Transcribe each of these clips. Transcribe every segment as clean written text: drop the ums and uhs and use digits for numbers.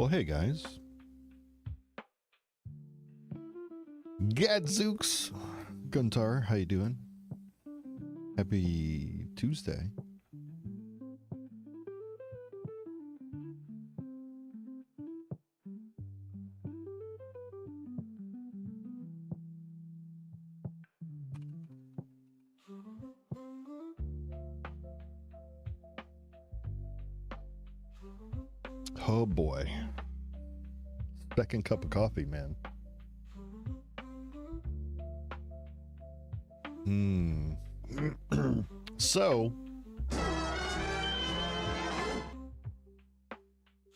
Well, hey guys. Gadzooks. Guntar, how you doing? Happy Tuesday. Oh boy. Second cup of coffee, man. So,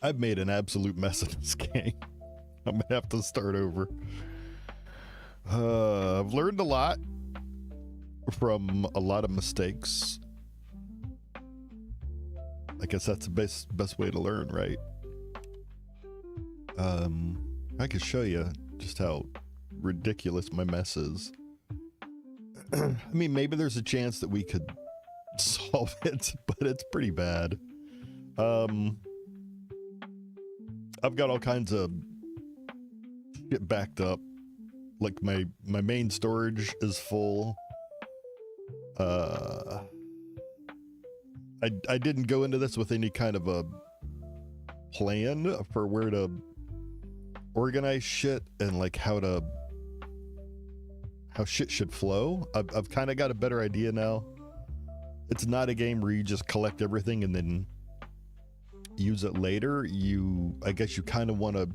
I've made an absolute mess of this game. I'm gonna have to start over. I've learned a lot from a lot of mistakes. I guess that's the best way to learn, right? I could show you just how ridiculous my mess is. I mean, maybe there's a chance that we could solve it, but it's pretty bad. I've got all kinds of shit backed up. Like my main storage is full. I didn't go into this with any kind of a plan for where to organize shit and like how shit should flow. I've kind of got a better idea now. It's not a game where you just collect everything and then use it later. I guess you kind of want to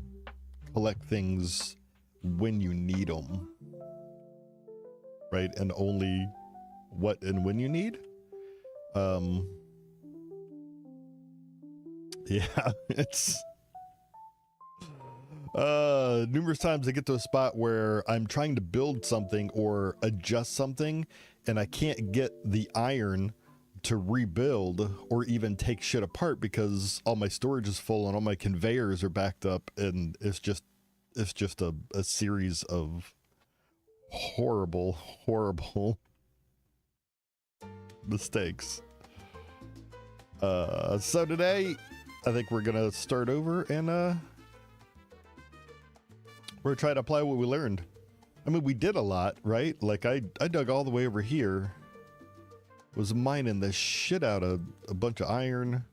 collect things when you need them, right? And only what and when you need. Yeah, it's numerous times I get to a spot where I'm trying to build something or adjust something and I can't get the iron to rebuild or even take shit apart because all my storage is full and all my conveyors are backed up, and it's just a series of horrible mistakes. So today I think we're gonna start over and we're trying to apply what we learned. I mean, we did a lot, right? Like I dug all the way over here, was mining the shit out of a bunch of iron,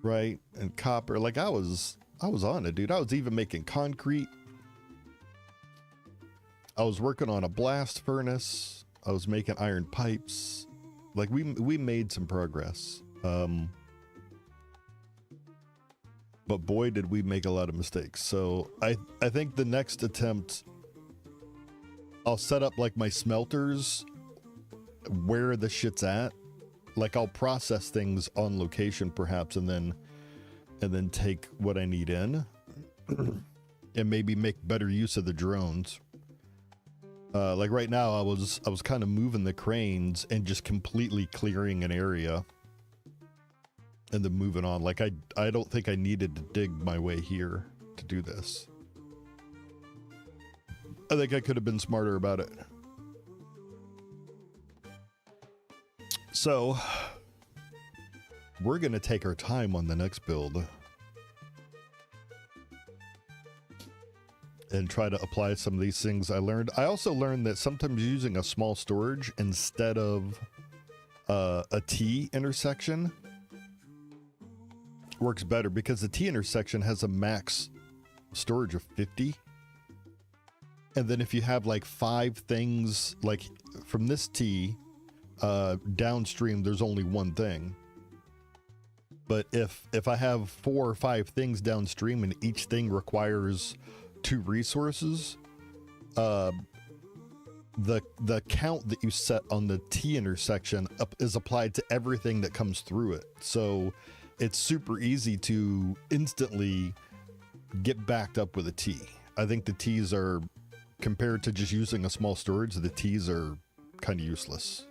right? And copper. Like I was on it, dude. I was even making concrete. I was working on a blast furnace. I was making iron pipes. Like we made some progress. But boy, did we make a lot of mistakes. So I think the next attempt, I'll set up like my smelters where the shit's at. Like I'll process things on location perhaps, and then take what I need in and maybe make better use of the drones. Like right now I was kind of moving the cranes and just completely clearing an area and then moving on. Like I don't think I needed to dig my way here to do this. I think I could have been smarter about it. So we're gonna take our time on the next build and try to apply some of these things I learned. I also learned that sometimes using a small storage instead of a T intersection works better, because the T intersection has a max storage of 50. And then if you have like 5 things, like from this T downstream, there's only one thing. But if I have 4 or 5 things downstream and each thing requires 2 resources, the count that you set on the T intersection is applied to everything that comes through it. So it's super easy to instantly get backed up with a T. I think the T's are, compared to just using a small storage, the T's are kind of useless.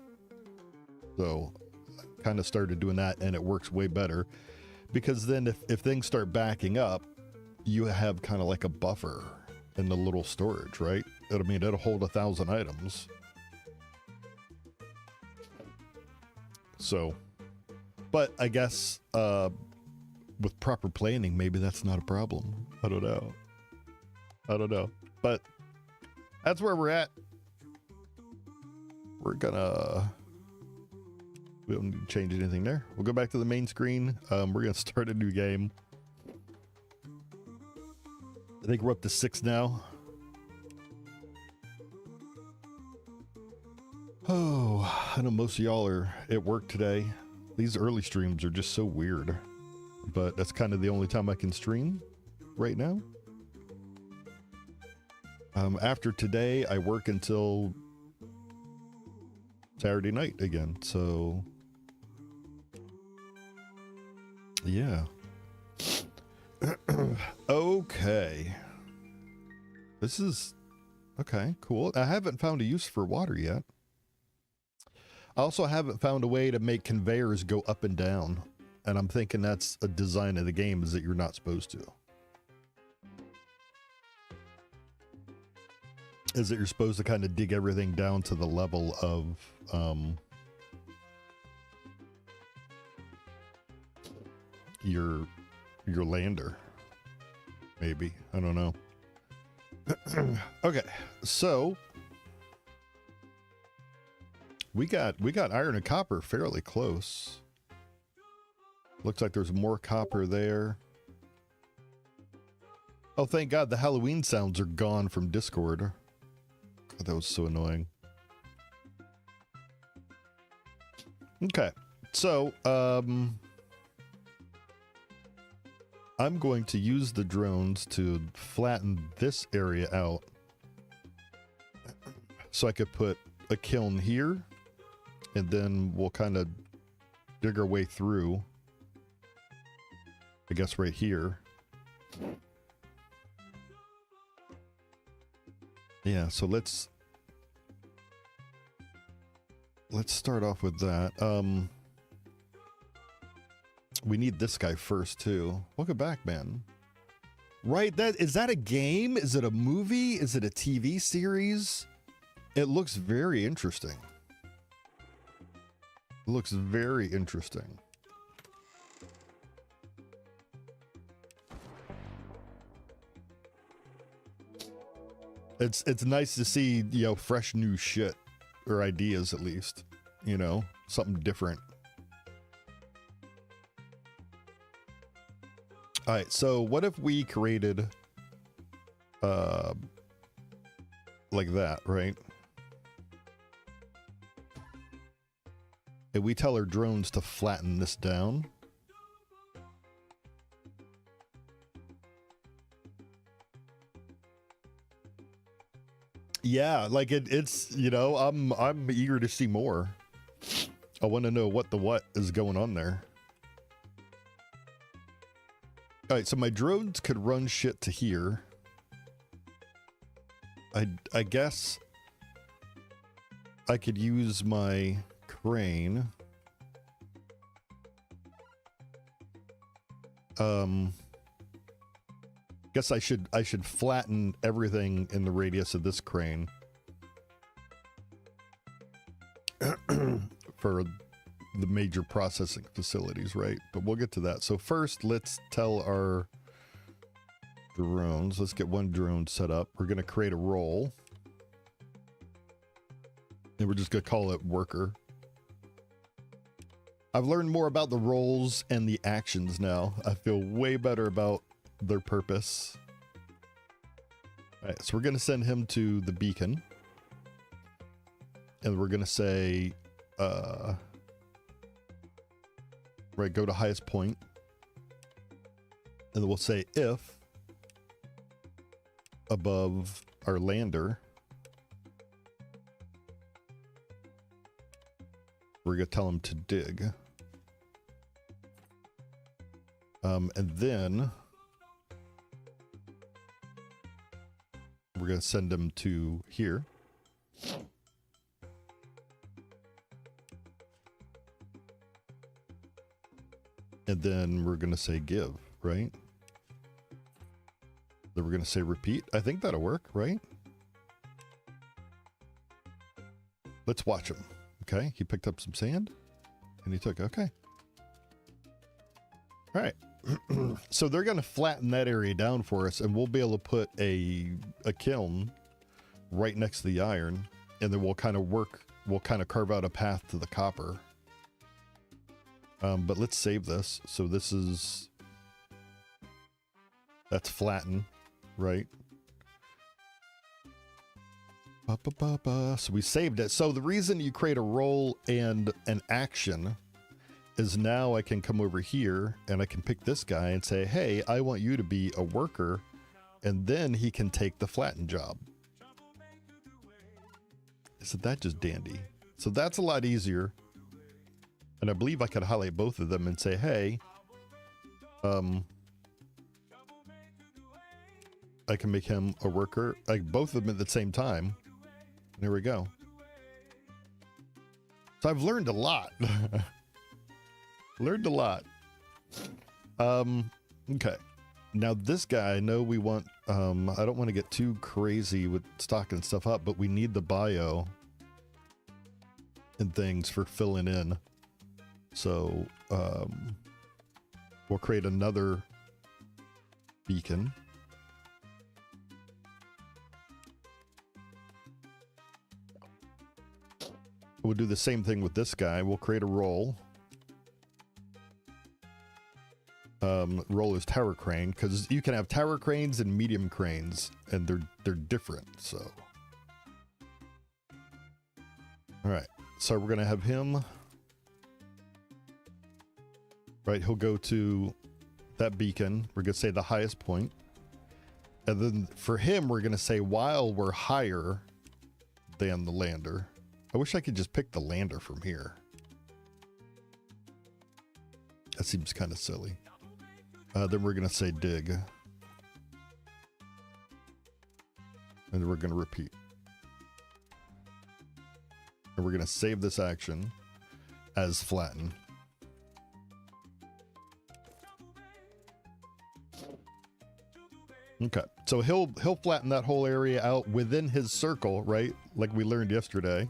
So I kind of started doing that, and it works way better, because then if things start backing up, you have kind of like a buffer in the little storage, right? I mean, it'll hold 1,000 items. So, but I guess with proper planning, maybe that's not a problem. I don't know. I don't know. But that's where we're at. We're gonna... We don't need to change anything there. We'll go back to the main screen. We're gonna start a new game. I think we're up to 6 now. Oh, I know most of y'all are at work today. These early streams are just so weird. But that's kind of the only time I can stream right now. After today, I work until Saturday night again. So, yeah. Okay. This is... Okay, cool. I haven't found a use for water yet. I also haven't found a way to make conveyors go up and down. And I'm thinking that's a design of the game, is that you're not supposed to. Is that you're supposed to kind of dig everything down to the level of your lander. Maybe. I don't know. Okay, so we got iron and copper fairly close. Looks like there's more copper there. Oh, thank God the Halloween sounds are gone from Discord. God, that was so annoying. Okay, so I'm going to use the drones to flatten this area out so I could put a kiln here, and then we'll kind of dig our way through, I guess right here. Yeah, so let's start off with that. We need this guy first too. Welcome back, man. Right, is that a game? Is it a movie? Is it a TV series? It looks very interesting. It looks very interesting. It's nice to see, you know, fresh new shit, or ideas at least, you know, something different. All right, so what if we created like that, right? And we tell our drones to flatten this down. Yeah, like it's, you know, I'm eager to see more. I want to know what is going on there. All right, so my drones could run shit to here. I guess I could use my crane. Guess I should flatten everything in the radius of this crane for the major processing facilities, right? But we'll get to that. So first, let's tell our drones. Let's get one drone set up. We're going to create a role. And we're just going to call it worker. I've learned more about the roles and the actions now. I feel way better about their purpose. All right, so we're going to send him to the beacon. And we're going to say, right, go to highest point. And then we'll say if above our lander, we're going to tell him to dig. And then we're going to send him to here. And then we're going to say give, right? Then we're going to say repeat. I think that'll work, right? Let's watch him. Okay, he picked up some sand and he took, okay. All right, So they're going to flatten that area down for us, and we'll be able to put a kiln right next to the iron, and then we'll kind of carve out a path to the copper. But let's save this. So that's flatten, right? So we saved it. So the reason you create a role and an action is now I can come over here and I can pick this guy and say, hey, I want you to be a worker, and then he can take the flatten job. Isn't that just dandy? So that's a lot easier. And I believe I could highlight both of them and say, hey, I can make him a worker, like both of them at the same time. There we go. So I've learned a lot. Learned a lot. Okay. Now this guy, I know we want, I don't want to get too crazy with stocking stuff up, but we need the bio and things for filling in. So, we'll create another beacon. We'll do the same thing with this guy. We'll create a role. Role is tower crane, because you can have tower cranes and medium cranes, and they're different. So, all right. So we're gonna have him. Right, he'll go to that beacon. We're gonna say the highest point, and then for him, we're gonna say while we're higher than the lander. I wish I could just pick the lander from here. That seems kind of silly. Then we're going to say dig. And then we're going to repeat. And we're going to save this action as flatten. Okay, so he'll flatten that whole area out within his circle, right? Like we learned yesterday.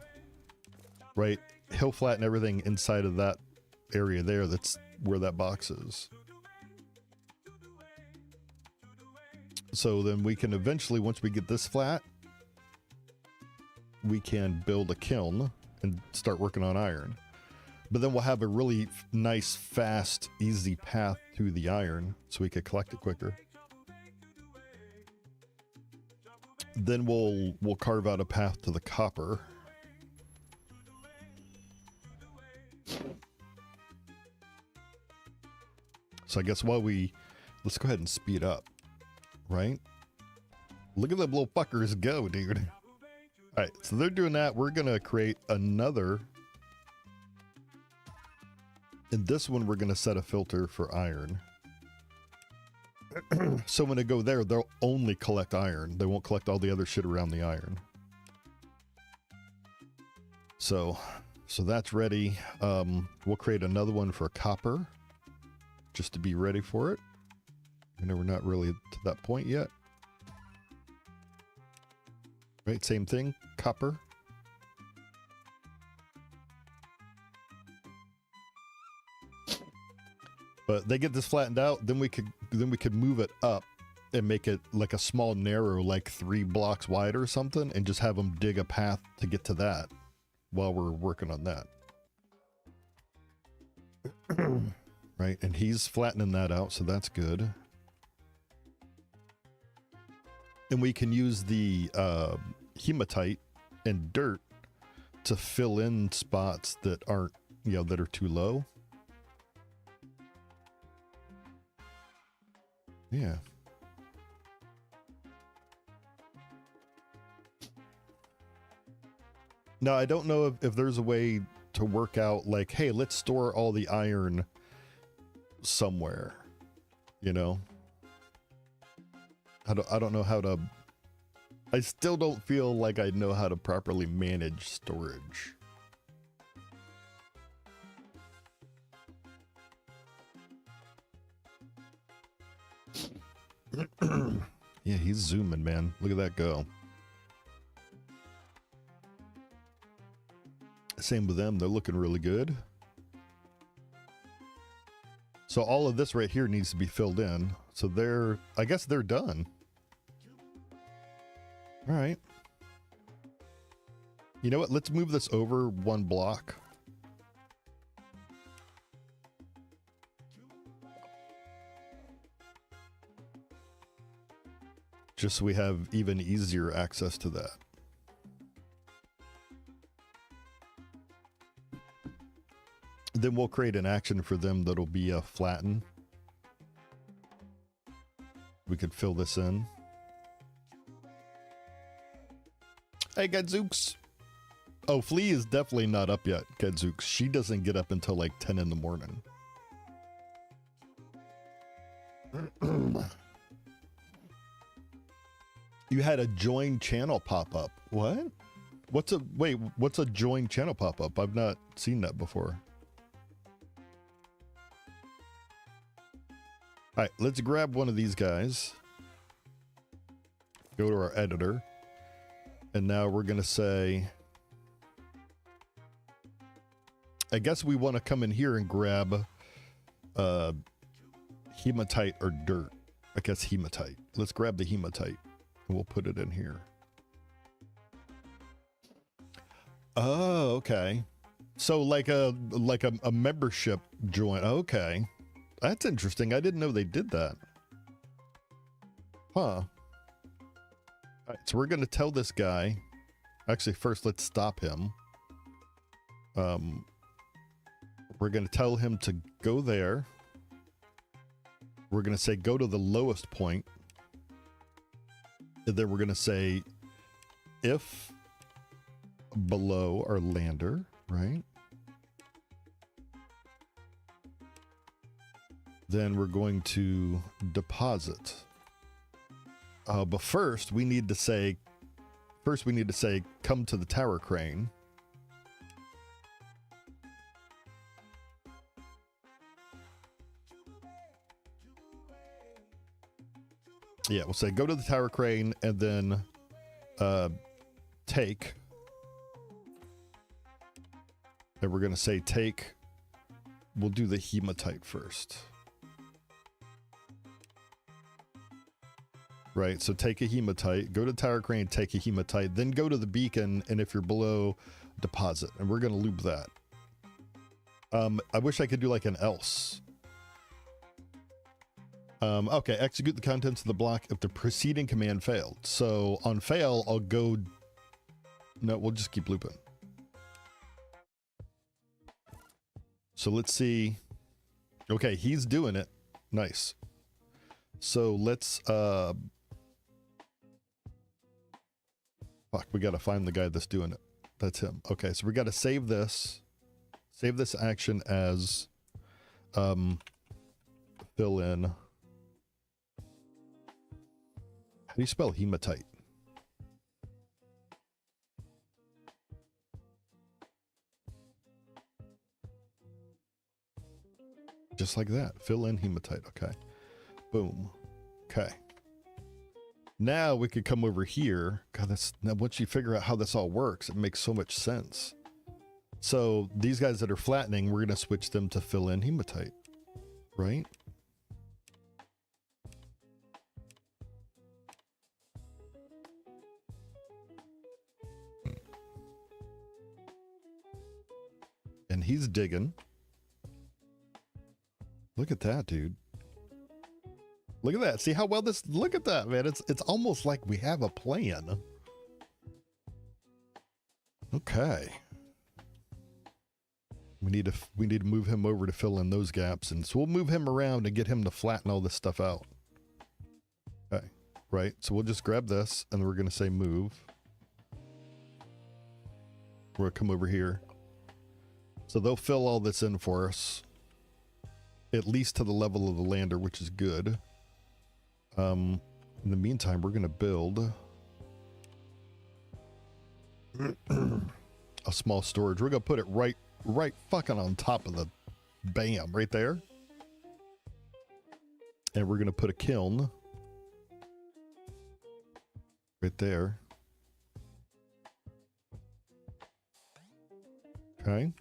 Right, he'll flatten everything inside of that area there. That's where that box is. So then we can eventually, once we get this flat, we can build a kiln and start working on iron. But then we'll have a really nice, fast, easy path to the iron so we could collect it quicker. Then we'll carve out a path to the copper. So I guess let's go ahead and speed up, right? Look at them little fuckers go, dude. All right, so they're doing that. We're gonna create another. In this one, we're gonna set a filter for iron. So when they go there, they'll only collect iron. They won't collect all the other shit around the iron. So that's ready. We'll create another one for copper, just to be ready for it. I know we're not really to that point yet. Right, same thing, copper. But they get this flattened out, then we could move it up and make it like a small narrow, like 3 blocks wide or something, and just have them dig a path to get to that while we're working on that. Right, and he's flattening that out, so that's good. And we can use the hematite and dirt to fill in spots that aren't, that are too low. Yeah. Now, I don't know if there's a way to work out like, hey, let's store all the iron somewhere, I don't know how to. I still don't feel like I know how to properly manage storage. Yeah, he's zooming, man. Look at that go. Same with them. They're looking really good. So all of this right here needs to be filled in. So I guess they're done. All right. You know what? Let's move this over one block. Just so we have even easier access to that. Then we'll create an action for them that'll be a flatten. We could fill this in. Hey, Gadzooks. Oh, Flea is definitely not up yet, Gadzooks. She doesn't get up until like 10 in the morning. You had a join channel pop up. What? What's a join channel pop up? I've not seen that before. All right, let's grab one of these guys. Go to our editor. And now we're going to say, I guess we want to come in here and grab hematite or dirt. I guess hematite. Let's grab the hematite and we'll put it in here. Oh, okay. So like a membership join. Okay. That's interesting. I didn't know they did that. Huh. All right, so we're going to tell this guy. Actually, first, let's stop him. We're going to tell him to go there. We're going to say go to the lowest point. And then we're going to say if below our lander, right? Then we're going to deposit. But first we need to say, come to the tower crane. Yeah, we'll say go to the tower crane and then take. And we're going to say take. We'll do the hematite first. Right, so take a hematite, go to tower crane, take a hematite, then go to the beacon, and if you're below, deposit. And we're going to loop that. I wish I could do like an else. Okay, execute the contents of the block if the preceding command failed. So on fail, I'll go... No, we'll just keep looping. So let's see. Okay, he's doing it. Nice. So let's... Fuck, we got to find the guy that's doing it. That's him. Okay, so we got to save this. Save this action as fill in. How do you spell hematite? Just like that. Fill in hematite. Okay. Boom. Okay. Now we could come over here. God, now once you figure out how this all works, it makes so much sense. So these guys that are flattening, we're going to switch them to fill in hematite, right? And he's digging. Look at that, dude. Look at that. See how well this, look at that, man. It's almost like we have a plan. Okay. We need to move him over to fill in those gaps, and so we'll move him around and get him to flatten all this stuff out. Okay. Right. So we'll just grab this and we're going to say move. We're going to come over here. So they'll fill all this in for us. At least to the level of the lander, which is good. In the meantime, we're going to build a small storage. We're going to put it right fucking on top of the bam right there. And we're going to put a kiln right there. Okay.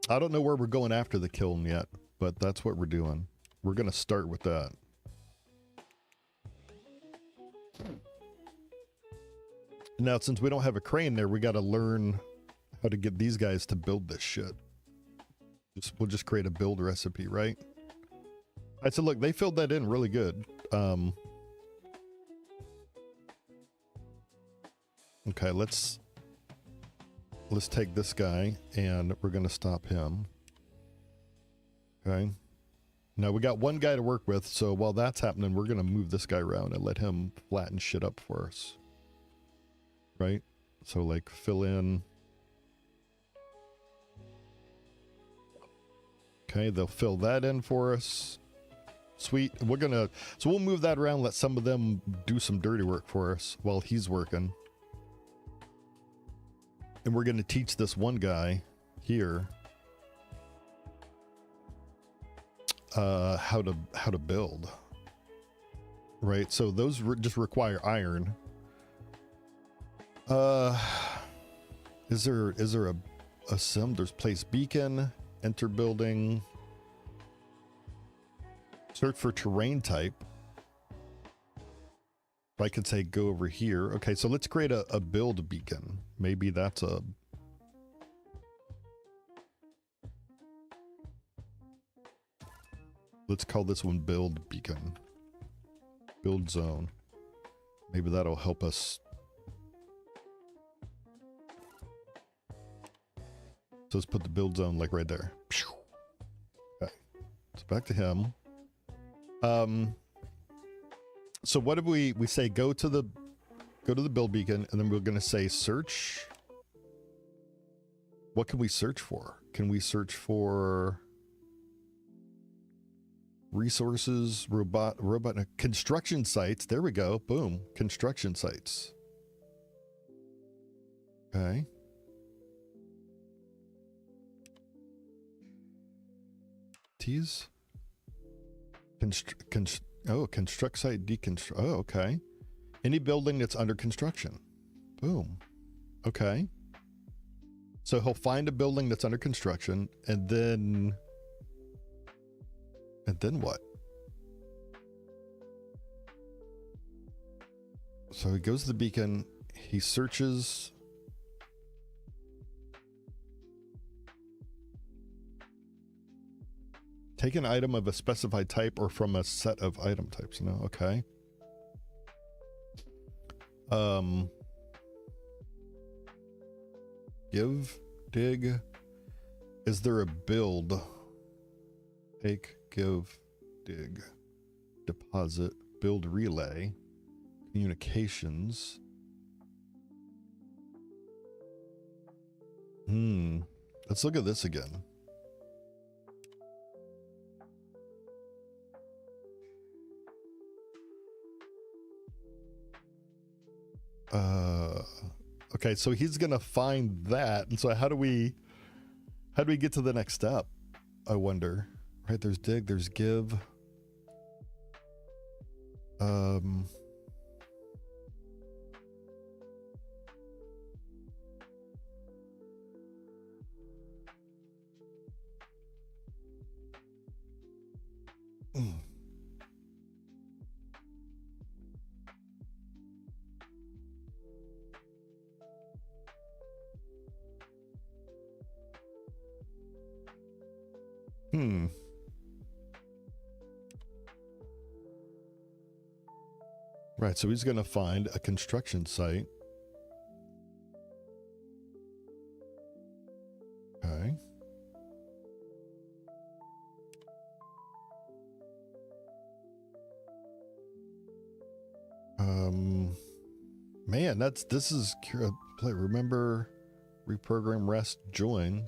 I don't know where we're going after the kiln yet, but that's what we're doing. We're going to start with that. Now, since we don't have a crane there, we got to learn how to get these guys to build this shit. We'll just create a build recipe, right? I said, look, they filled that in really good. Okay, let's take this guy and we're going to stop him. Okay. Now we got one guy to work with, so while that's happening, we're going to move this guy around and let him flatten shit up for us. Right? So like fill in. Okay, they'll fill that in for us. Sweet. So we'll move that around, let some of them do some dirty work for us while he's working. And we're going to teach this one guy here how to build. Right? So those just require iron. Is there a sim? There's place beacon, enter building, search for terrain type. I could say go over here. Okay, so let's create a build beacon. Maybe that's a... Let's call this one build beacon. Build zone. Maybe that'll help us. So let's put the build zone like right there. Okay, so back to him. So what if we say go to the build beacon, and then we're going to say search. What can we search for? Can we search for resources, robot construction sites? There we go. Boom. Construction sites. Okay. T's. Construct site, deconstruct. Oh, okay. Any building that's under construction. Boom. Okay. So he'll find a building that's under construction, and then what? So he goes to the beacon, he searches. Take an item of a specified type or from a set of item types. No, okay. Give, dig. Is there a build? Take, give, dig. Deposit, build relay, communications. Let's look at this again. Okay, so he's gonna find that, and so how do we get to the next step? I wonder. Right, there's dig, there's give. Right, so he's going to find a construction site. Okay. Man, this is play. Remember, reprogram, rest, join.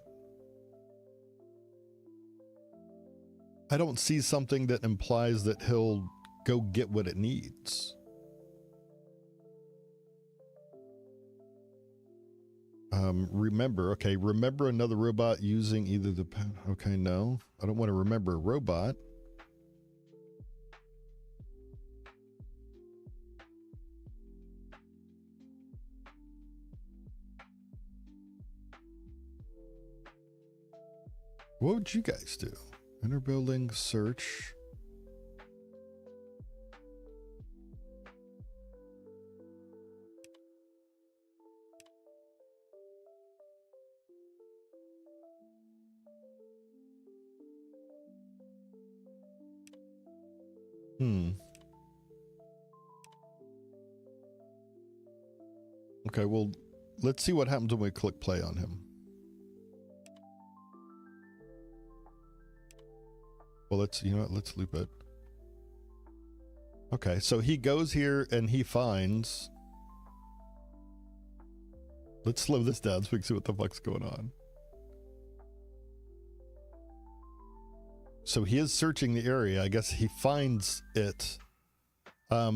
I don't see something that implies that he'll go get what it needs. Remember, okay, remember another robot using either the, okay, no, I don't want to remember a robot. What would you guys do? Inner building search. Okay, well, let's see what happens when we click play on him. Well, let's, you know what, let's loop it. Okay, so he goes here and he finds... Let's slow this down so we can see what the fuck's going on. So he is searching the area. I guess he finds it.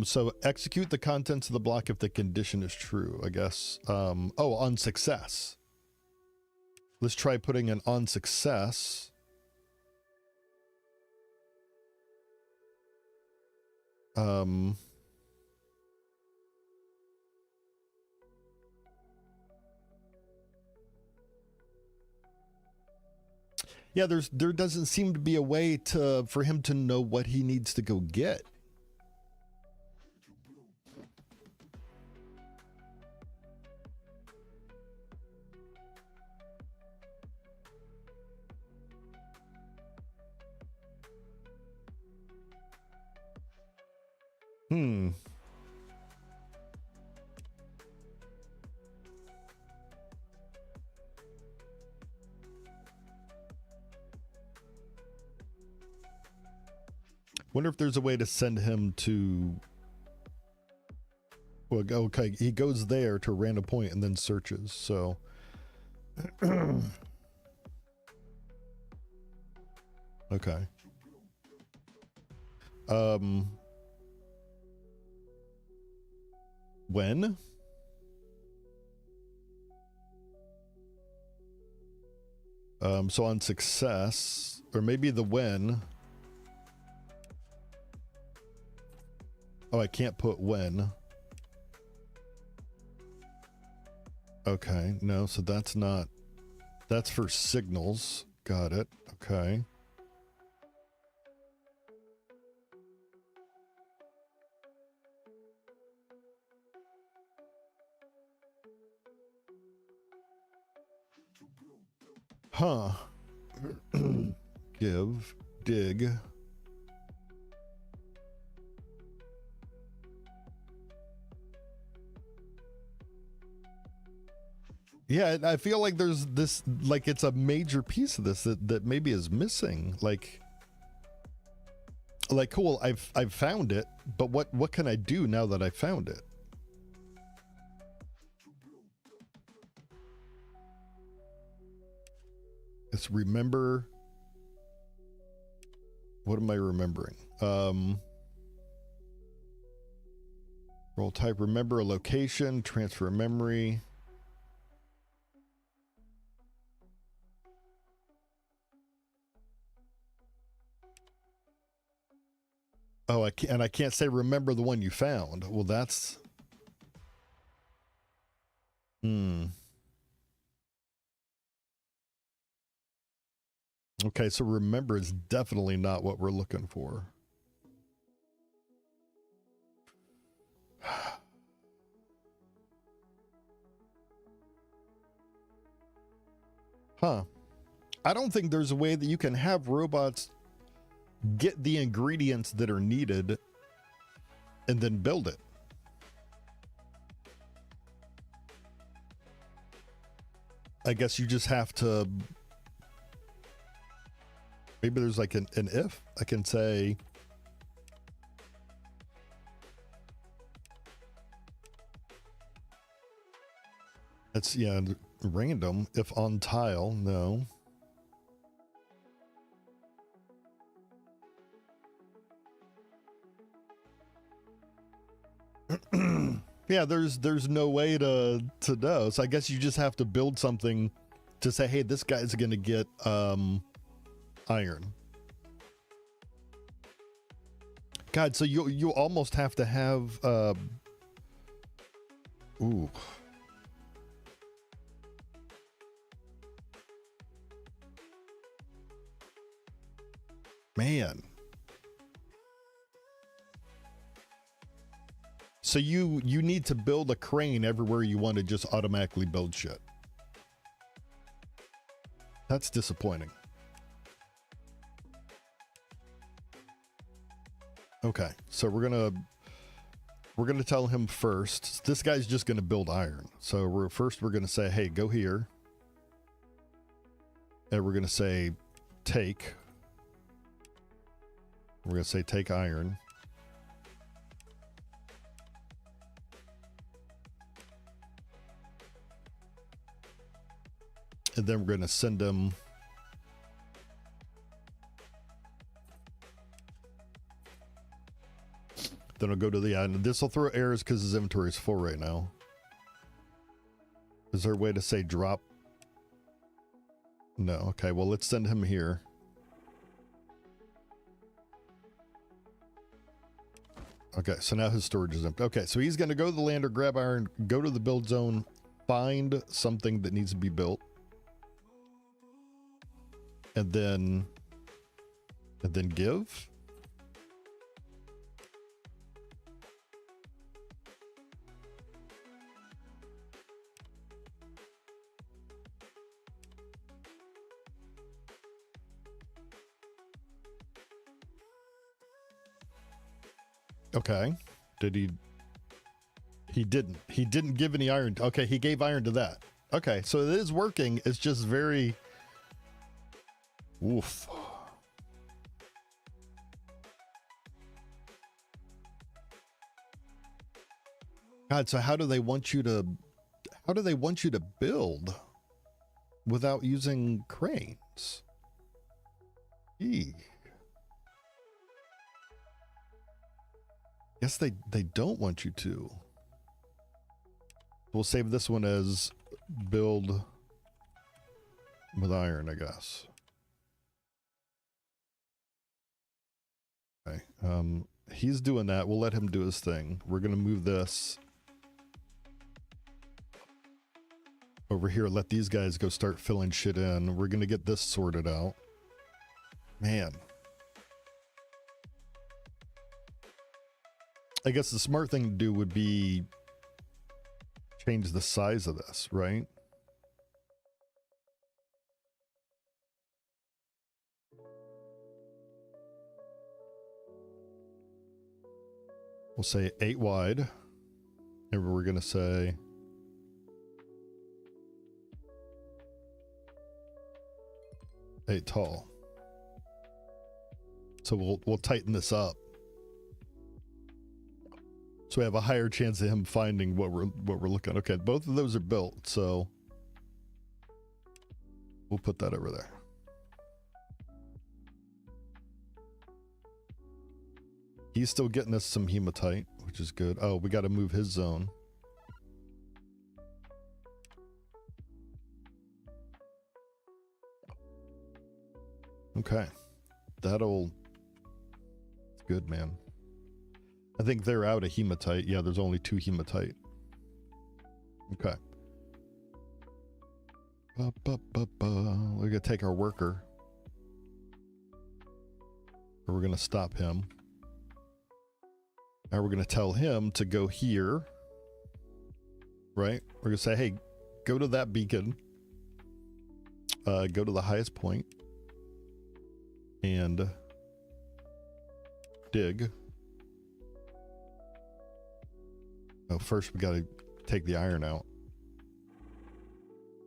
So execute the contents of the block if the condition is true, I guess. Oh, on success. Let's try putting an on success. Yeah, there doesn't seem to be a way for him to know what he needs to go get. Wonder if there's a way to send him to... Well, okay, he goes there to a random point and then searches, so... Okay. When? So on success, or maybe the when... Oh, I can't put when. Okay, no, so that's not... That's for signals. Got it. Okay. Huh. Give. Dig. Yeah, I feel like there's this, like it's a major piece of this that maybe is missing. Like cool, I've found it, but what can I do now that I found it? It's remember. What am I remembering? Role type, remember a location, transfer a memory. Oh, I can't say remember the one you found. Well, that's... Okay, so remember is definitely not what we're looking for. Huh. I don't think there's a way that you can have robots get the ingredients that are needed and then build it. I guess you just have to... Maybe there's like an if. I can say... That's, yeah, random. If on tile, no. Yeah, there's no way to know. So I guess you just have to build something to say, hey, this guy's gonna get iron. God, so you almost have to have ooh. Man. So you need to build a crane everywhere you want to just automatically build shit. That's disappointing. Okay, so we're gonna tell him first. This guy's just gonna build iron. So we're gonna say, hey, go here. And we're gonna say take. We're gonna say take iron. And then we're gonna send him then I'll go to the island. This will throw errors because his inventory is full right now. Is there a way to say drop? No. Okay, well, let's send him here. Okay, so now his storage is empty. Okay, so he's going to go to the lander, grab iron, go to the build zone, find something that needs to be built. And then give. Okay. Did he? He didn't. He didn't give any iron. Okay, he gave iron to that. Okay, so it is working. It's just very... Oof. God, so how do they want you to build without using cranes? Eee. Guess they don't want you to. We'll save this one as build with iron, I guess. Okay. He's doing that. We'll let him do his thing. We're gonna move this over here. Let these guys go start filling shit in. We're gonna get this sorted out. Man. I guess the smart thing to do would be change the size of this, right? We'll say 8 wide, and we're going to say 8 tall. So we'll tighten this up. So we have a higher chance of him finding what we're looking at. Okay, both of those are built, so we'll put that over there. He's still getting us some hematite, which is good. Oh, we got to move his zone. Okay. That'll... Good, man. I think they're out of hematite. Yeah, there's only 2 hematite. Okay. We're going to take our worker. Or we're going to stop him. Now we're going to tell him to go here. Right? We're going to say, hey, go to that beacon. Go to the highest point. And dig. Oh, first we got to take the iron out.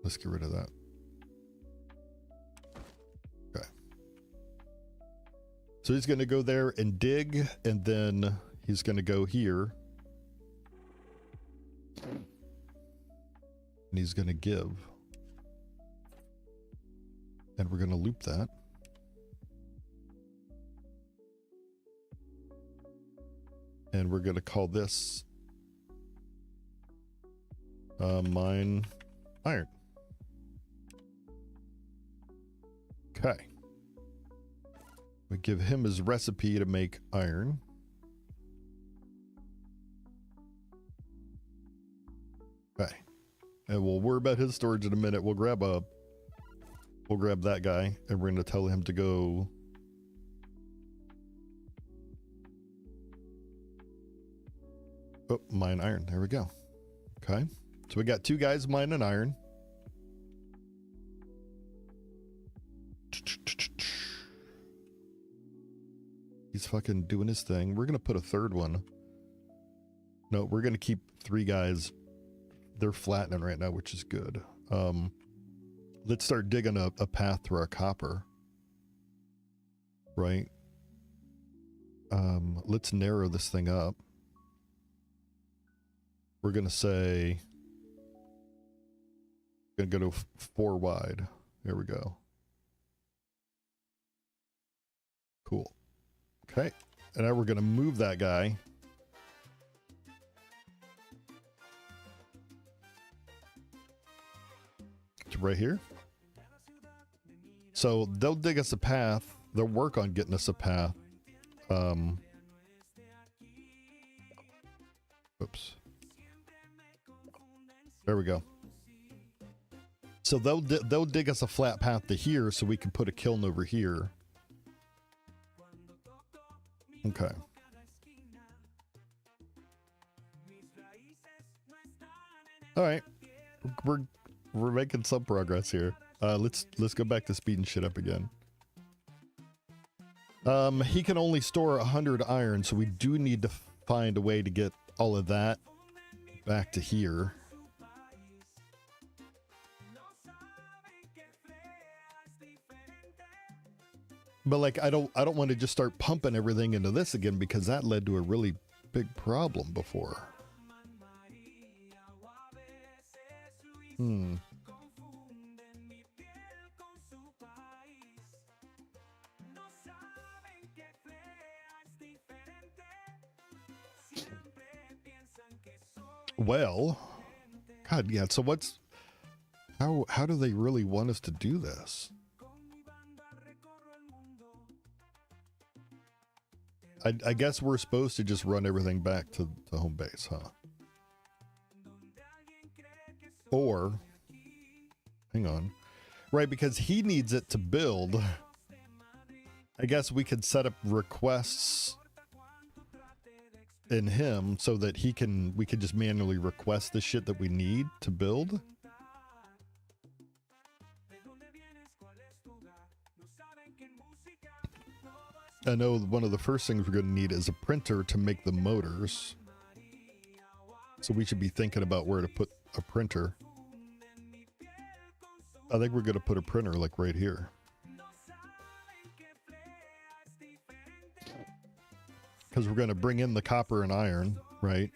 Let's get rid of that. Okay. So he's going to go there and dig, and then he's going to go here. And he's going to give. And we're going to loop that. And we're going to call this mine iron. Okay. We give him his recipe to make iron. Okay. And we'll worry about his storage in a minute. We'll grab that guy, and we're going to tell him to go Oh, mine iron. There we go. Okay. So we got 2 guys mining iron. He's fucking doing his thing. We're going to put a 3rd one. No, we're going to keep 3 guys. They're flattening right now, which is good. Let's start digging a path through our copper. Right. Let's narrow this thing up. We're going to say, going to go to 4 wide. There we go. Cool. Okay. And now we're going to move that guy to right here. So they'll dig us a path. They'll work on getting us a path. Oops. There we go. So they'll dig us a flat path to here so we can put a kiln over here. Okay. All right. We're making some progress here. Let's go back to speeding shit up again. He can only store 100 iron, so we do need to find a way to get all of that back to here. But like I don't want to just start pumping everything into this again, because that led to a really big problem before. Well, God, yeah. So how do they really want us to do this? I guess we're supposed to just run everything back to home base, huh? Or, hang on. Right, because he needs it to build. I guess we could set up requests in him so that we could just manually request the shit that we need to build. I know one of the first things we're going to need is a printer to make the motors. So we should be thinking about where to put a printer. I think we're going to put a printer like right here. Because we're going to bring in the copper and iron, right?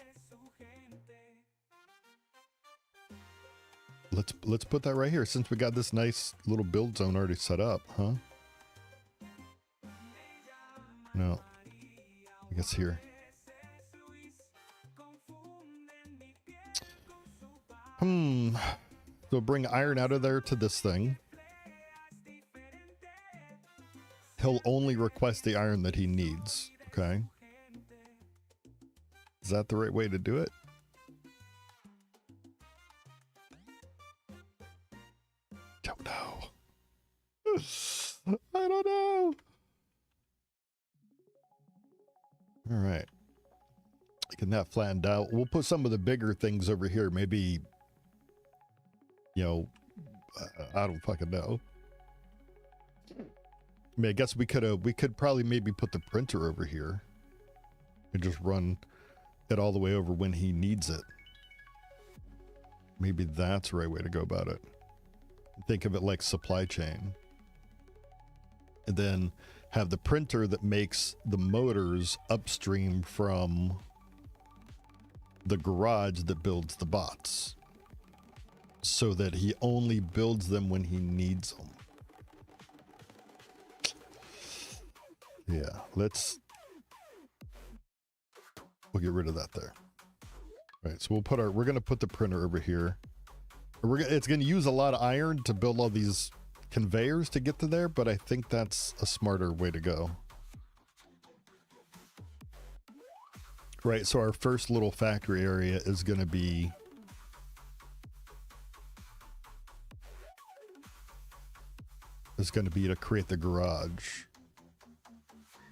Let's put that right here, since we got this nice little build zone already set up, huh? No, I guess here. So bring iron out of there to this thing. He'll only request the iron that he needs. Okay. Is that the right way to do it? Don't know. I don't know. All right. Getting that flattened out. We'll put some of the bigger things over here. Maybe, you know, I don't fucking know. I mean, I guess we could probably maybe put the printer over here and just run it all the way over when he needs it. Maybe that's the right way to go about it. Think of it like supply chain. And then have the printer that makes the motors upstream from the garage that builds the bots, so that he only builds them when he needs them. Yeah, we'll get rid of that there. All right, so we're gonna put the printer over here. It's gonna use a lot of iron to build all these conveyors to get to there, but I think that's a smarter way to go. Right, so our first little factory area is going to be to create the garage.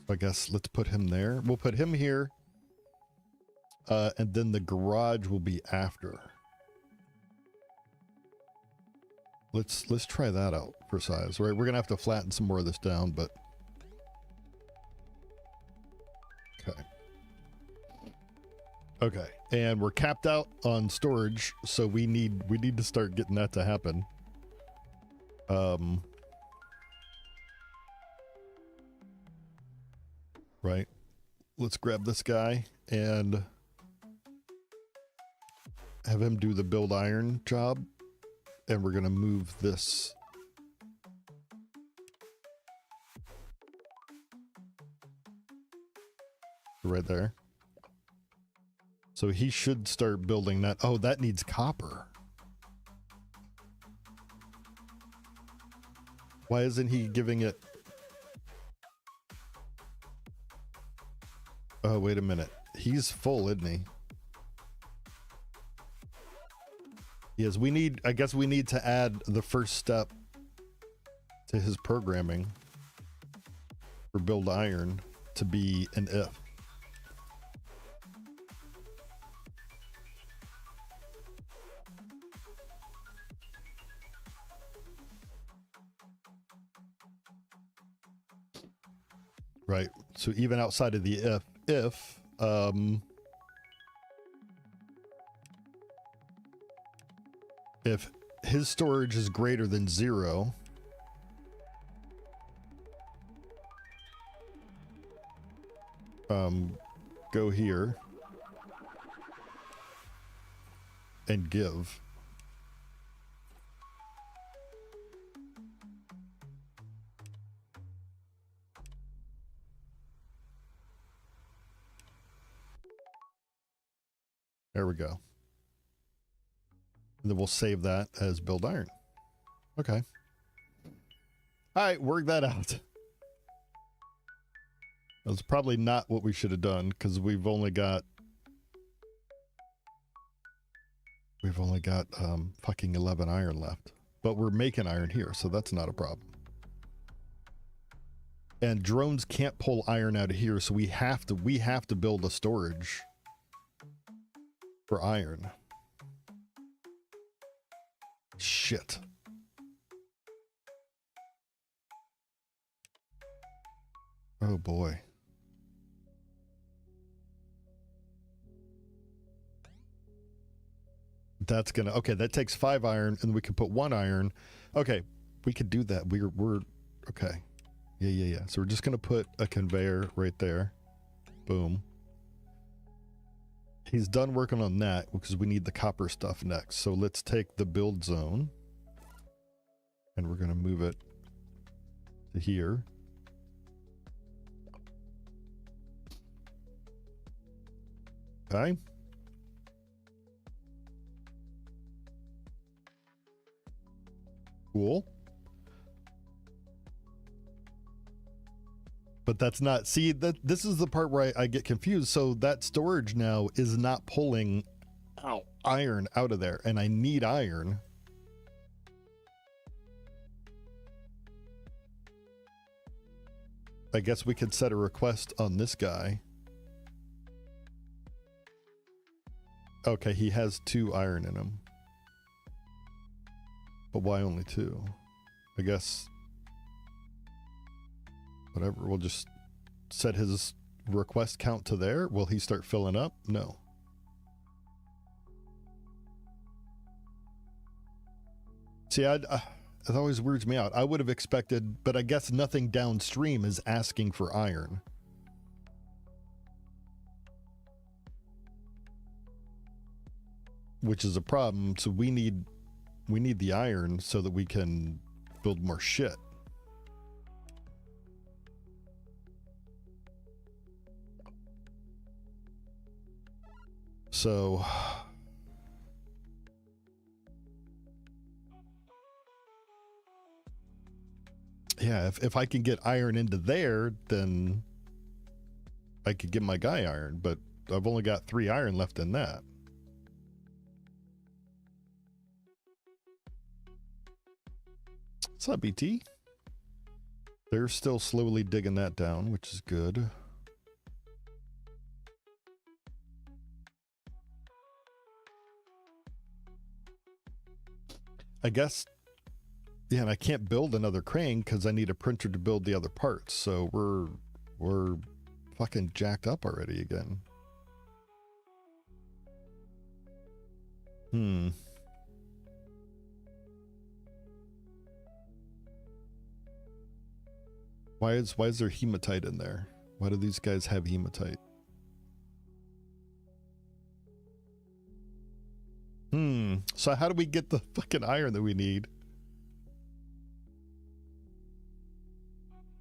So I guess let's put him there. We'll put him here. and then the garage will be after. Let's try that out for size, right? We're gonna have to flatten some more of this down, but okay. Okay, and we're capped out on storage, so we need to start getting that to happen. Right. Let's grab this guy and have him do the build iron job, and we're gonna move this right there. So he should start building that. Oh, that needs copper. Why isn't he giving it? Oh, wait a minute. He's full, isn't he? Yes, we need, I guess we need to add the first step to his programming for build iron to be an if. Right. So even outside of the if his storage is greater than 0, go here and give. There we go. And then we'll save that as build iron. Okay. All right, work that out. That's probably not what we should have done, because we've only got fucking 11 iron left. But we're making iron here, so that's not a problem. And drones can't pull iron out of here, so we have to build a storage for iron. Shit. Oh boy. That's gonna, okay, that takes 5 iron, and we can put 1 iron. Okay, we could do that. We're okay. Yeah. So we're just gonna put a conveyor right there. Boom. He's done working on that because we need the copper stuff next. So let's take the build zone and we're gonna move it to here. Okay. Cool. But that's not, see, that this is the part where I get confused. So that storage now is not pulling iron out of there, and I need iron. I guess we could set a request on this guy. Okay, he has 2 iron in him. But why only 2? I guess whatever, we'll just set his request count to there. Will he start filling up? No. See, it always weirds me out. I would have expected, but I guess nothing downstream is asking for iron. Which is a problem, so we need the iron so that we can build more shit. So yeah, if I can get iron into there, then I could get my guy iron, but I've only got 3 iron left in that. What's up, BT? They're still slowly digging that down, which is good. I guess, yeah, and I can't build another crane because I need a printer to build the other parts. So we're fucking jacked up already again. Why is there hematite in there? Why do these guys have hematite? So how do we get the fucking iron that we need?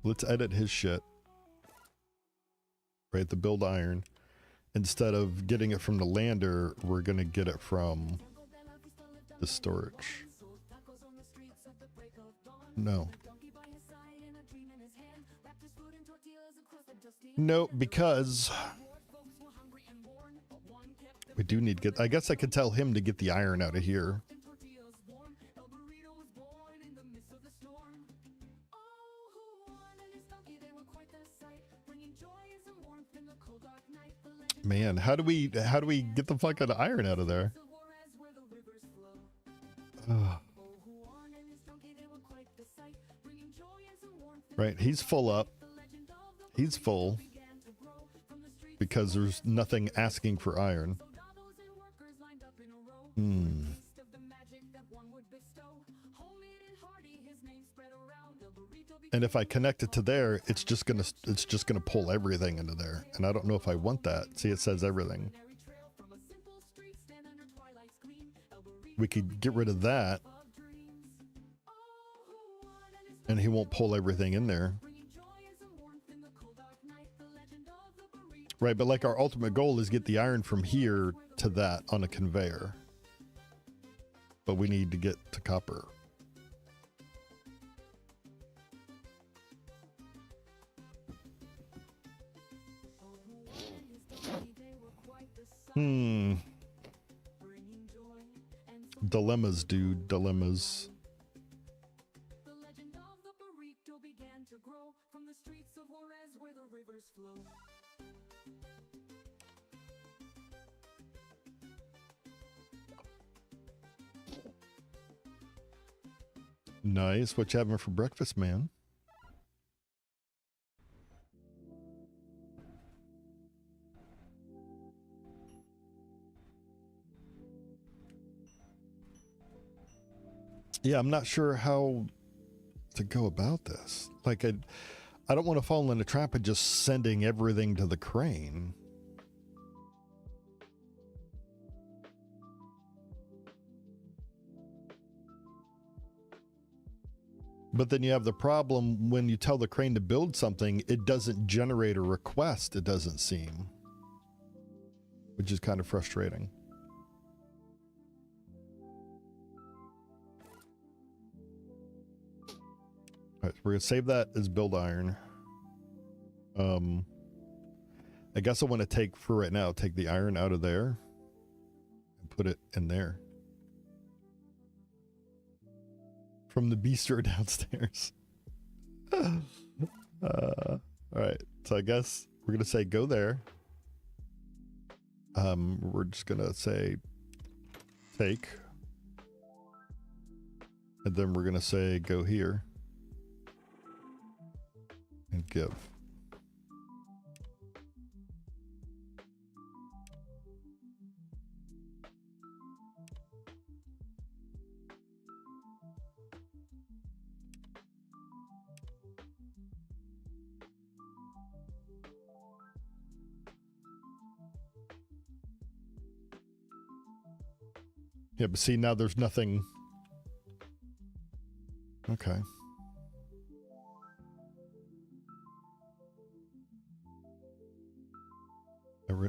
Let's edit his shit. Right, the build iron. Instead of getting it from the lander, we're gonna get it from the storage. No. No, because we do need to get, I guess I could tell him to get the iron out of here. Man, how do we get the fucking iron out of there? Right, he's full up. He's full because there's nothing asking for iron. And if I connect it to there, it's just gonna pull everything into there, and I don't know if I want that. See, it says everything. We could get rid of that, and he won't pull everything in there. Right, but like our ultimate goal is get the iron from here to that on a conveyor. But we need to get to copper. Dilemmas, dude. Dilemmas. Nice. What you having for breakfast, man? Yeah, I'm not sure how to go about this. Like, I don't want to fall in a trap of just sending everything to the crane. But then you have the problem when you tell the crane to build something, it doesn't generate a request, it doesn't seem. Which is kind of frustrating. All right, we're gonna save that as build iron. I guess I want to take, for right now, take the iron out of there and put it in there. From the bistro downstairs. All right, so I guess we're gonna say go there. We're just gonna say take, and then we're gonna say go here and give. Yeah, but see, now there's nothing. Okay.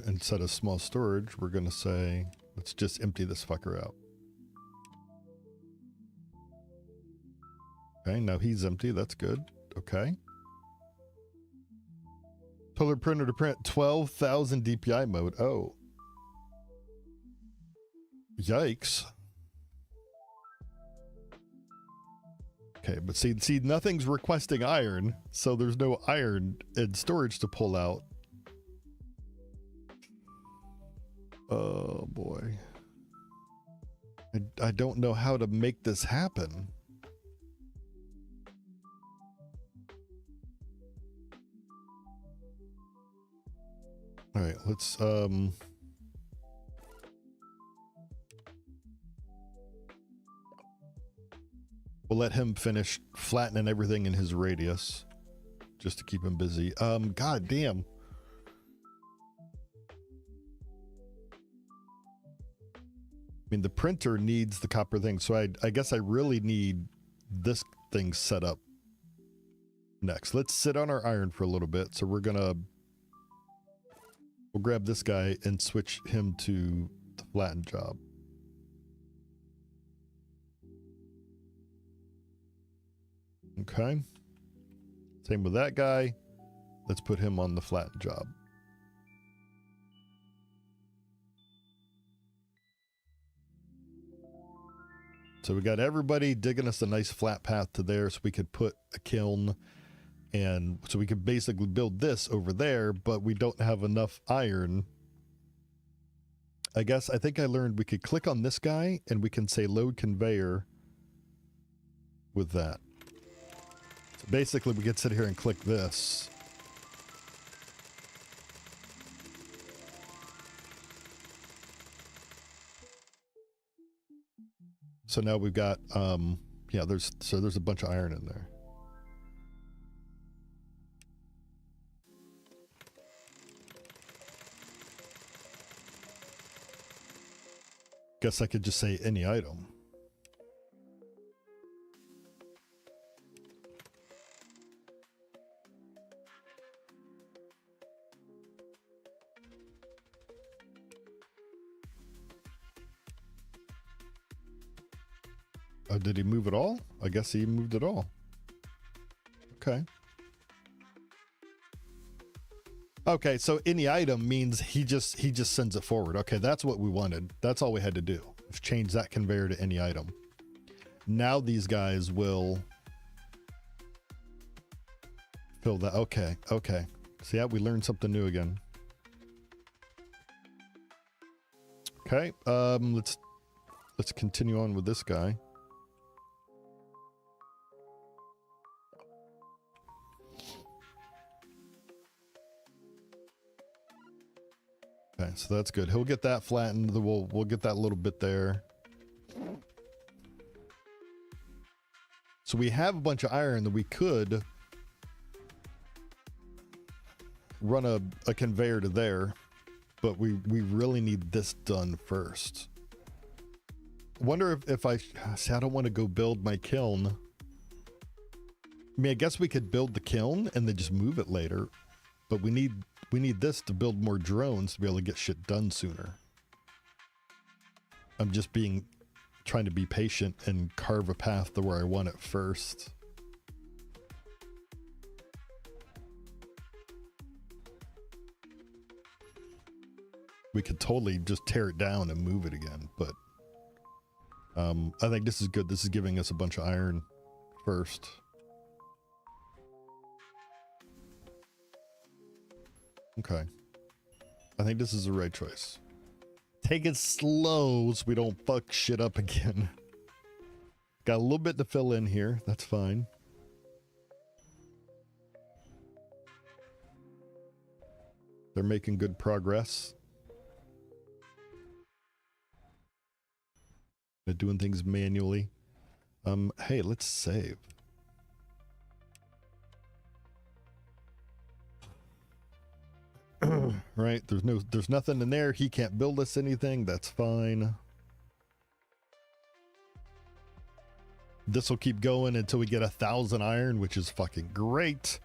Instead of small storage, we're going to say, let's just empty this fucker out. Okay, now he's empty. That's good. Okay. Solar printer to print 12,000 DPI mode. Oh. Yikes. Okay, but see, nothing's requesting iron, so there's no iron in storage to pull out. Oh boy. I don't know how to make this happen. All right, let's we'll let him finish flattening everything in his radius just to keep him busy. God damn. I mean, the printer needs the copper thing, so I guess I really need this thing set up next. Let's sit on our iron for a little bit. So we'll grab this guy and switch him to the flattened job. Okay. Same with that guy. Let's put him on the flattened job. So we got everybody digging us a nice flat path to there so we could put a kiln, and so we could basically build this over there, but we don't have enough iron. I think I learned we could click on this guy and we can say load conveyor with that. So basically we could sit here and click this. So now we've got, yeah, there's a bunch of iron in there. Guess I could just say any item. Oh, did he move it all? I guess he moved it all. Okay. Okay, so any item means he just sends it forward. Okay, that's what we wanted. That's all we had to do. Is change that conveyor to any item. Now these guys will fill that. Okay, okay. So yeah, we learned something new again. Okay, let's continue on with this guy. Okay, so that's good. He'll get that flattened. We'll get that little bit there. So we have a bunch of iron that we could run a conveyor to there, but we really need this done first. I wonder if I don't want to go build my kiln. I mean, I guess we could build the kiln and then just move it later, but we need this to build more drones to be able to get shit done sooner. I'm just trying to be patient and carve a path to where I want it first. We could totally just tear it down and move it again, but I think this is good. This is giving us a bunch of iron first. Okay. I think this is the right choice. Take it slow so we don't fuck shit up again. Got a little bit to fill in here. That's fine. They're making good progress. They're doing things manually. Hey, let's save. Right, there's nothing in there. He can't build us anything. That's fine. This will keep going until we get 1,000 iron, which is fucking great.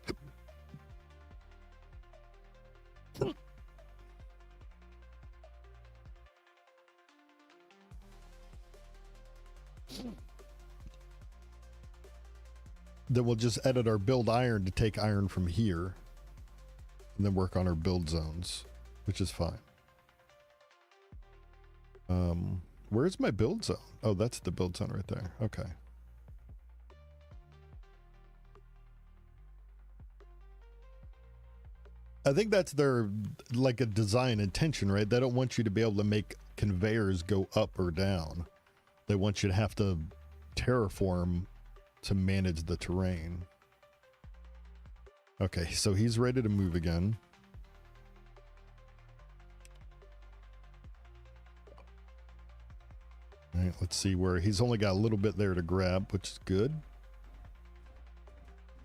Then we'll just edit our build iron to take iron from here. And then work on our build zones, which is fine. Where's my build zone? Oh, that's the build zone right there. Okay. I think that's their, like, a design intention, right? They don't want you to be able to make conveyors go up or down. They want you to have to terraform to manage the terrain. Okay, so he's ready to move again. All right, let's see where he's only got a little bit there to grab, which is good.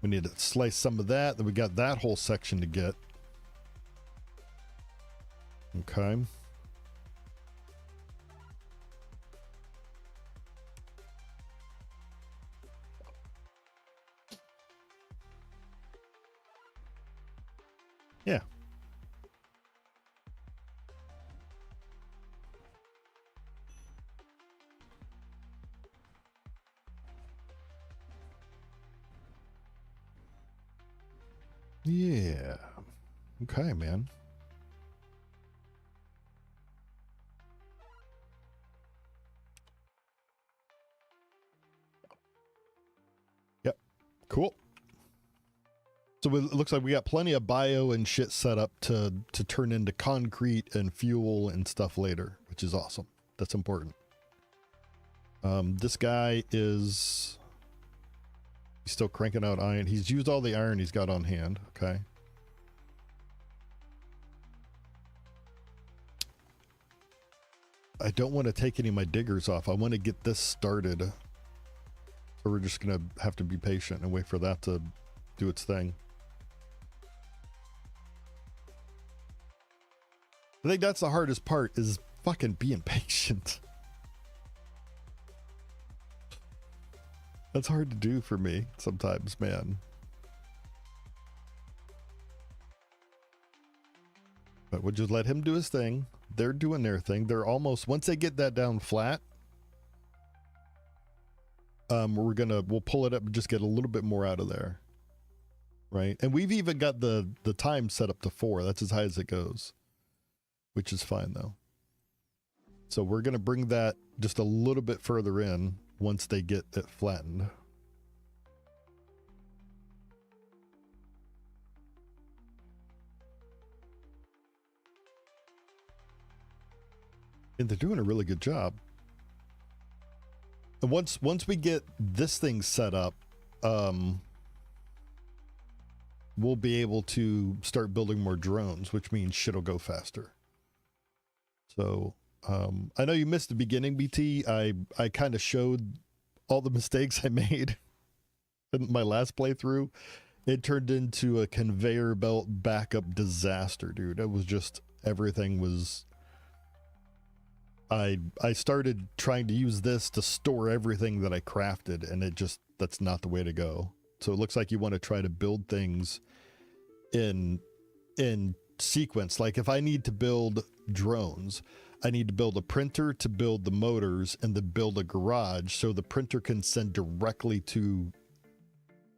We need to slice some of that. Then we got that whole section to get. Okay. Yeah. Yeah. Okay, man. Yep. Cool. So it looks like we got plenty of bio and shit set up to turn into concrete and fuel and stuff later, which is awesome. That's important. This guy is... He's still cranking out iron. He's used all the iron he's got on hand. Okay. I don't want to take any of my diggers off. I want to get this started. So we're just going to have to be patient and wait for that to do its thing. I think that's the hardest part, is fucking being patient. That's hard to do for me sometimes, man. But we'll just let him do his thing. They're doing their thing. They're almost, once they get that down flat, we'll pull it up and just get a little bit more out of there. Right? And we've even got the time set up to 4. That's as high as it goes, which is fine though. So we're going to bring that just a little bit further in once they get it flattened. And they're doing a really good job. And once we get this thing set up, we'll be able to start building more drones, which means shit'll go faster. So I know you missed the beginning, BT. I kind of showed all the mistakes I made in my last playthrough. It turned into a conveyor belt backup disaster, dude. It was just, everything was... I started trying to use this to store everything that I crafted, and that's not the way to go. So it looks like you want to try to build things in sequence. Like if I need to build drones, I need to build a printer to build the motors and then build a garage so the printer can send directly to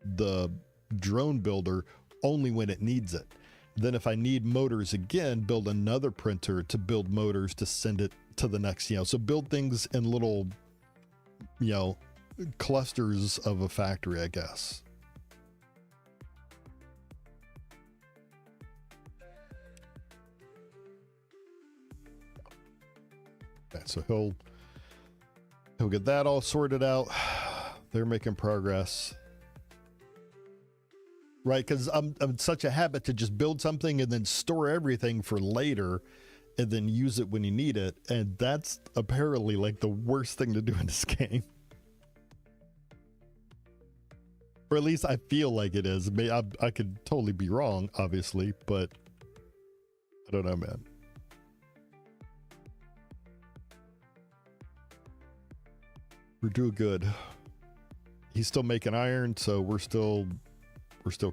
the drone builder only when it needs it. Then if I need motors again, build another printer to build motors to send it to the next, so build things in little, clusters of a factory, I guess. Okay, so he'll get that all sorted out. They're making progress. Right, because I'm such a habit to just build something and then store everything for later and then use it when you need it. And that's apparently like the worst thing to do in this game. Or at least I feel like it is. I could totally be wrong, obviously, but I don't know, man. We're doing good. He's still making iron, so we're still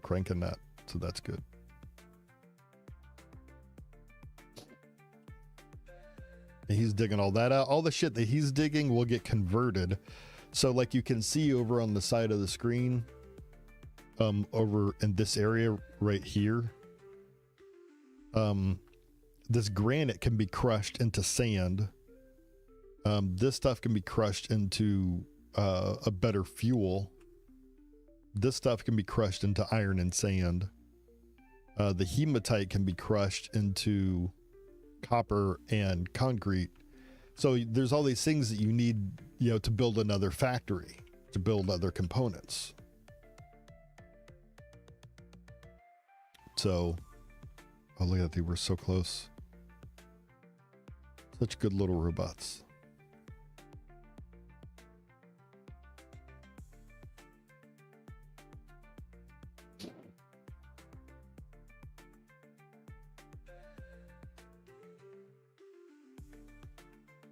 cranking that, so that's good. He's digging all that out. All the shit that he's digging will get converted. So like you can see over on the side of the screen, over in this area right here, this granite can be crushed into sand. This stuff can be crushed into a better fuel. This stuff can be crushed into iron and sand. The hematite can be crushed into copper and concrete, So there's all these things that you need, you know, to build another factory, to build other components. So, oh, look at that, they were so close. Such good little robots.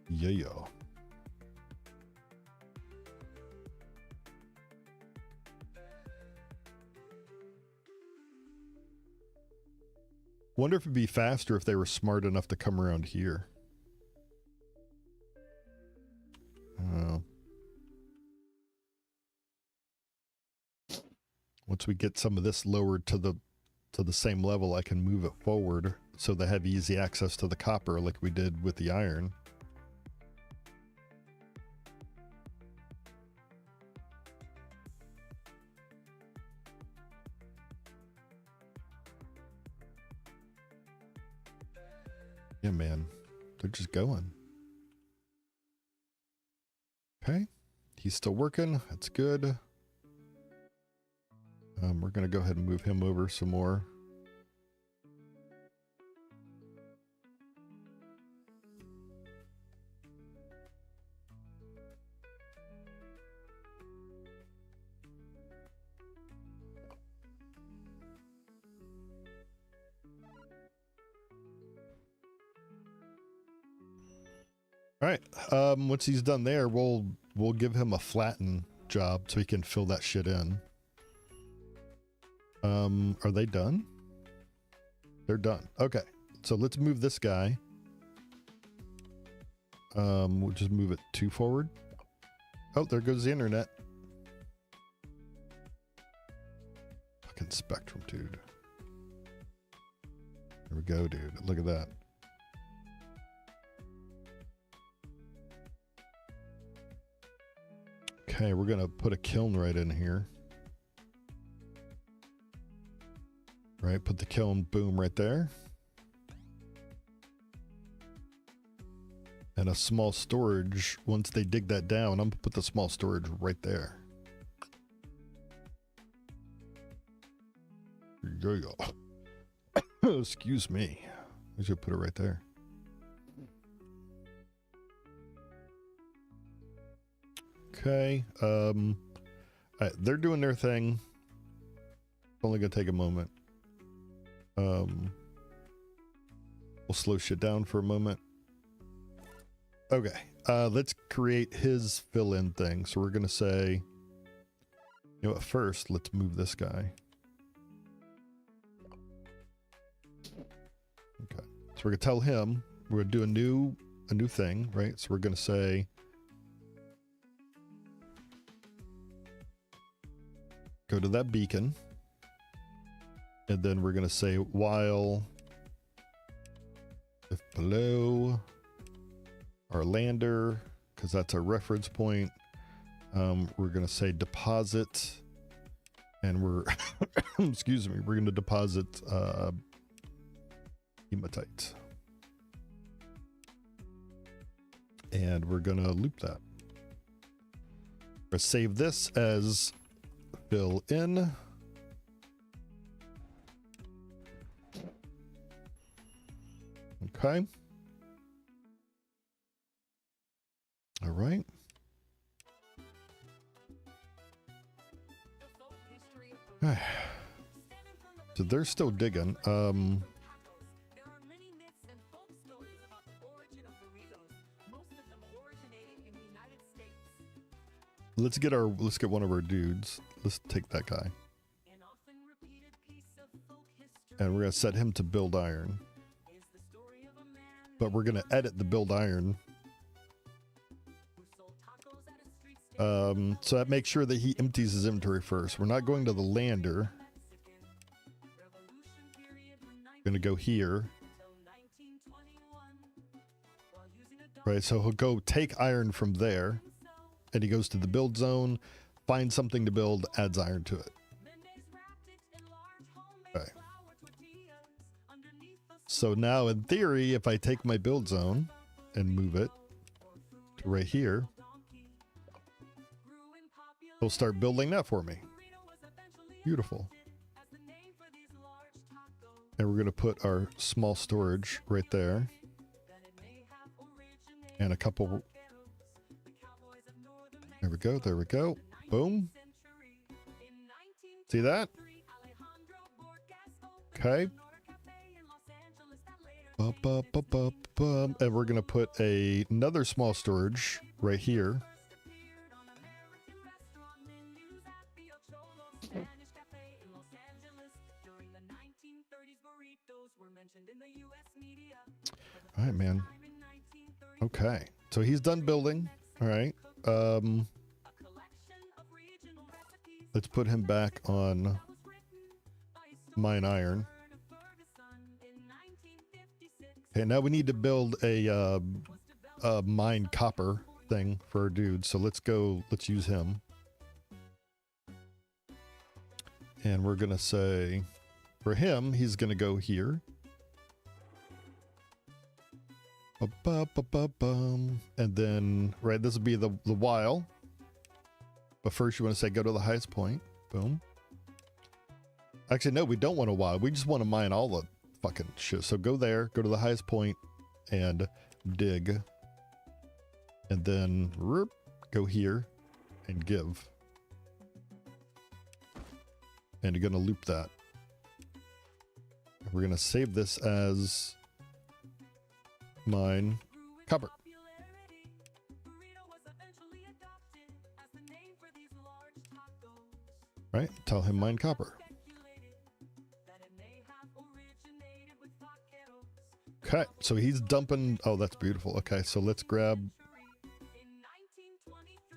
Yeah. Wonder if it'd be faster if they were smart enough to come around here. Once we get some of this lowered to the same level, I can move it forward so they have easy access to the copper like we did with the iron. Yeah, man. They're just going. Okay. He's still working. That's good. We're going to go ahead and move him over some more. All right. Once he's done there, we'll give him a flatten job so he can fill that shit in. Are they done? They're done. Okay. So let's move this guy. We'll just move it 2 forward. Oh, there goes the internet. Fucking Spectrum, dude. There we go, dude. Look at that. Okay, we're gonna put a kiln right in here. Right, put the kiln, boom, right there. And a small storage, once they dig that down, I'm gonna put the small storage right there. There you go. Excuse me. I should put it right there. Okay. All right, they're doing their thing. It's only gonna take a moment. We'll slow shit down for a moment. Okay, let's create his fill-in thing. So we're gonna say, you know what, first let's move this guy. Okay, so we're gonna tell him we're gonna do a new thing, right? So we're gonna say go to that beacon. And then we're going to say while if below our lander, because that's our reference point, we're going to say deposit, and we're, excuse me, we're going to deposit hematite. And we're going to loop that. We're going to save this as fill in. Okay. All right. So they're still digging. Let's get one of our dudes. Let's take that guy. And we're going to set him to build iron. But we're going to edit the build iron. So that makes sure that he empties his inventory first. We're not going to the lander. Going to go here. Right, so he'll go take iron from there. And he goes to the build zone, finds something to build, adds iron to it. Okay. So now, in theory, if I take my build zone and move it, right here. He'll start building that for me. Beautiful. And we're going to put our small storage right there. And a couple. There we go. There we go. Boom. See that? Okay. And we're going to put another small storage right here. All right, man. Okay. So he's done building. All right. Let's put him back on mine iron. Okay, now we need to build a mine copper thing for our dude. So let's use him. And we're gonna say, for him, he's gonna go here. And then, right, this will be the while. But first you want to say go to the highest point. Boom. Actually, no, we don't want a while. We just want to mine all the fucking shit. So go there, go to the highest point, and dig. And then go here and give. And you're going to loop that. We're going to save this as mine copper. Right, tell him mine copper. Okay, so he's dumping. Oh, that's beautiful. Okay, so let's grab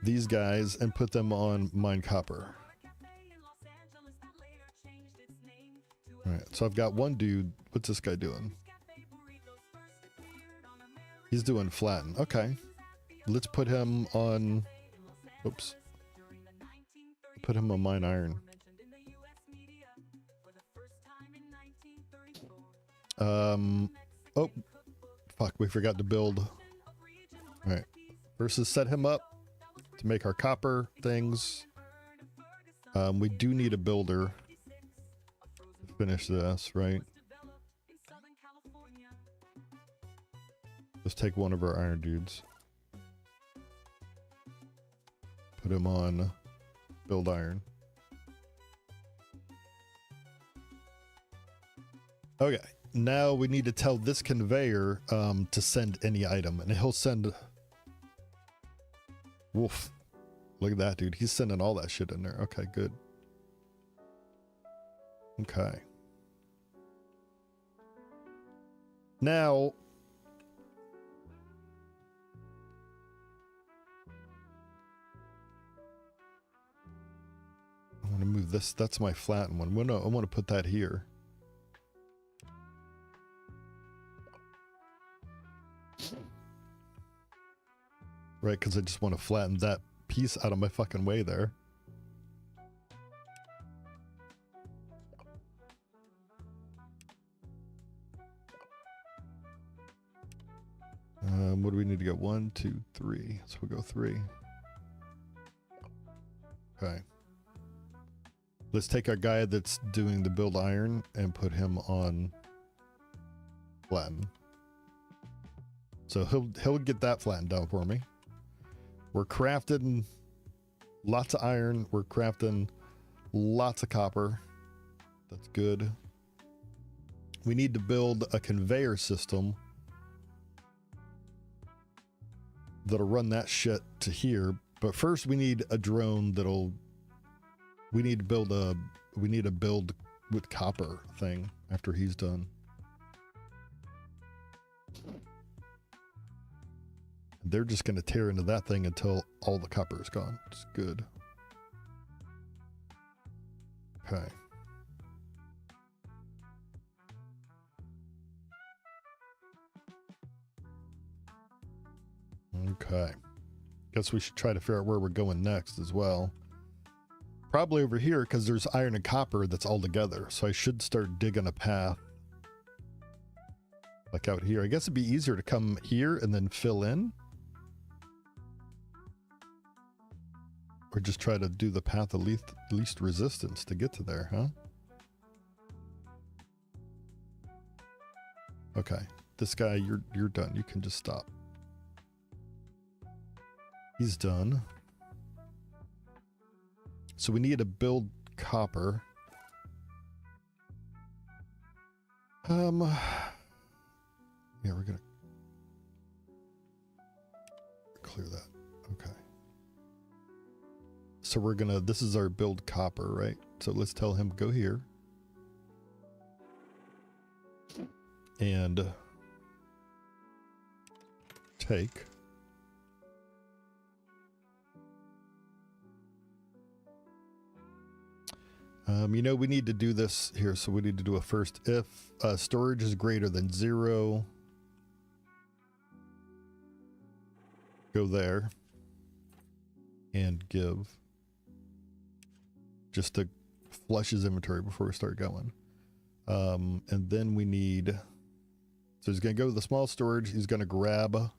these guys and put them on mine copper. All right, so I've got one dude. What's this guy doing? He's doing flatten. Okay, let's put him on. Oops. Put him on mine iron. Oh, fuck, we forgot to build. All right, versus set him up to make our copper things. We do need a builder to finish this, right? Let's take one of our iron dudes. Put him on build iron. Okay, now we need to tell this conveyor to send any item, and he'll send. Woof. Look at that, dude. He's sending all that shit in there. Okay, good. Okay. Now, I want to move this. That's my flattened one. I want to put that here. Right, because I just want to flatten that piece out of my fucking way there. What do we need to get? 1, 2, 3. So we'll go 3. Okay. Let's take our guy that's doing the build iron and put him on flatten. So he'll get that flattened down for me. We're crafting lots of iron. We're crafting lots of copper. That's good. We need to build a conveyor system that'll run that shit to here. But first we need a drone that'll, we need to build with copper thing after he's done. They're just going to tear into that thing until all the copper is gone. It's good. Okay. Okay. Guess we should try to figure out where we're going next as well. Probably over here because there's iron and copper that's all together. So I should start digging a path. Like out here. I guess it'd be easier to come here and then fill in. Or just try to do the path of least resistance to get to there, huh? Okay. This guy, you're done. You can just stop. He's done. So we need to build copper. Yeah, we're gonna clear that. Okay. So we're gonna, this is our build copper, right? So let's tell him go here. And take. You know, we need to do this here, so we need to do a first if storage is greater than 0. Go there and give, just to flush his inventory before we start going. And then we need, so he's going to go to the small storage. He's going to grab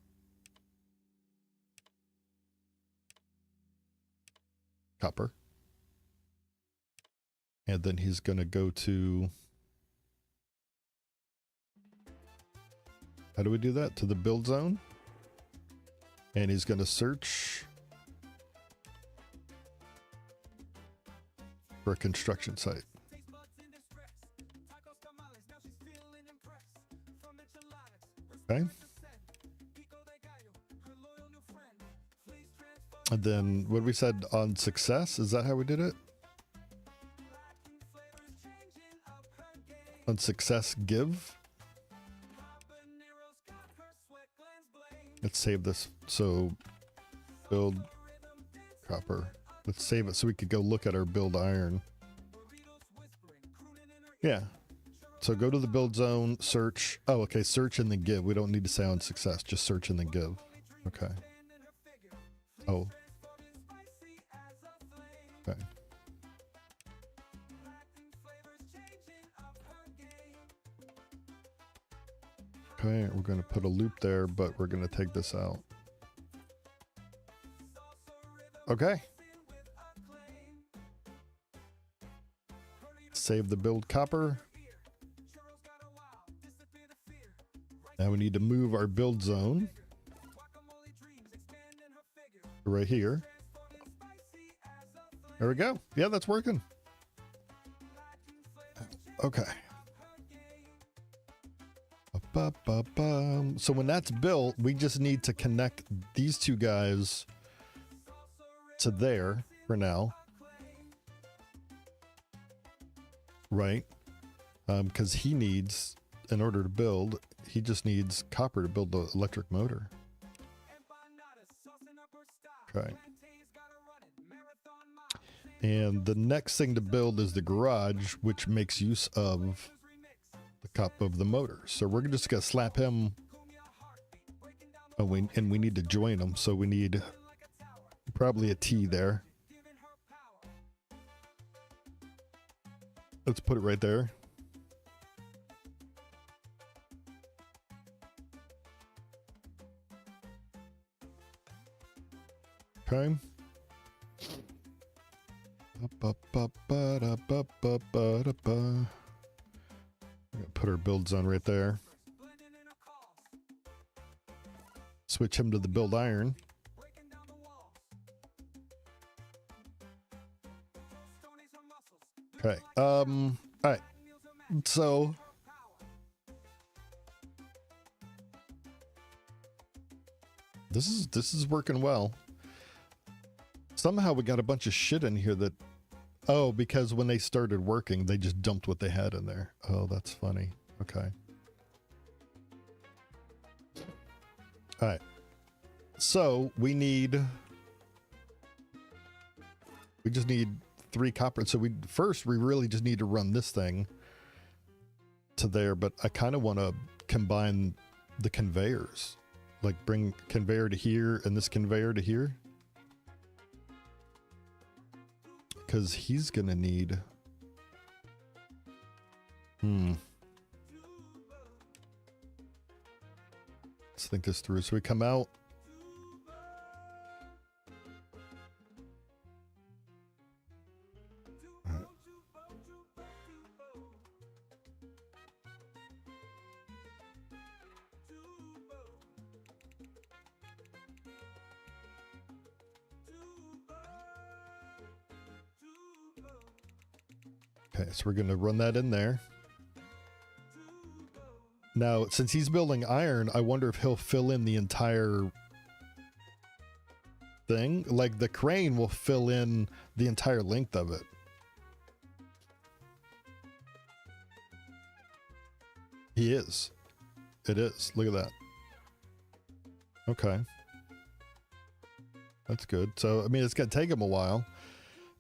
copper. And then he's going to go to, how do we do that? To the build zone. And he's going to search for a construction site. Okay. And then what we said on success, is that how we did it? On success, give. Let's save this. So build copper. Let's save it so we could go look at our build iron. Yeah. So go to the build zone, search. Oh, okay. Search and then give. We don't need to say on success, just search and then give. Okay. Oh. Okay. Okay, we're going to put a loop there, but we're going to take this out. Okay. Save the build copper. Now we need to move our build zone right here. There we go. Yeah, that's working. Okay. So when that's built, we just need to connect these two guys to there for now. Right? Because he needs, in order to build, he just needs copper to build the electric motor. Okay. And the next thing to build is the garage, which makes use of the cup of the motor. So we're just gonna slap him. Oh, and we need to join him, so we need probably a T there. Let's put it right there. Okay. Put our build zone right there. Switch him to the build iron. Okay. All right. So this is working well. Somehow we got a bunch of shit in here that, oh, because when they started working, they just dumped what they had in there. Oh, that's funny. Okay. All right. So we just need 3 copper. So we really just need to run this thing to there, but I kind of want to combine the conveyors, like bring conveyor to here and this conveyor to here. Because he's going to need... Let's think this through. So we come out. Okay, so we're going to run that in there. Now, since he's building iron, I wonder if he'll fill in the entire thing. Like the crane will fill in the entire length of it. He is. It is. Look at that. Okay. That's good. So, I mean, it's going to take him a while.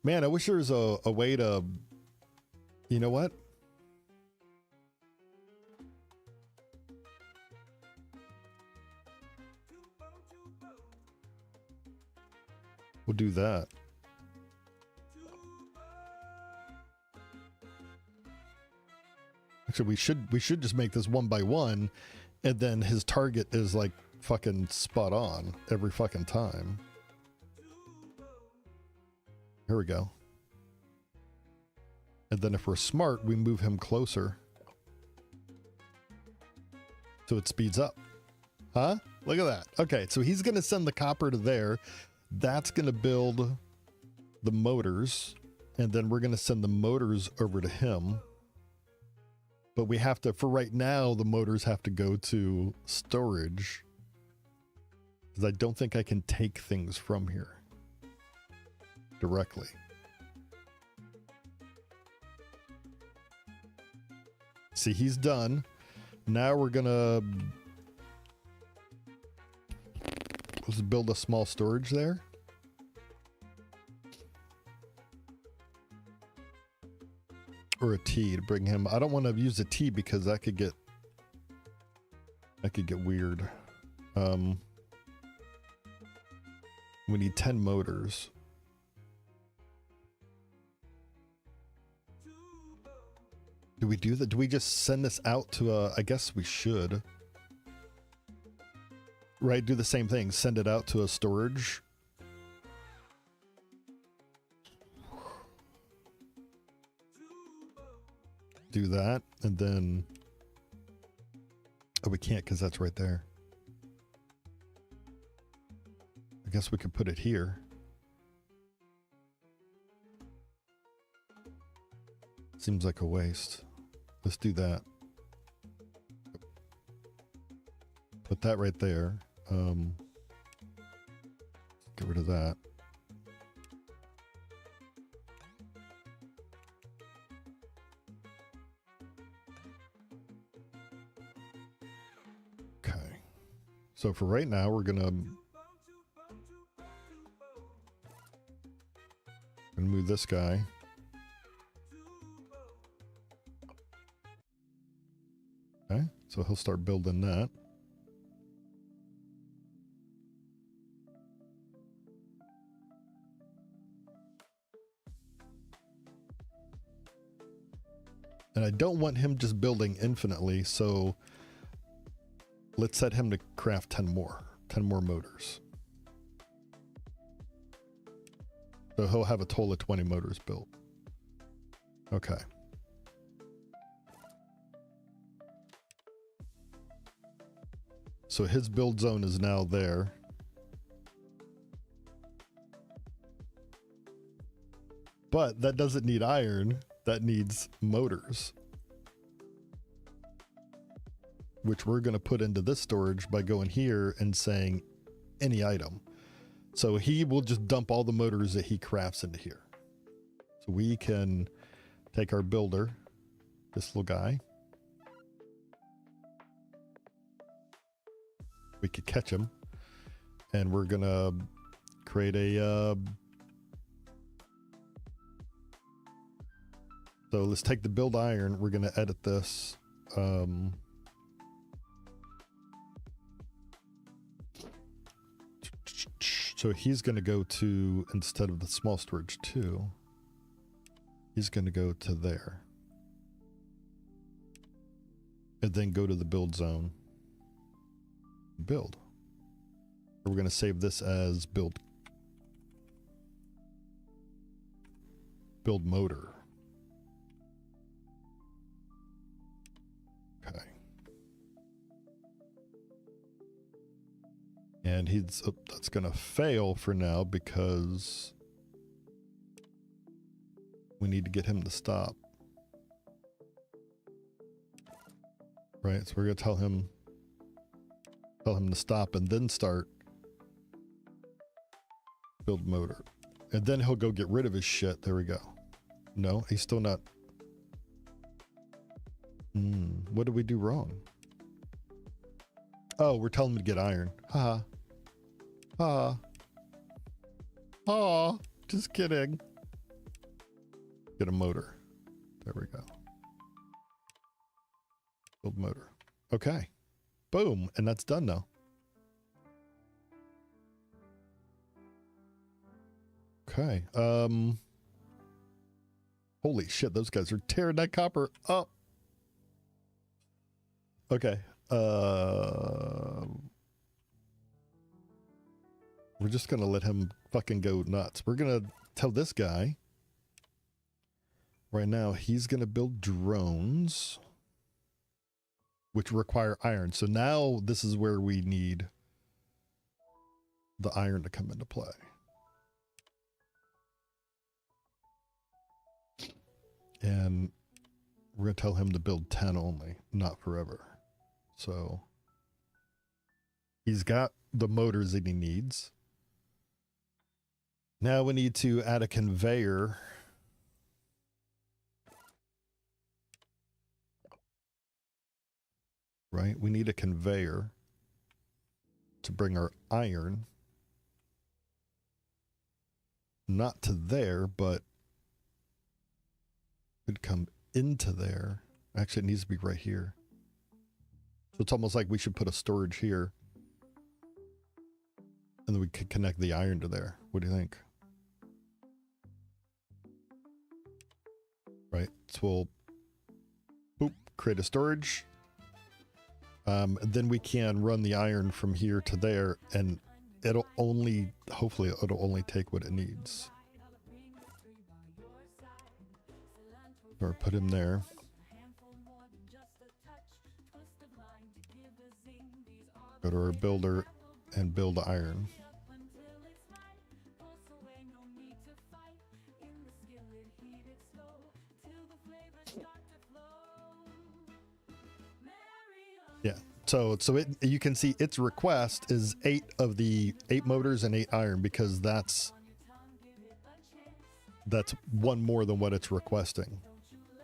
Man, I wish there was a way to... You know what? We'll do that. Actually, we should just make this 1 by 1, and then his target is like fucking spot on every fucking time. Here we go. And then if we're smart, we move him closer. So it speeds up. Huh? Look at that. Okay, so he's going to send the copper to there. That's going to build the motors. And then we're going to send the motors over to him. But we have to, for right now, the motors have to go to storage. Because I don't think I can take things from here directly. See, he's done. Now we're gonna let's build a small storage there. Or a T to bring him. I don't want to use a T because that could get weird. We need 10 motors. Do we do that? Do we just send this out to a... I guess we should. Right, do the same thing. Send it out to a storage. Do that, and then... Oh, we can't because that's right there. I guess we could put it here. Seems like a waste. Let's do that. Put that right there. Get rid of that. Okay. So for right now, we're gonna move this guy. Okay, so he'll start building that. And I don't want him just building infinitely, so let's set him to craft 10 more motors. So he'll have a total of 20 motors built. Okay. So his build zone is now there. But that doesn't need iron, that needs motors. Which we're going to put into this storage by going here and saying any item. So he will just dump all the motors that he crafts into here. So we can take our builder, this little guy. We could catch him, and we're gonna create a so let's take the build iron. We're gonna edit this. So he's gonna go to, instead of the small storage 2, he's gonna go to there, and then go to the build zone. Build. We're going to save this as build motor. Okay. And that's going to fail for now because we need to get him to stop. Right, so we're gonna tell him to stop and then start build motor. And then he'll go get rid of his shit. There we go. No, he's still not. What did we do wrong? Oh, we're telling him to get iron. Ha. Ha. Ha. Just kidding. Get a motor. There we go. Build motor. Okay. Boom. And that's done now. Okay. Holy shit, those guys are tearing that copper up. Okay. We're just gonna let him fucking go nuts. We're gonna tell this guy right now he's gonna build drones which require iron. So now this is where we need the iron to come into play. And we're gonna tell him to build 10 only, not forever. So he's got the motors that he needs. Now we need to add a conveyor. Right? We need a conveyor to bring our iron. Not to there, but could come into there. Actually, it needs to be right here. So it's almost like we should put a storage here. And then we could connect the iron to there. What do you think? Right. So we'll boop, create a storage. Then we can run the iron from here to there, and it'll only, hopefully it'll only take what it needs. Or put him there. Go to our builder and build iron. Yeah. So you can see its request is 8 of the 8 motors and 8 iron, because that's one more than what it's requesting,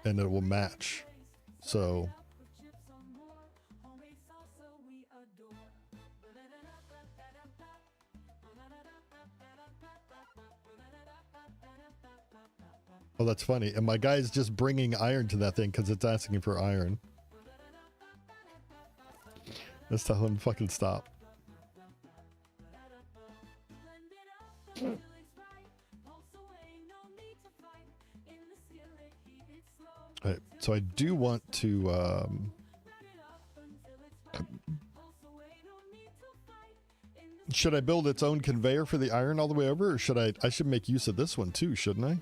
and it will match. So oh, that's funny. And my guy's just bringing iron to that thing because it's asking for iron. Let's tell him to fucking stop. Right, so I do want to should I build its own conveyor for the iron all the way over, or should I should make use of this one too, shouldn't I?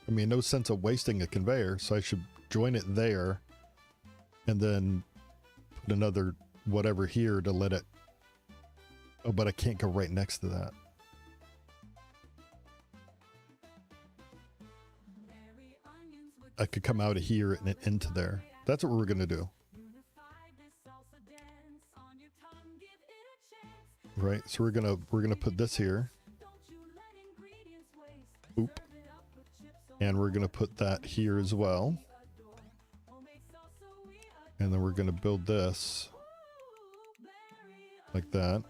I mean, no sense of wasting a conveyor, so I should join it there and then put another whatever here to let it. Oh, but I can't go right next to that. I could come out of here and into there. That's what we're gonna do. Right, so we're gonna put this here. Oop. And we're gonna put that here as well. And then we're gonna build this like that.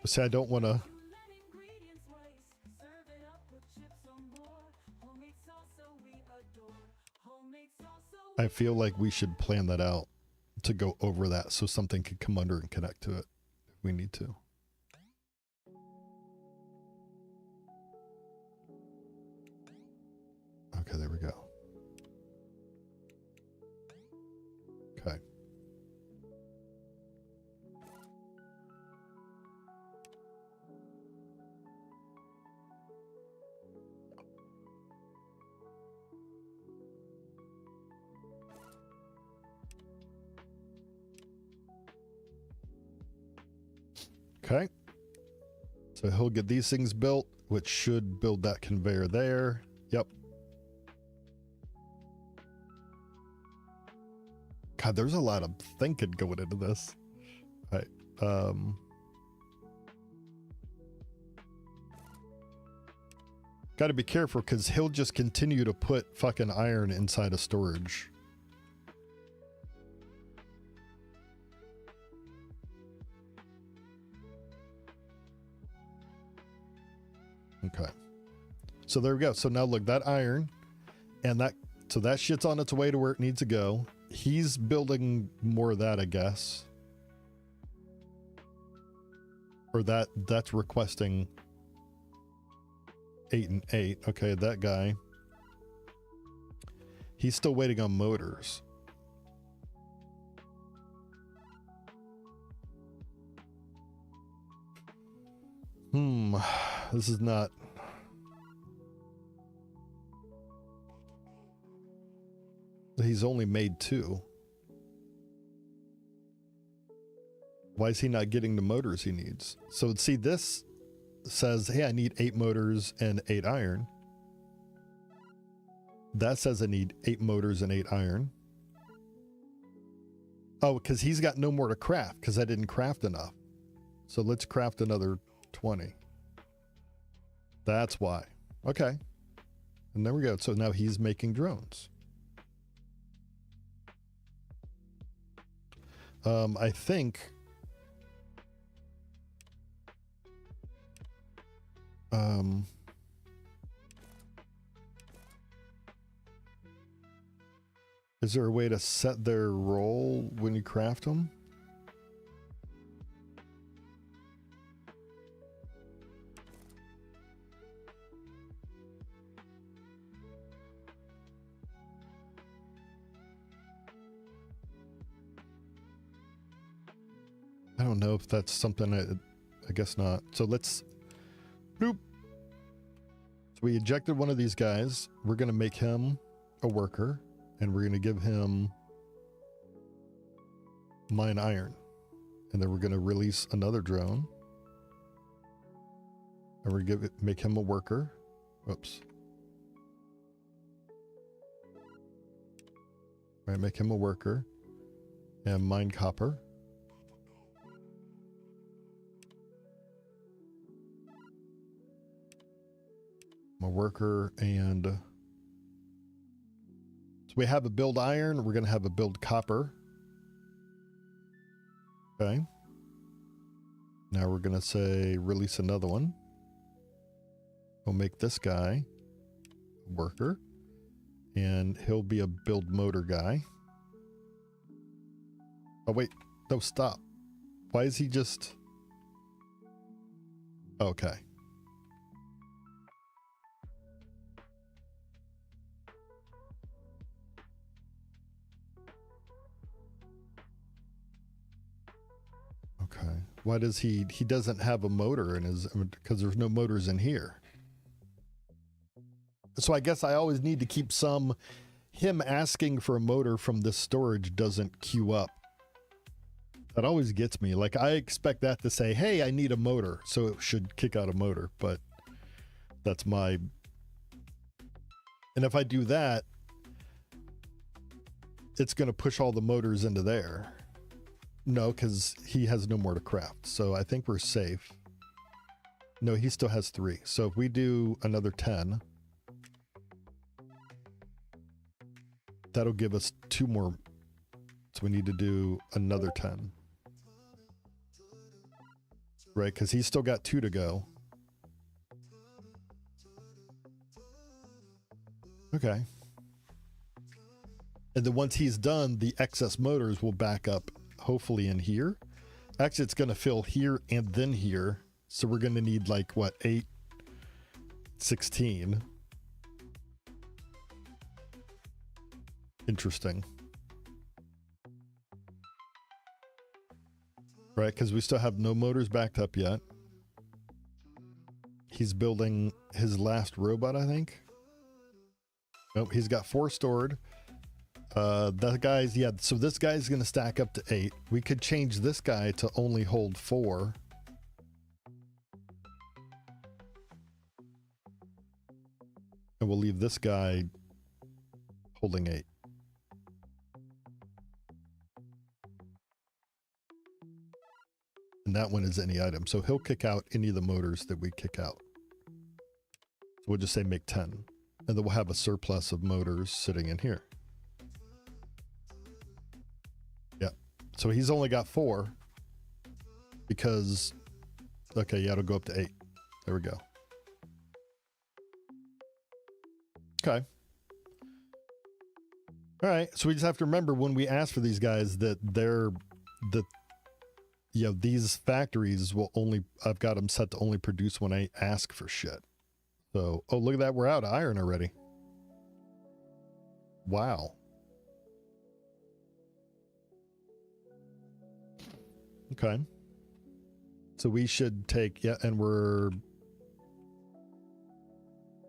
See, I don't want to. I feel like we should plan that out to go over that so something could come under and connect to it if we need to. Okay, there we go. Okay. Okay. So he'll get these things built, which should build that conveyor there. Yep. God, there's a lot of thinking going into this. All right. Got to be careful because he'll just continue to put fucking iron inside of storage. Okay. So there we go. So now look, that iron and that, so that shit's on its way to where it needs to go. He's building more of that, I guess. Or that's requesting 8 and 8. Okay, that guy. He's still waiting on motors. This is not... He's only made 2. Why is he not getting the motors he needs? So see, this says, hey, I need 8 motors and 8 iron. That says I need 8 motors and 8 iron. Oh, because he's got no more to craft because I didn't craft enough. So let's craft another 20. That's why. Okay. And there we go. So now he's making drones. I think... is there a way to set their role when you craft them? I don't know if that's something I guess not. So let's boop. So we ejected one of these guys. We're going to make him a worker and we're going to give him mine iron. And then we're going to release another drone. And we're going to make him a worker. Whoops. All right, make him a worker and mine copper. A worker, and so we have a build iron. We're going to have a build copper. Okay. Now we're going to say release another one. We'll make this guy a worker, and he'll be a build motor guy. Oh wait, no, stop. Why is he just... Okay. Okay. Why does he doesn't have a motor in his, because there's no motors in here. So I guess I always need to keep some, him asking for a motor from this storage doesn't queue up. That always gets me. Like I expect that to say, hey, I need a motor. So it should kick out a motor, but that's my, and if I do that, it's going to push all the motors into there. No, because he has no more to craft. So I think we're safe. No, he still has 3. So if we do another 10, that'll give us 2 more. So we need to do another 10. Right, because he's still got 2 to go. Okay. And then once he's done, the excess motors will back up hopefully in here. Actually, it's going to fill here and then here. So we're going to need like, what, 8, 16. Interesting. Right, because we still have no motors backed up yet. He's building his last robot, I think. Nope, he's got 4 stored. That guy's, yeah, so this guy's going to stack up to 8. We could change this guy to only hold 4. And we'll leave this guy holding 8. And that one is any item. So he'll kick out any of the motors that we kick out. So we'll just say make 10. And then we'll have a surplus of motors sitting in here. Yeah. So he's only got 4. Because, okay, yeah, it'll go up to 8. There we go. Okay. All right. So we just have to remember when we ask for these guys that these factories will only, I've got them set to only produce when I ask for shit. So, oh, look at that. We're out of iron already. Wow. Okay. So we should take, yeah, and we're,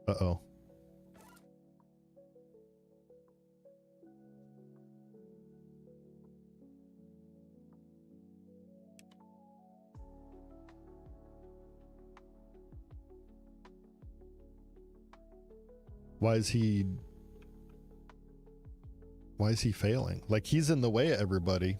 uh-oh. Why is he failing? Like, he's in the way of everybody.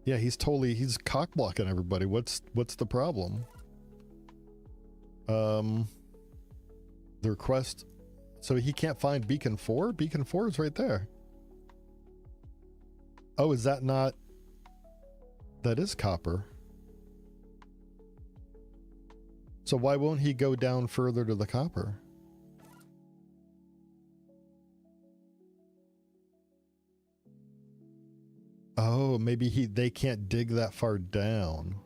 Yeah, he's cock blocking everybody. What's the problem? The request, so he can't find beacon 4? Beacon 4 is right there. Oh, is that not, that is copper. So why won't he go down further to the copper? Oh, maybe they can't dig that far down,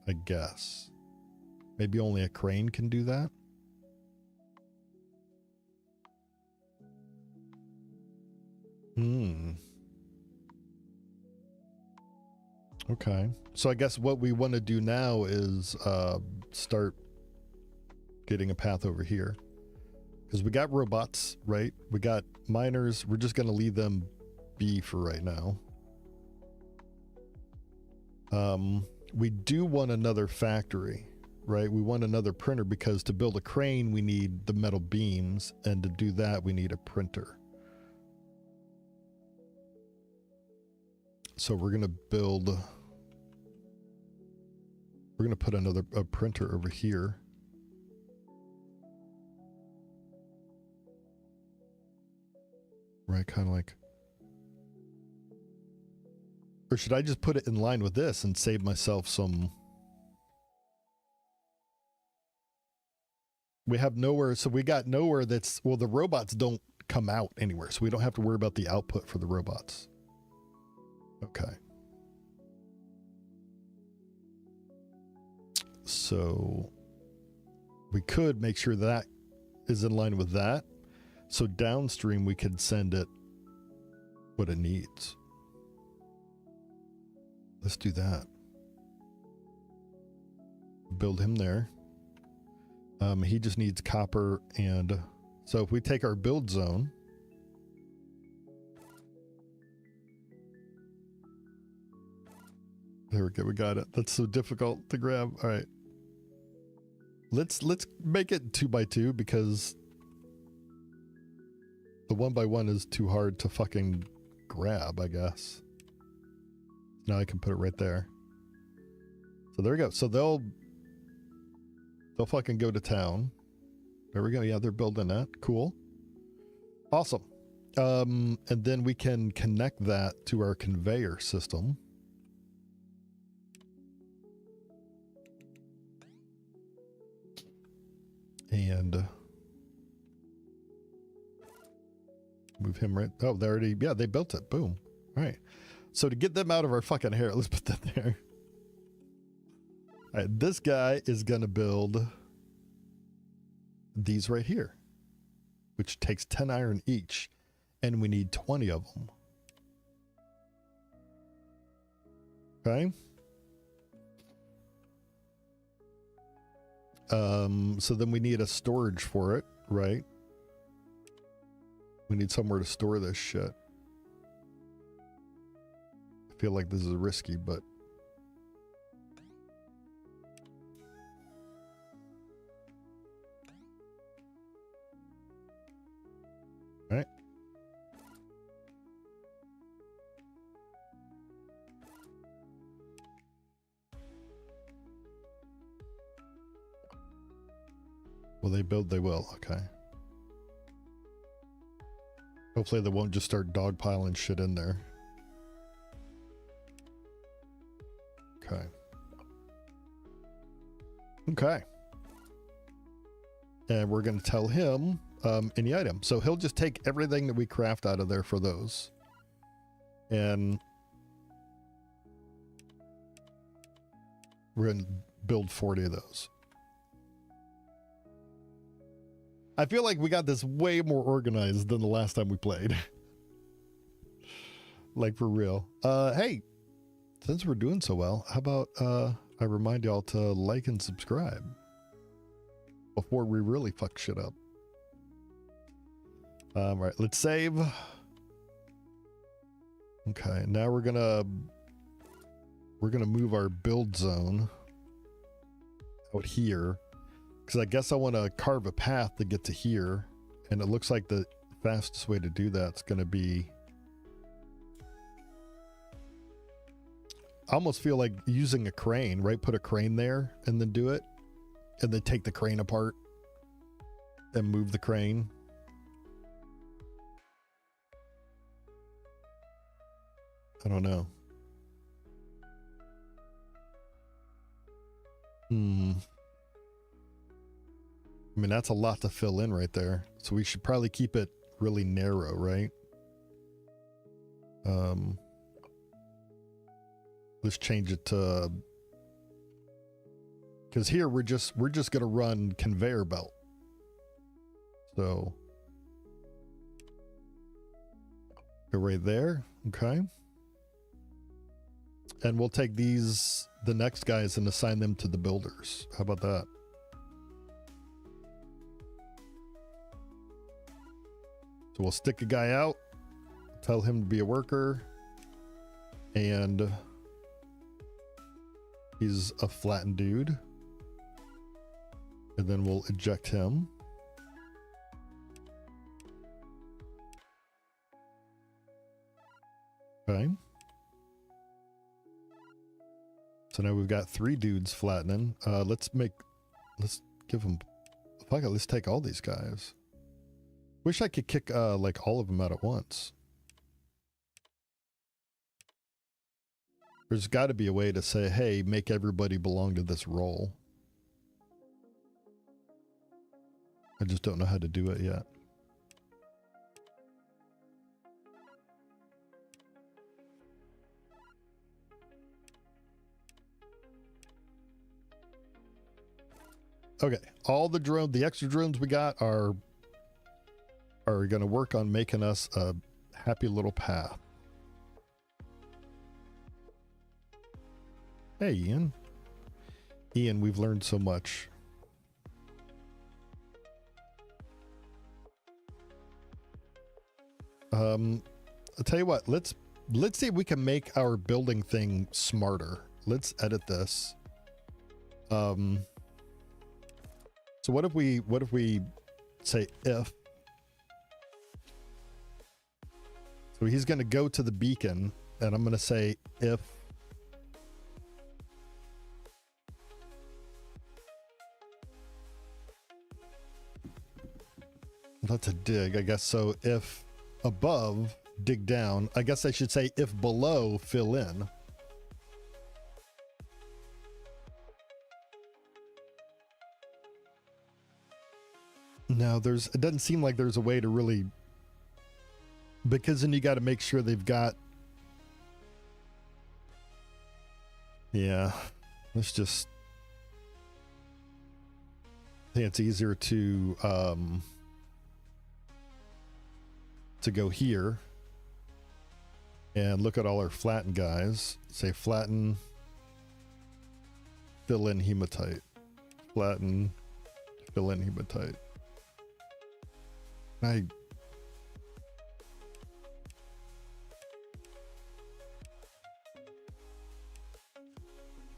I guess. Maybe only a crane can do that. Okay. So I guess what we want to do now is start getting a path over here. Because we got robots, right? We got miners. We're just going to leave them be for right now. We do want another factory, right? We want another printer because to build a crane, we need the metal beams. And to do that, we need a printer. So we're going to build, we're going to put a printer over here. Right, kind of like, or should I just put it in line with this and save myself some? We have nowhere, so we got nowhere that's, well, the robots don't come out anywhere, so we don't have to worry about the output for the robots. Okay. So we could make sure that is in line with that. So downstream, we could send it what it needs. Let's do that. Build him there. He just needs copper, and so if we take our build zone, there we go, we got it. That's so difficult to grab. All right. Let's make it 2x2 because the 1x1 is too hard to fucking grab, I guess. Now I can put it right there. So there we go. So they'll fucking go to town. There we go. Yeah, they're building that. Cool. Awesome. And then we can connect that to our conveyor system. And move him right. Oh, they already, yeah, they built it. Boom. All right. So to get them out of our fucking hair, let's put that there. All right. This guy is going to build these right here, which takes 10 iron each. And we need 20 of them. Okay. So then we need a storage for it, right? We need somewhere to store this shit. I feel like this is risky, but... Alright. Will they build? They will. Okay. Hopefully they won't just start dogpiling shit in there. Okay. Okay. And we're going to tell him any item. So he'll just take everything that we craft out of there for those. And we're going to build 40 of those. I feel like we got this way more organized than the last time we played. Like for real. Hey, since we're doing so well, how about I remind y'all to like and subscribe before we really fuck shit up. All right, let's save. Okay, now we're gonna move our build zone out here. Because I guess I want to carve a path to get to here. And it looks like the fastest way to do that's going to be... I almost feel like using a crane, right? Put a crane there and then do it. And then take the crane apart. And move the crane. I don't know. I mean, that's a lot to fill in right there. So we should probably keep it really narrow, right? Let's change it to... Because here we're just going to run conveyor belt. So... Go right there. Okay. And we'll take these, the next guys, and assign them to the builders. How about that? So we'll stick a guy out, tell him to be a worker, and he's a flattened dude. And then we'll eject him. Okay. So now we've got 3 dudes flattening. Let's give them, fuck it, let's take all these guys. Wish I could kick like all of them out at once. There's got to be a way to say, hey, make everybody belong to this role. I just don't know how to do it yet. Okay, all the drones, the extra drones we got are going to work on making us a happy little path. Hey, Ian. Ian, we've learned so much. I'll tell you what, let's see if we can make our building thing smarter. Let's edit this. So what if we say if? So he's going to go to the beacon, and I'm going to say if that's a dig, I guess. So if above, dig down. I guess I should say if below, fill in. No, it doesn't seem like there's a way to really, because then you got to make sure they've got, yeah, let's just, I think it's easier to go here and look at all our flatten guys. Say flatten, fill in hematite, flatten, fill in hematite.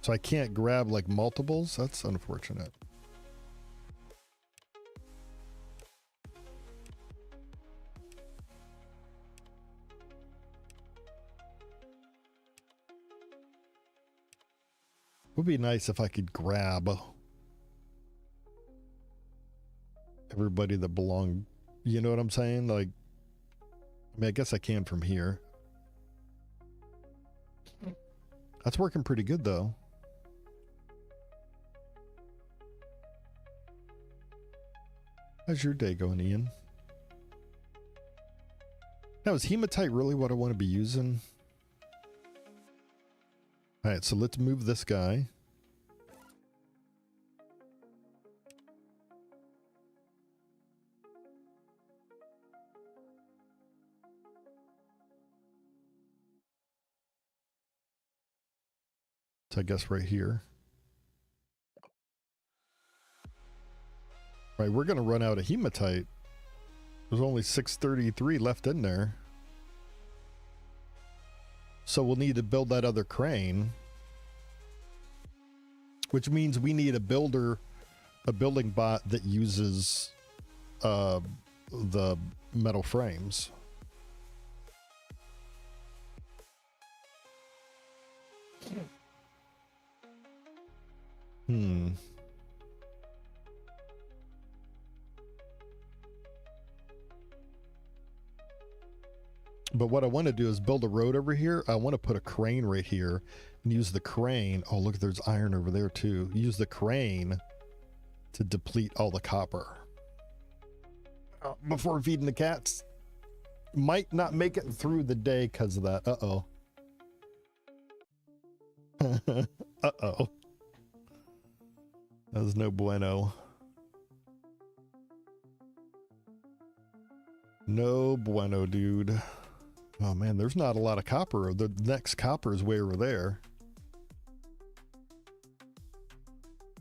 So I can't grab like multiples? That's unfortunate. Would be nice if I could grab everybody that belonged. You know what I'm saying? Like, I mean, I guess I can from here. That's working pretty good though. How's your day going, Ian? Now, is hematite really what I want to be using? All right, so let's move this guy. So I guess right here. Right, we're going to run out of hematite. There's only 633 left in there. So we'll need to build that other crane. Which means we need a building bot that uses the metal frames. But what I want to do is build a road over here. I want to put a crane right here and use the crane. Oh, look, there's iron over there too. Use the crane to deplete all the copper. Before feeding the cats. Might not make it through the day because of that. Uh-oh. Uh-oh. That was no bueno. No bueno, dude. Oh man, there's not a lot of copper. The next copper is way over there.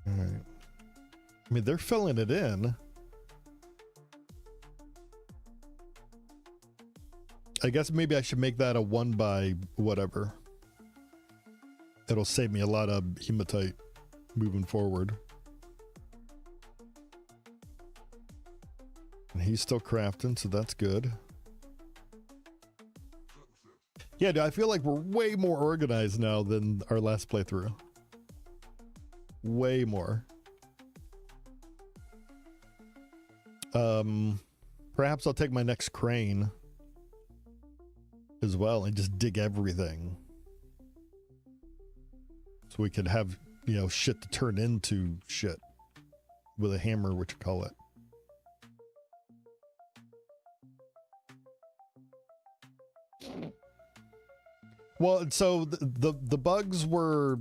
All right. I mean, they're filling it in. I guess maybe I should make that a 1 by whatever. It'll save me a lot of hematite moving forward. And he's still crafting, so that's good. Yeah, dude, I feel like we're way more organized now than our last playthrough. Way more. Perhaps I'll take my next crane as well and just dig everything. So we could have, you know, shit to turn into shit with a hammer, what you call it. Well, so the bugs were,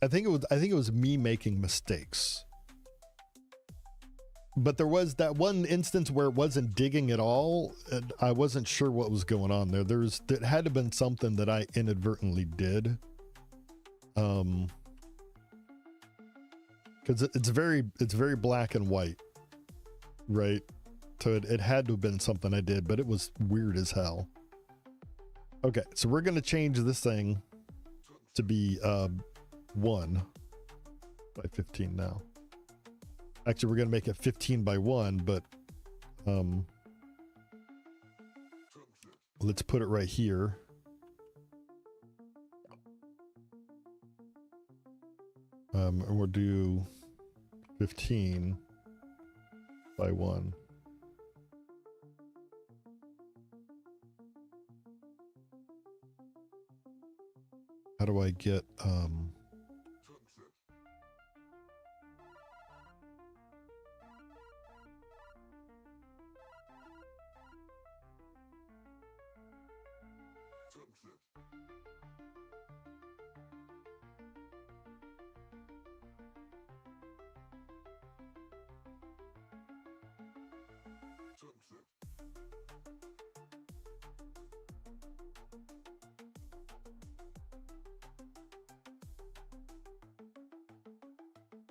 I think it was me making mistakes. But there was that one instance where it wasn't digging at all, and I wasn't sure what was going on there. There had to have been something that I inadvertently did. Because it's very black and white, right? So it had to have been something I did, but it was weird as hell. Okay, so we're gonna change this thing to be 1 by 15 now. Actually, we're gonna make it 15 by 1, but let's put it right here. And we'll do 15 by 1. How do I get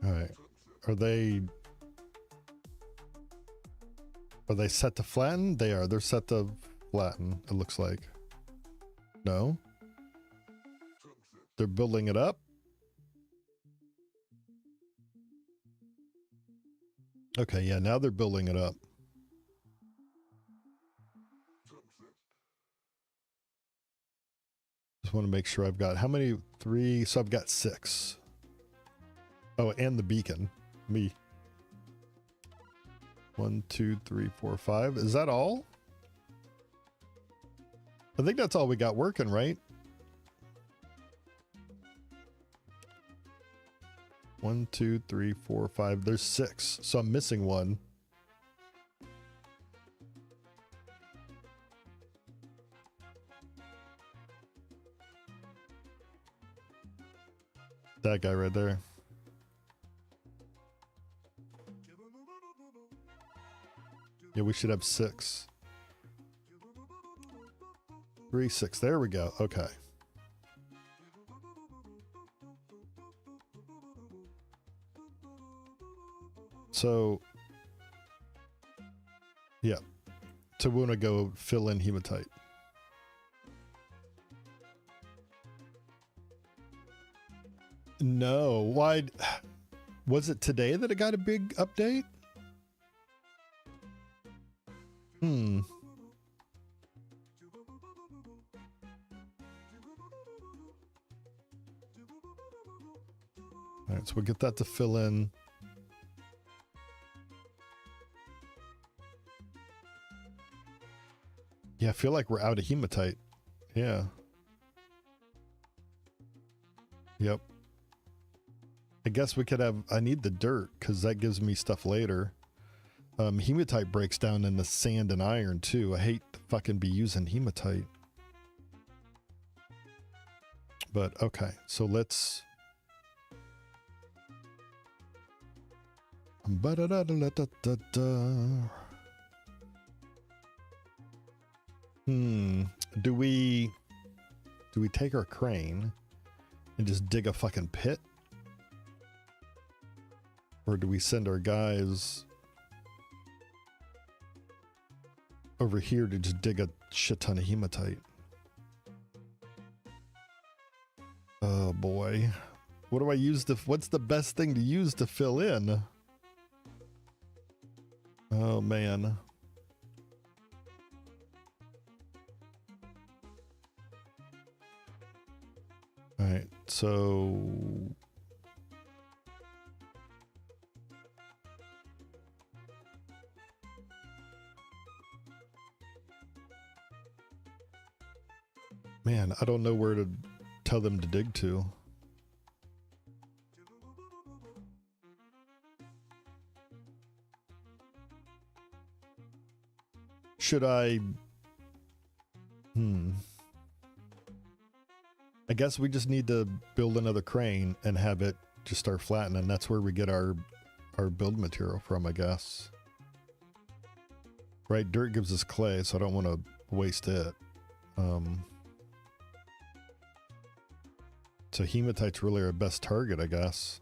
all right. Are they set to flatten? They are. They're set to flatten, it looks like. No? They're building it up. Okay, yeah, now they're building it up. Just want to make sure I've got how many? 3. So I've got 6. Oh, and the beacon. Me. 1, 2, 3, 4, 5. Is that all? I think that's all we got working, right? 1, 2, 3, 4, 5. There's 6. So I'm missing 1. That guy right there. Yeah, we should have 6. 3, 6. There we go. Okay. So, yeah. So we want to go fill in hematite. No. Why? Was it today that it got a big update? Hmm. All right, so we'll get that to fill in. Yeah, I feel like we're out of hematite. Yeah. Yep. I guess we could have, I need the dirt because that gives me stuff later. Hematite breaks down into sand and iron too. I hate to fucking be using hematite. But okay, so let's... Do we take our crane and just dig a fucking pit? Or do we send our guys over here to just dig a shit ton of hematite? Oh boy. What do I use to, what's the best thing to use to fill in? Oh man. All right, so man, I don't know where to tell them to dig to. Should I? I guess we just need to build another crane and have it just start flattening. That's where we get our build material from, I guess. Right, dirt gives us clay, so I don't want to waste it. So hematite's really our best target, I guess.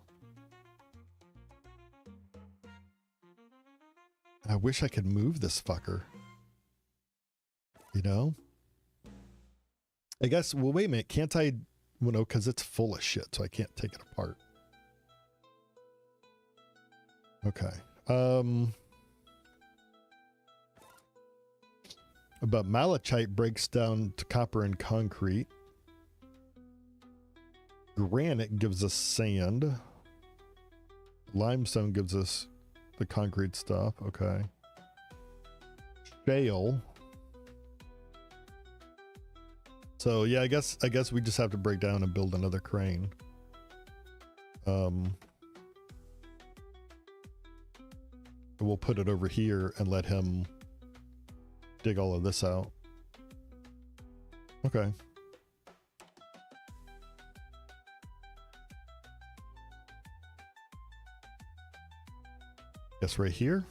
I wish I could move this fucker. You know? I guess, well, wait a minute. Can't I? Well, no, because it's full of shit, so I can't take it apart. Okay. But malachite breaks down to copper and concrete. Granite gives us sand. Limestone gives us the concrete stuff. Okay. Shale. So yeah, I guess we just have to break down and build another crane. We'll put it over here and let him dig all of this out. Okay. Guess right here.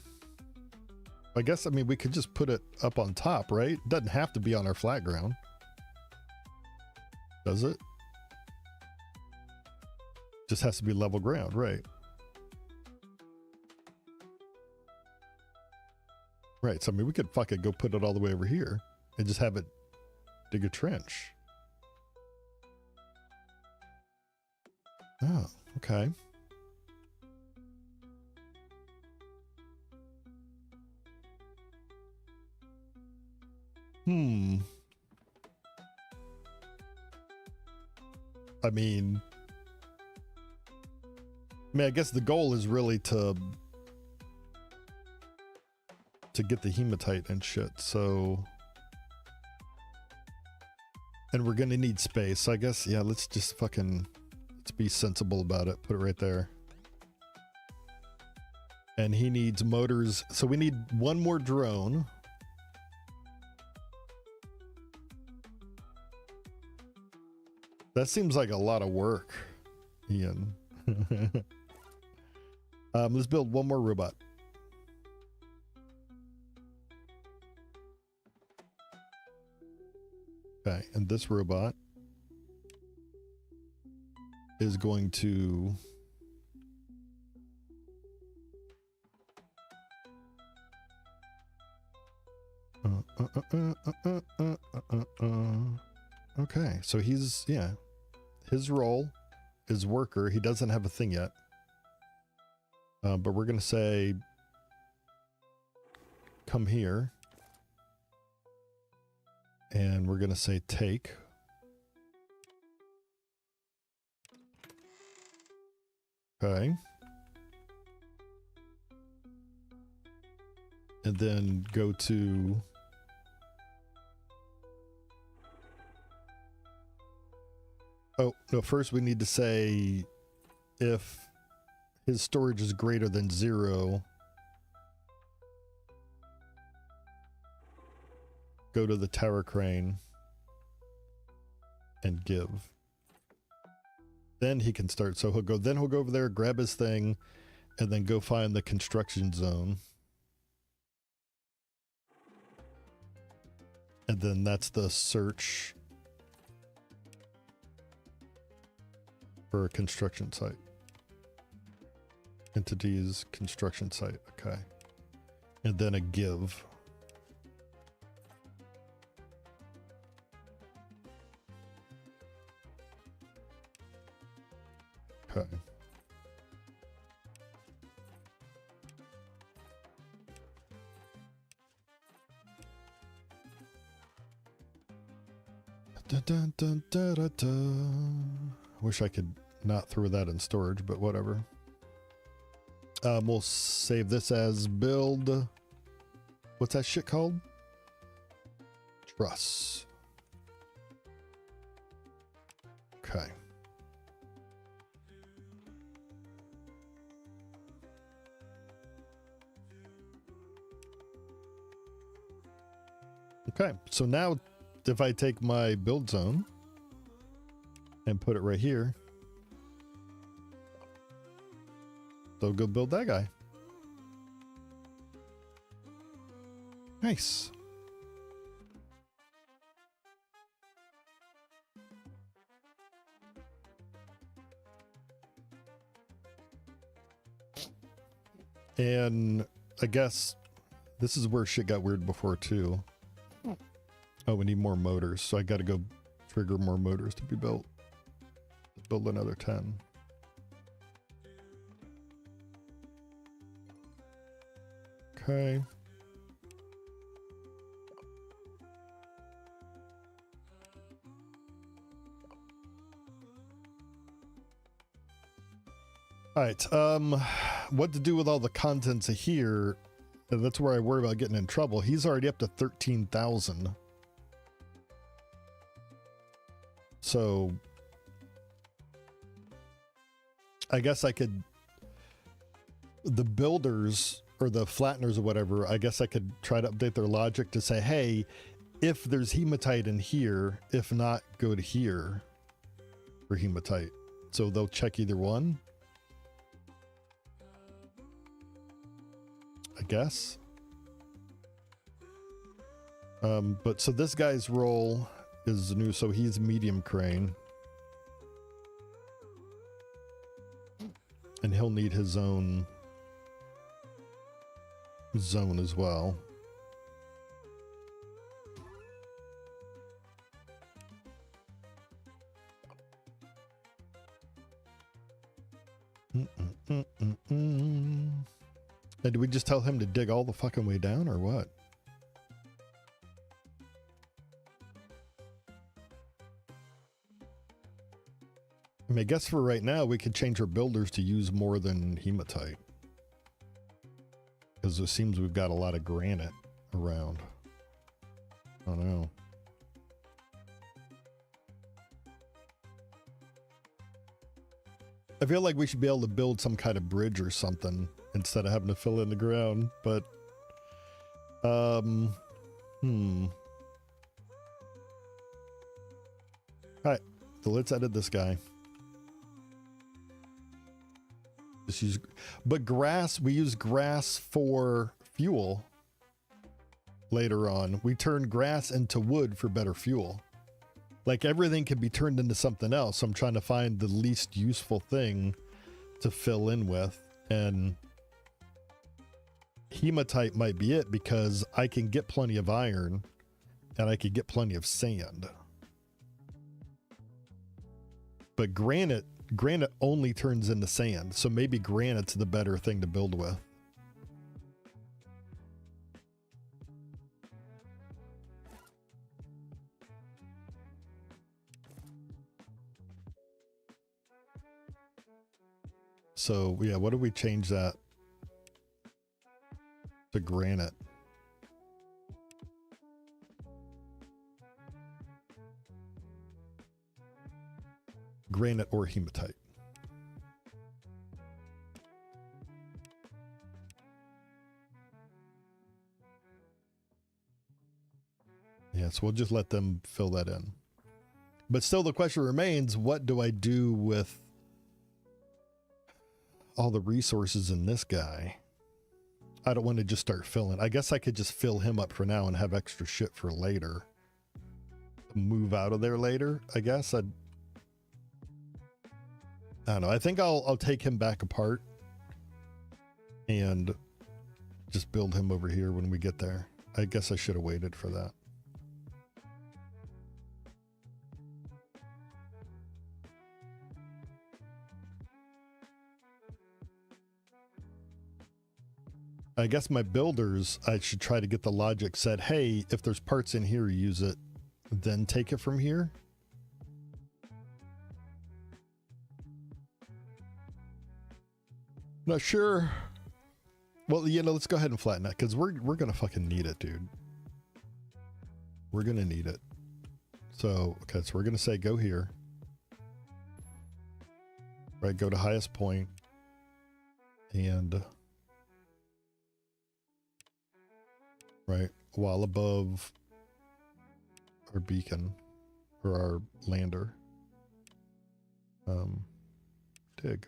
I guess, I mean, we could just put it up on top, right? It doesn't have to be on our flat ground. Does it? Just has to be level ground, right? Right, so I mean, we could fucking go put it all the way over here and just have it dig a trench. Oh, okay. I mean, I guess the goal is really to get the hematite and shit, so... And we're gonna need space, so I guess, yeah, let's just fucking... Let's be sensible about it. Put it right there. And he needs motors, so we need one more drone. That seems like a lot of work, Ian. Let's build one more robot. Okay, and this robot is going to okay, so he's, yeah, his role is worker. He doesn't have a thing yet, but we're gonna say come here, and we're gonna say take. Okay. And then go to... Oh, no, first we need to say if his storage is greater than 0, go to the tower crane and give. Then he can start. So he'll go over there, grab his thing, and then go find the construction zone. And then that's the search for a construction site. Entities, construction site, okay. And then a give. Okay. Dun, dun, dun, dun, dun. Wish I could not throw that in storage, but whatever. We'll save this as build. What's that shit called? Truss. Okay. Okay, so now if I take my build zone and put it right here, they'll go build that guy. Nice. And I guess this is where shit got weird before too. Oh, we need more motors, so I gotta go trigger more motors to be built. Build another 10. Okay. All right, what to do with all the contents of here? That's where I worry about getting in trouble. He's already up to 13,000. So I guess I could, the builders or the flatteners or whatever, I guess I could try to update their logic to say, hey, if there's hematite in here, if not, go to here for hematite. So they'll check either one, I guess. But so this guy's role is new, so he's medium crane. And he'll need his own zone as well. And do we just tell him to dig all the fucking way down or what? I mean, I guess for right now, we could change our builders to use more than hematite. Because it seems we've got a lot of granite around. I don't know. I feel like we should be able to build some kind of bridge or something instead of having to fill in the ground, but alright, so let's edit this guy. Just use, but grass, we use grass for fuel later on. We turn grass into wood for better fuel. Like everything can be turned into something else. So I'm trying to find the least useful thing to fill in with, and hematite might be it because I can get plenty of iron and I could get plenty of sand. But granite only turns into sand, so maybe granite's the better thing to build with. So yeah, what do we change that to? Granite. Granite or hematite. Yeah, so we'll just let them fill that in. But still the question remains, what do I do with all the resources in this guy? I don't want to just start filling. I guess I could just fill him up for now and have extra shit for later. Move out of there later, I guess. I don't know. I think I'll take him back apart and just build him over here when we get there. I guess I should have waited for that. I guess my builders, I should try to get the logic set, hey, if there's parts in here, use it, then take it from here. Not sure. Well, you know, let's go ahead and flatten that because we're gonna fucking need it, dude. We're gonna need it. So, okay, so we're gonna say go here. Right, go to highest point and right, while above our beacon or our lander. Dig.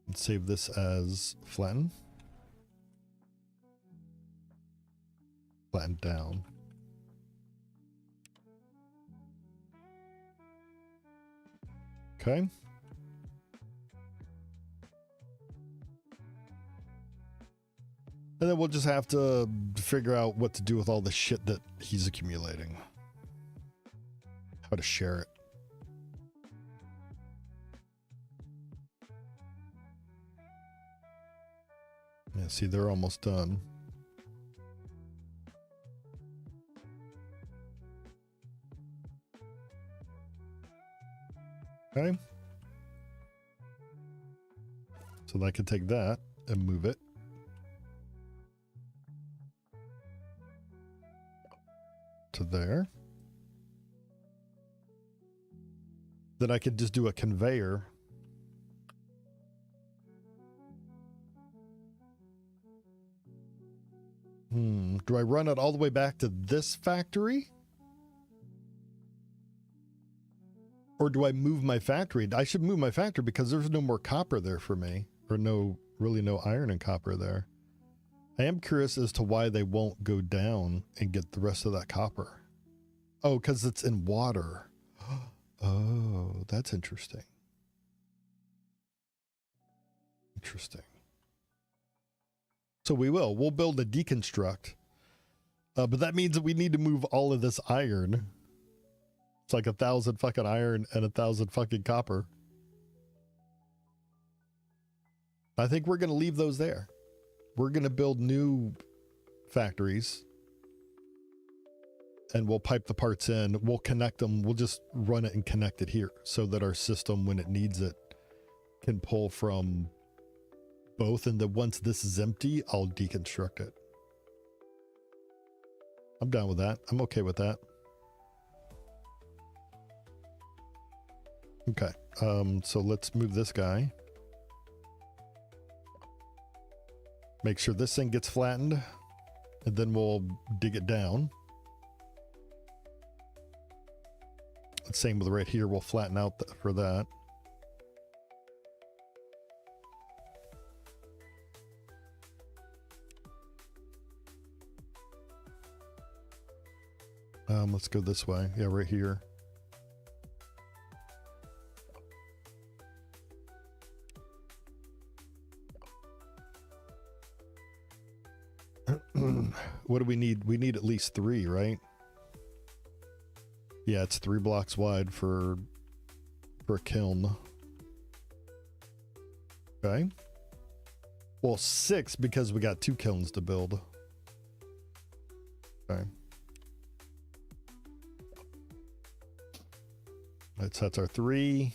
And save this as flatten. Flatten down. Okay. And then we'll just have to figure out what to do with all the shit that he's accumulating. How to share it. Yeah, see, they're almost done. Okay. So I can take that and move it to there. Then I could just do a conveyor. Do I run it all the way back to this factory? Or do I move my factory? I should move my factory because there's no more copper there for me. Or really no iron and copper there. I am curious as to why they won't go down and get the rest of that copper. Oh, because it's in water. Oh, that's interesting. Interesting. So we'll build a deconstruct. But that means that we need to move all of this iron It's like 1,000 fucking iron and 1,000 fucking copper. I think we're going to leave those there. We're going to build new factories and we'll pipe the parts in. We'll connect them. We'll just run it and connect it here so that our system, when it needs it, can pull from both. And then once this is empty, I'll deconstruct it. I'm down with that. I'm okay with that. Okay. So let's move this guy. Make sure this thing gets flattened, and then we'll dig it down. Same with right here. We'll flatten out for that. Let's go this way. Yeah, right here. What do we need? We need at least 3, right? Yeah, it's 3 blocks wide for a kiln. Okay. Well, 6 because we got 2 kilns to build. Okay. That's our 3.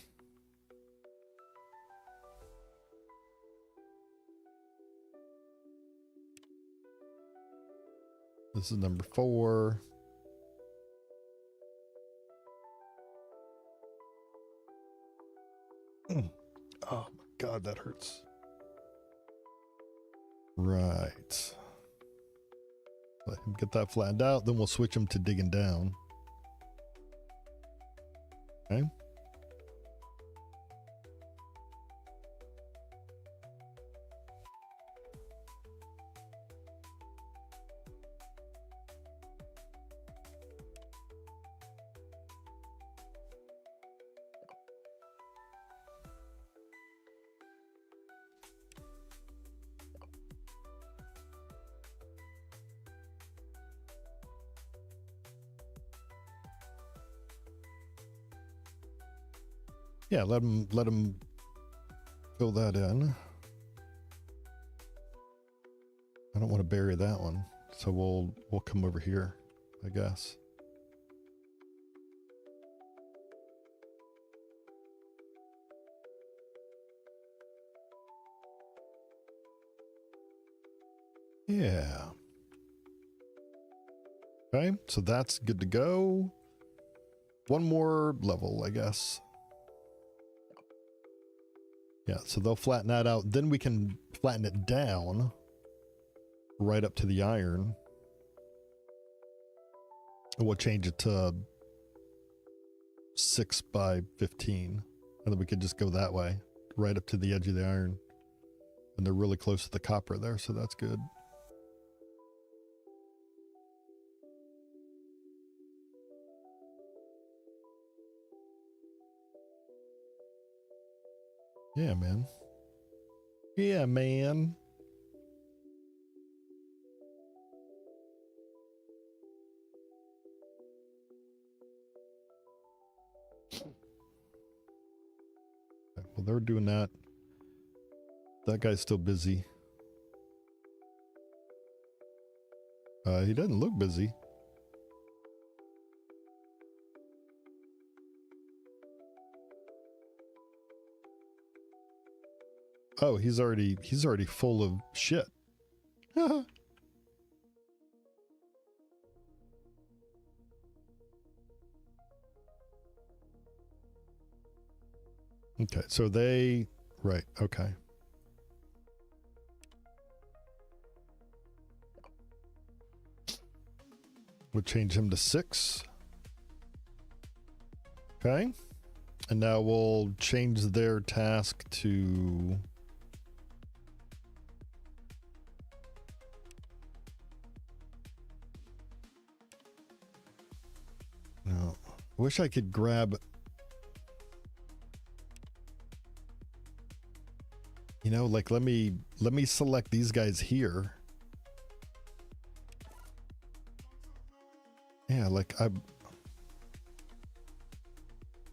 This is number 4. Oh my God, that hurts. Right. Let him get that flattened out, then we'll switch him to digging down. Okay. Yeah, let him fill that in. I don't want to bury that one, so we'll come over here, I guess. Yeah. Okay, so that's good to go. One more level, I guess. Yeah, so they'll flatten that out. Then we can flatten it down right up to the iron. And we'll change it to 6 by 15. And then we could just go that way, right up to the edge of the iron. And they're really close to the copper there, so that's good. Yeah, man. Yeah, man. Well, they're doing that. That guy's still busy. He doesn't look busy. Oh, he's already full of shit. Okay, so they, right, okay. We'll change him to 6. Okay. And now we'll change their task to no. I wish I could grab, you know, like let me select these guys here. Yeah, like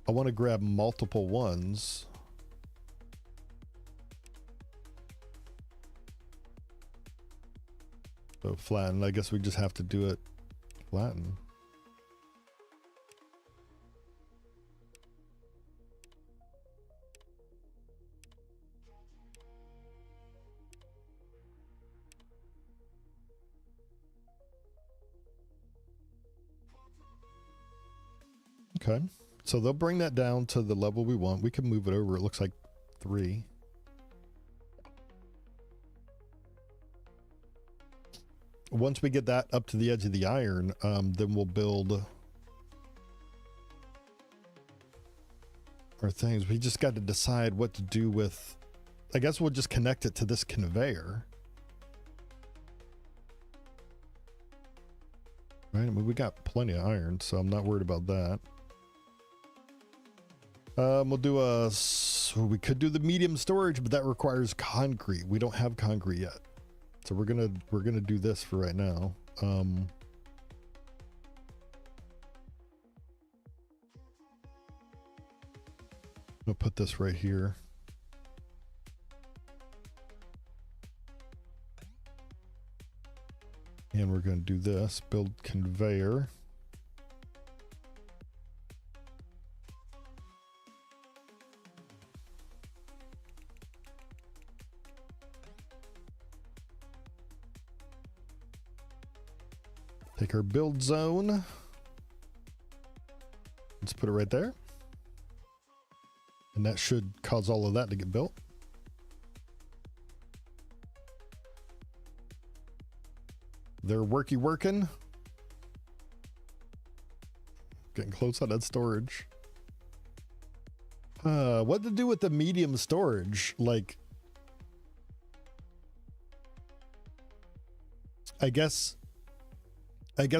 I want to grab multiple ones. So flatten. I guess we just have to do it flatten. Okay, so they'll bring that down to the level we want. We can move it over. It looks like 3. Once we get that up to the edge of the iron, then we'll build our things. We just got to decide what to do with, I guess we'll just connect it to this conveyor. Right, I mean, we got plenty of iron, so I'm not worried about that. We'll do we could do the medium storage, but that requires concrete. We don't have concrete yet. So we're gonna do this for right now. I'll put this right here. And we're gonna do this, build conveyor. Take our build zone. Let's put it right there. And that should cause all of that to get built. They're working. Getting close on that storage. What to do with the medium storage? Like, I guess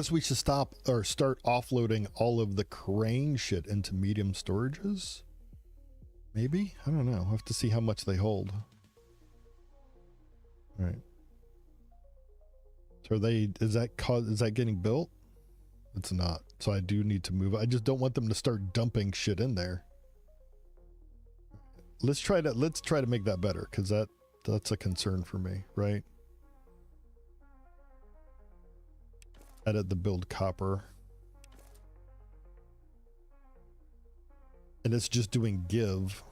we should stop or start offloading all of the crane shit into medium storages. Maybe? I don't know. I'll have to see how much they hold. All right. So is that getting built? It's not. So I do need to move. I just don't want them to start dumping shit in there. Let's try to make that better, because that's a concern for me, right? Edit the build copper. And it's just doing give.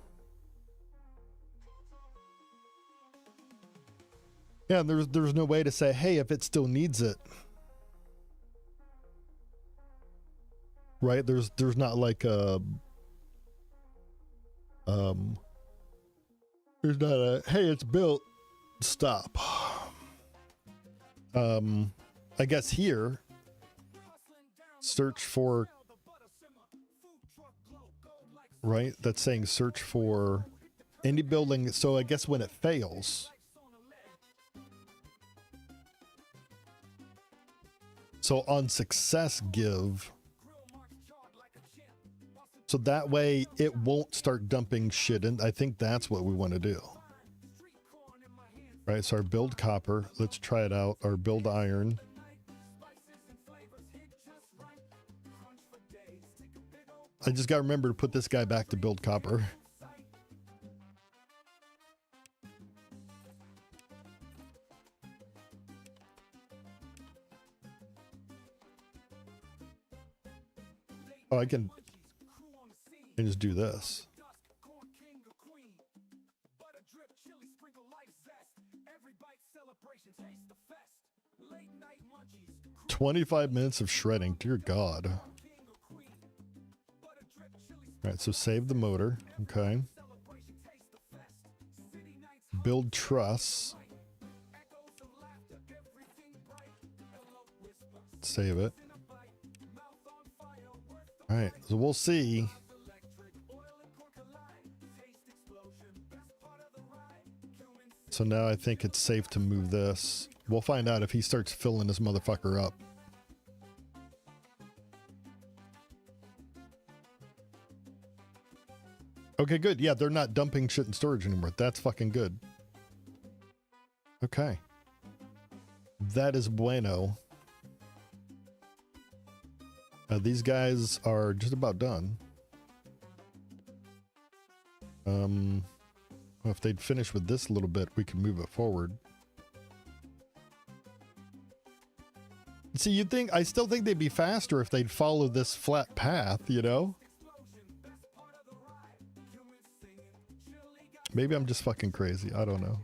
Yeah, there's no way to say, hey, if it still needs it. Right? There's not like a there's not a, hey, it's built, stop. I guess here, search for, right? That's saying search for any building. So I guess when it fails, so on success give, so that way it won't start dumping shit in. I think that's what we want to do. Right, so our build copper, let's try it out. Our build iron. I just got to remember to put this guy back to build copper. Oh, I can just do this. 25 minutes of shredding, dear God. All right, so save the motor. Okay. Build truss. Save it. All right, so we'll see. So now I think it's safe to move this. We'll find out if he starts filling this motherfucker up. Okay, good. Yeah, they're not dumping shit in storage anymore. That's fucking good. Okay. That is bueno. These guys are just about done. Well, if they'd finish with this a little bit, we can move it forward. See, you'd think, I still think they'd be faster if they'd follow this flat path, you know? Maybe I'm just fucking crazy. I don't know.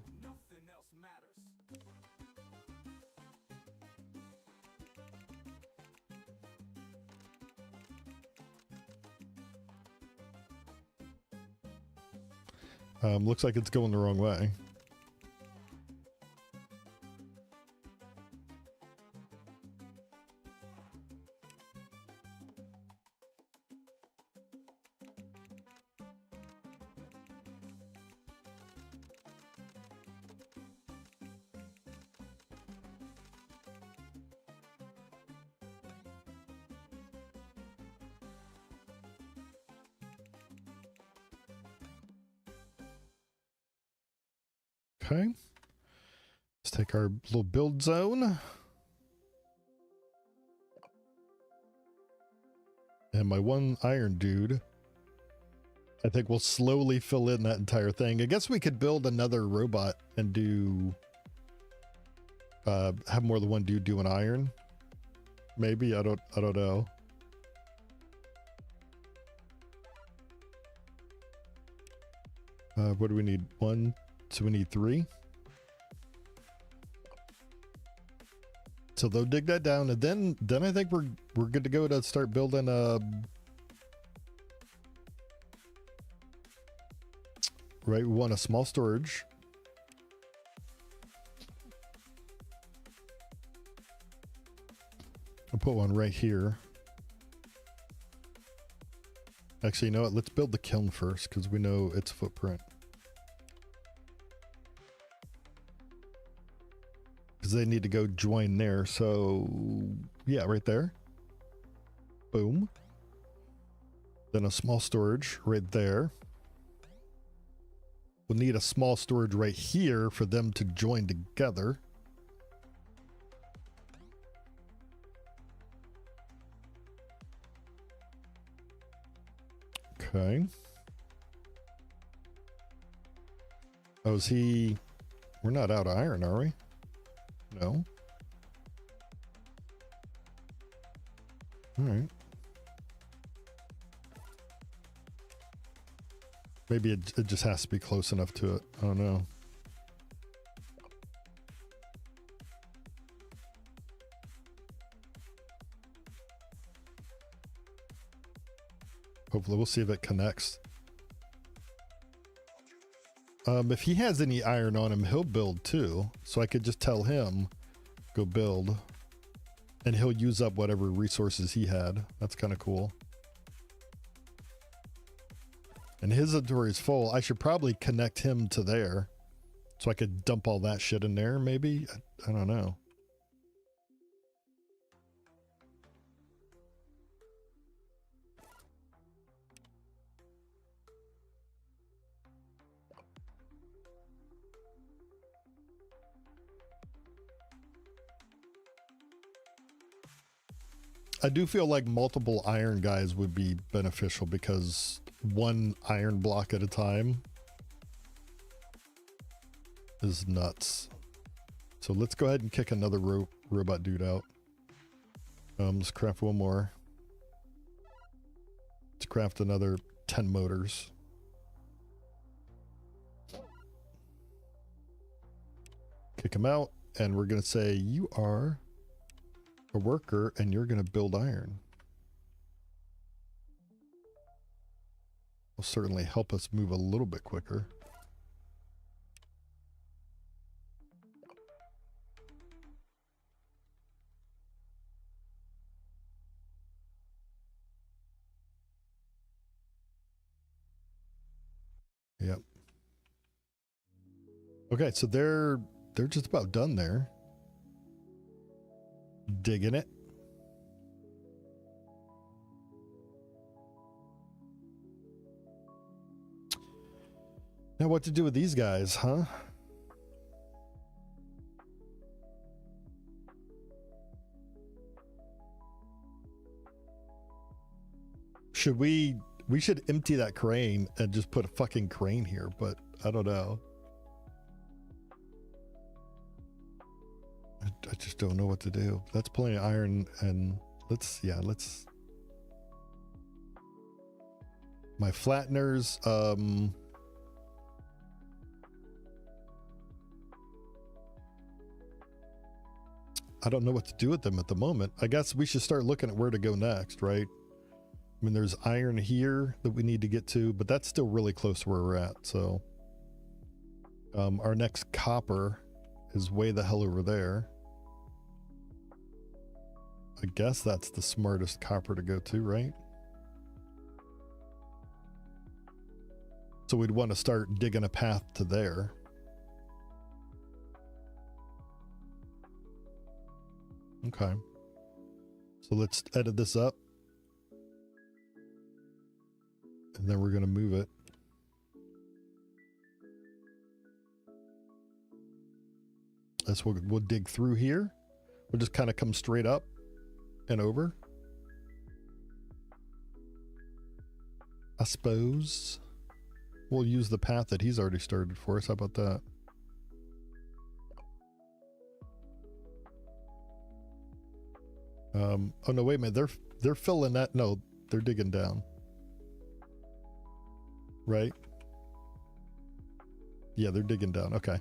Looks like it's going the wrong way. Okay. Let's take our little build zone. And my one iron dude, I think we'll slowly fill in that entire thing. I guess we could build another robot and do, have more than one dude do an iron. Maybe, I don't know. What do we need? 1, so we need 3. So they'll dig that down, and then I think we're good to go to start building right, we want a small storage. I'll put one right here. Actually, you know what? Let's build the kiln first because we know its footprint. Because they need to go join there. So, yeah, right there. Boom. Then a small storage right there. We'll need a small storage right here for them to join together. Okay. Oh, is he... We're not out of iron, are we? No. All right. Maybe it just has to be close enough to it. I don't know. Hopefully we'll see if it connects. If he has any iron on him, he'll build too. So I could just tell him, go build. And he'll use up whatever resources he had. That's kind of cool. And his inventory is full. I should probably connect him to there. So I could dump all that shit in there, maybe? I don't know. I do feel like multiple iron guys would be beneficial because one iron block at a time is nuts. So let's go ahead and kick another robot dude out. Let's craft one more. Let's craft another 10 motors. Kick him out, and we're going to say, you are a worker and you're going to build iron. Will certainly help us move a little bit quicker. Yep. Okay, so they're just about done there. Digging it. Now what to do with these guys, huh? Should we We should empty that crane and just put a fucking crane here, but I don't know. I just don't know what to do. That's plenty of iron, and let's my flatteners, I don't know what to do with them at the moment. I guess we should start looking at where to go next, right? I mean, there's iron here that we need to get to, but that's still really close to where we're at. So our next copper is way the hell over there. I guess that's the smartest copper to go to, right? So we'd want to start digging a path to there. Okay. So let's edit this up. And then we're going to move it. That's what we'll dig through here. We'll just kind of come straight up and over. I suppose we'll use the path that he's already started for us. How about that? Oh no, wait a minute. They're filling that. No, they're digging down. Right? Yeah, they're digging down. Okay.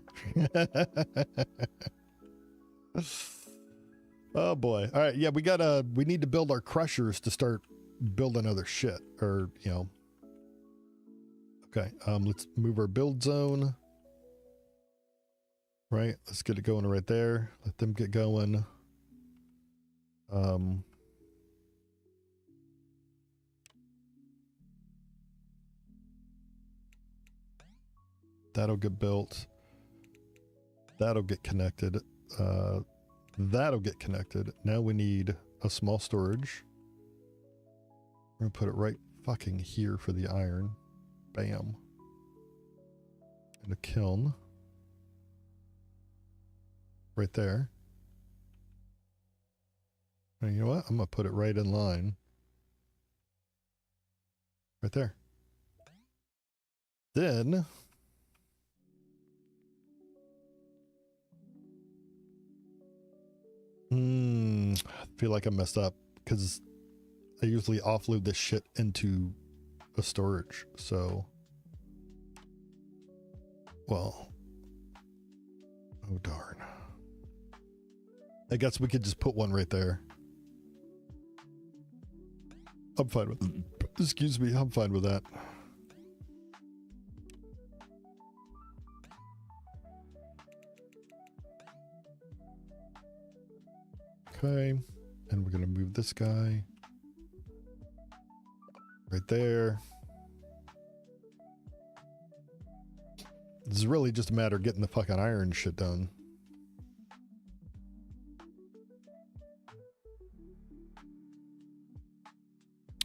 Oh boy. All right. Yeah, we need to build our crushers to start building other shit, or, you know. Okay. Let's move our build zone. Right. Let's get it going right there. Let them get going. That'll get built. That'll get connected. That'll get connected. Now we need a small storage. We're gonna put it right fucking here for the iron. Bam. And a kiln. Right there. And you know what? I'm gonna put it right in line. Right there. Then I feel like I messed up because I usually offload this shit into a storage. So, well, oh darn. I guess we could just put one right there. I'm fine with, excuse me, I'm fine with that. Okay, and we're gonna move this guy right there. This is really just a matter of getting the fucking iron shit done.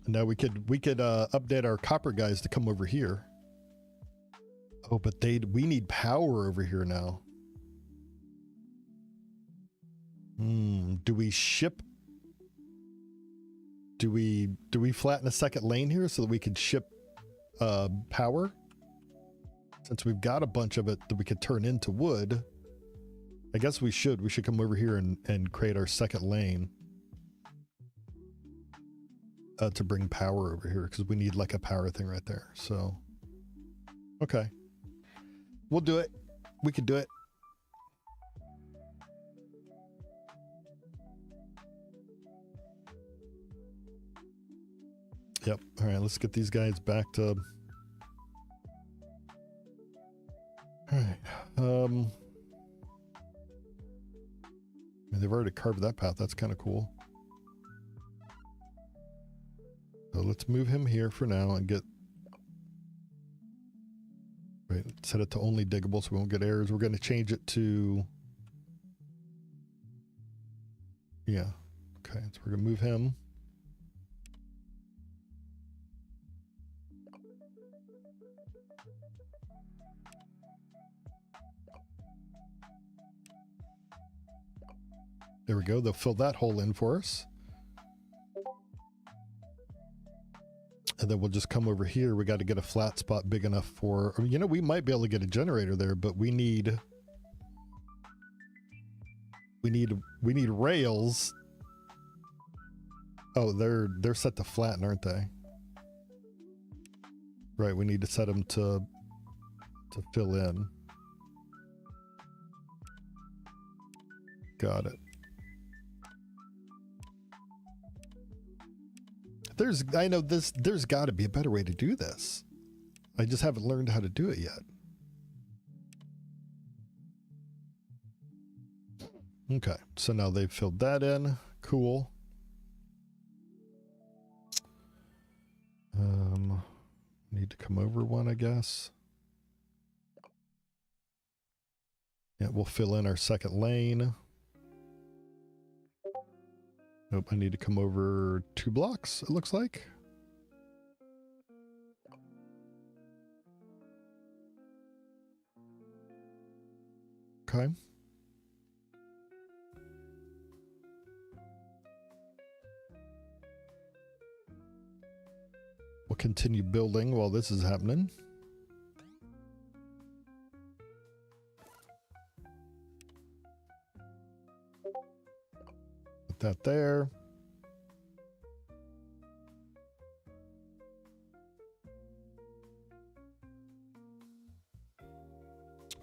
Now we could update our copper guys to come over here. Oh, but we need power over here now. Do we ship? Do we flatten a second lane here so that we could ship power? Since we've got a bunch of it that we could turn into wood, I guess we should come over here and create our second lane to bring power over here, because we need like a power thing right there. So, okay, we'll do it. We could do it. Yep. All right, let's get these guys back to... All right. I mean, they've already carved that path. That's kind of cool. So let's move him here for now and get... Right, set it to only diggable so we won't get errors. We're going to change it to... Yeah. Okay, so we're going to move him. There we go. They'll fill that hole in for us. And then we'll just come over here. We got to get a flat spot big enough for, you know, we might be able to get a generator there, but we need rails. Oh, they're set to flatten, aren't they? Right, we need to set them to fill in. Got it. I know there's got to be a better way to do this. I just haven't learned how to do it yet. Okay, so now they've filled that in. Cool. Need to come over one, I guess. Yeah, we'll fill in our second lane. Nope, I need to come over 2 blocks, it looks like. Okay. We'll continue building while this is happening. Put that there.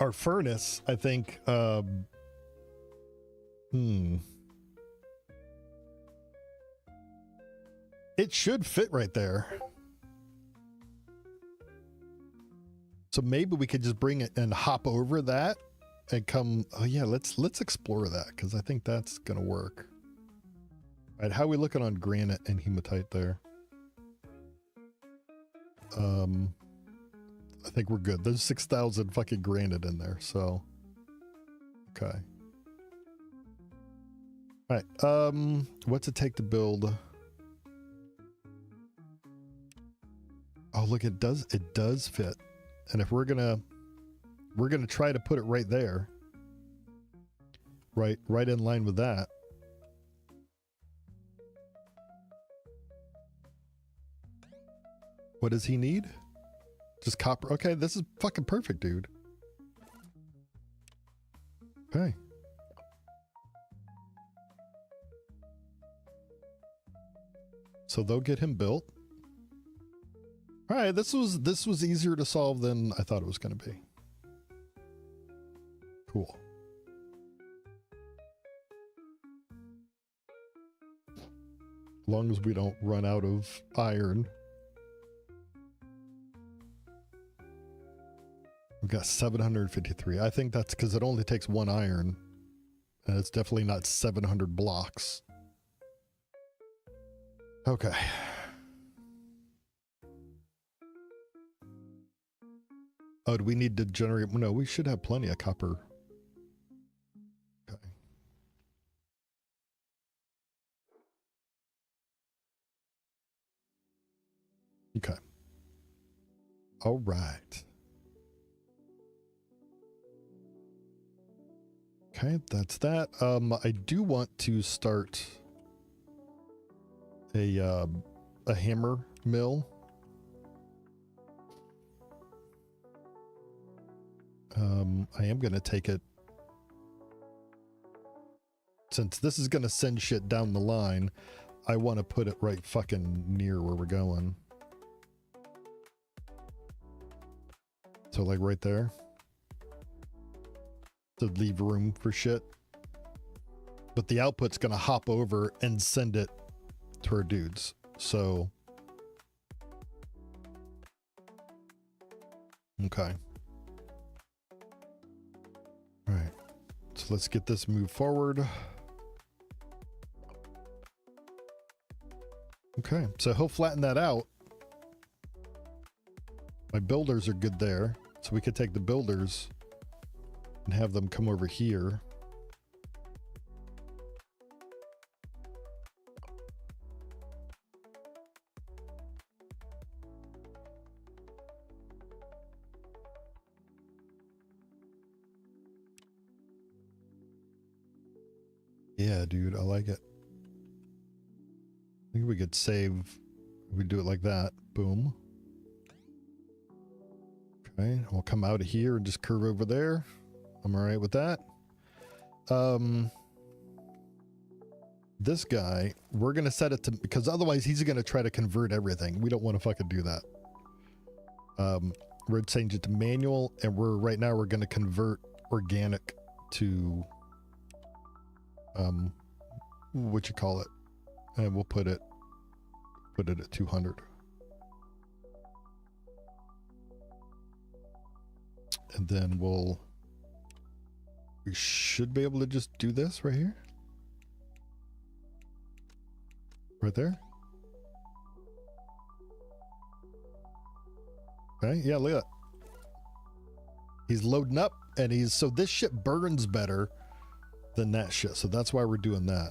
Our furnace, I think, it should fit right there. So maybe we could just bring it and hop over that and come. Oh yeah, let's explore that, because I think that's gonna work. All right, how are we looking on granite and hematite there? I think we're good. There's 6,000 fucking granite in there, so okay. All right, what's it take to build? Oh, look, it does fit. And if we're gonna try to put it right there, right in line with that. What does he need? Just copper. Okay, this is fucking perfect, dude. Okay. So they'll get him built. All right, this was easier to solve than I thought it was going to be. Cool. As long as we don't run out of iron. We've got 753. I think that's because it only takes 1 iron. And it's definitely not 700 blocks. Okay. Oh, do we need to generate? No, we should have plenty of copper. Okay. Okay. All right. Okay, that's that. I do want to start a hammer mill. I am going to take it, since this is going to send shit down the line, I want to put it right fucking near where we're going. So like right there. To leave room for shit. But the output's going to hop over and send it to our dudes. So. Okay. All right. So let's get this moved forward. Okay. So he'll flatten that out. My builders are good there. So we could take the builders and have them come over here. Yeah, dude, I like it. I think we could save We do it like that. Boom. Okay, we'll come out of here and just curve over there. I'm all right with that. This guy, we're going to set it to, because otherwise he's going to try to convert everything. We don't want to fucking do that. We're changing it to manual, and right now we're going to convert organic to, what you call it? And we'll put it at 200. And then we should be able to just do this right here. Right there. Okay, yeah, look at that. He's loading up, and so this shit burns better than that shit. So that's why we're doing that.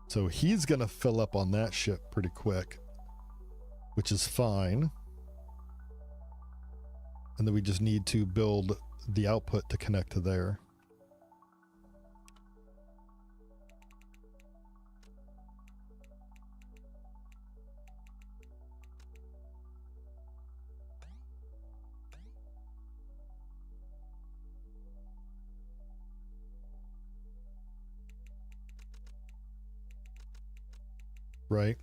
So he's gonna fill up on that shit pretty quick, which is fine. And then we just need to build the output to connect to there. Right.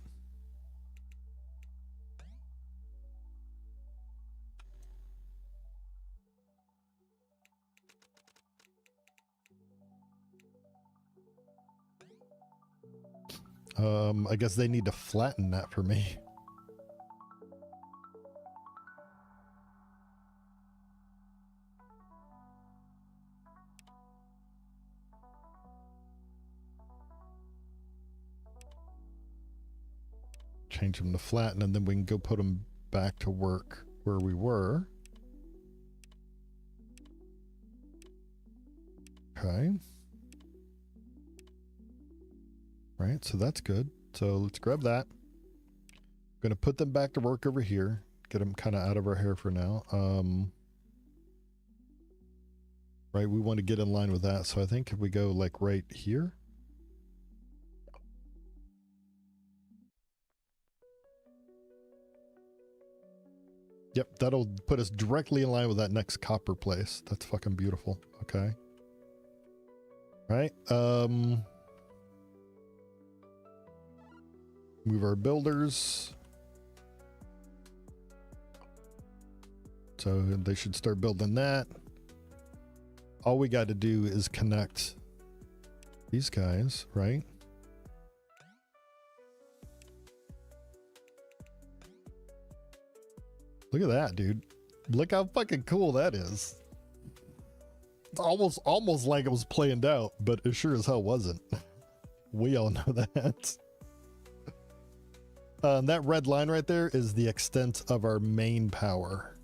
I guess they need to flatten that for me. Change them to flatten, and then we can go put them back to work where we were. Okay. Right, so that's good. So let's grab that. I'm gonna put them back to work over here. Get them kind of out of our hair for now. Right, we want to get in line with that. So I think if we go like right here. Yep, that'll put us directly in line with that next copper place. That's fucking beautiful. Okay. Right. Move our builders. So they should start building that. All we got to do is connect these guys, right? Look at that, dude. Look how fucking cool that is. It's almost like it was planned out, but it sure as hell wasn't. We all know that. That red line right there is the extent of our main power.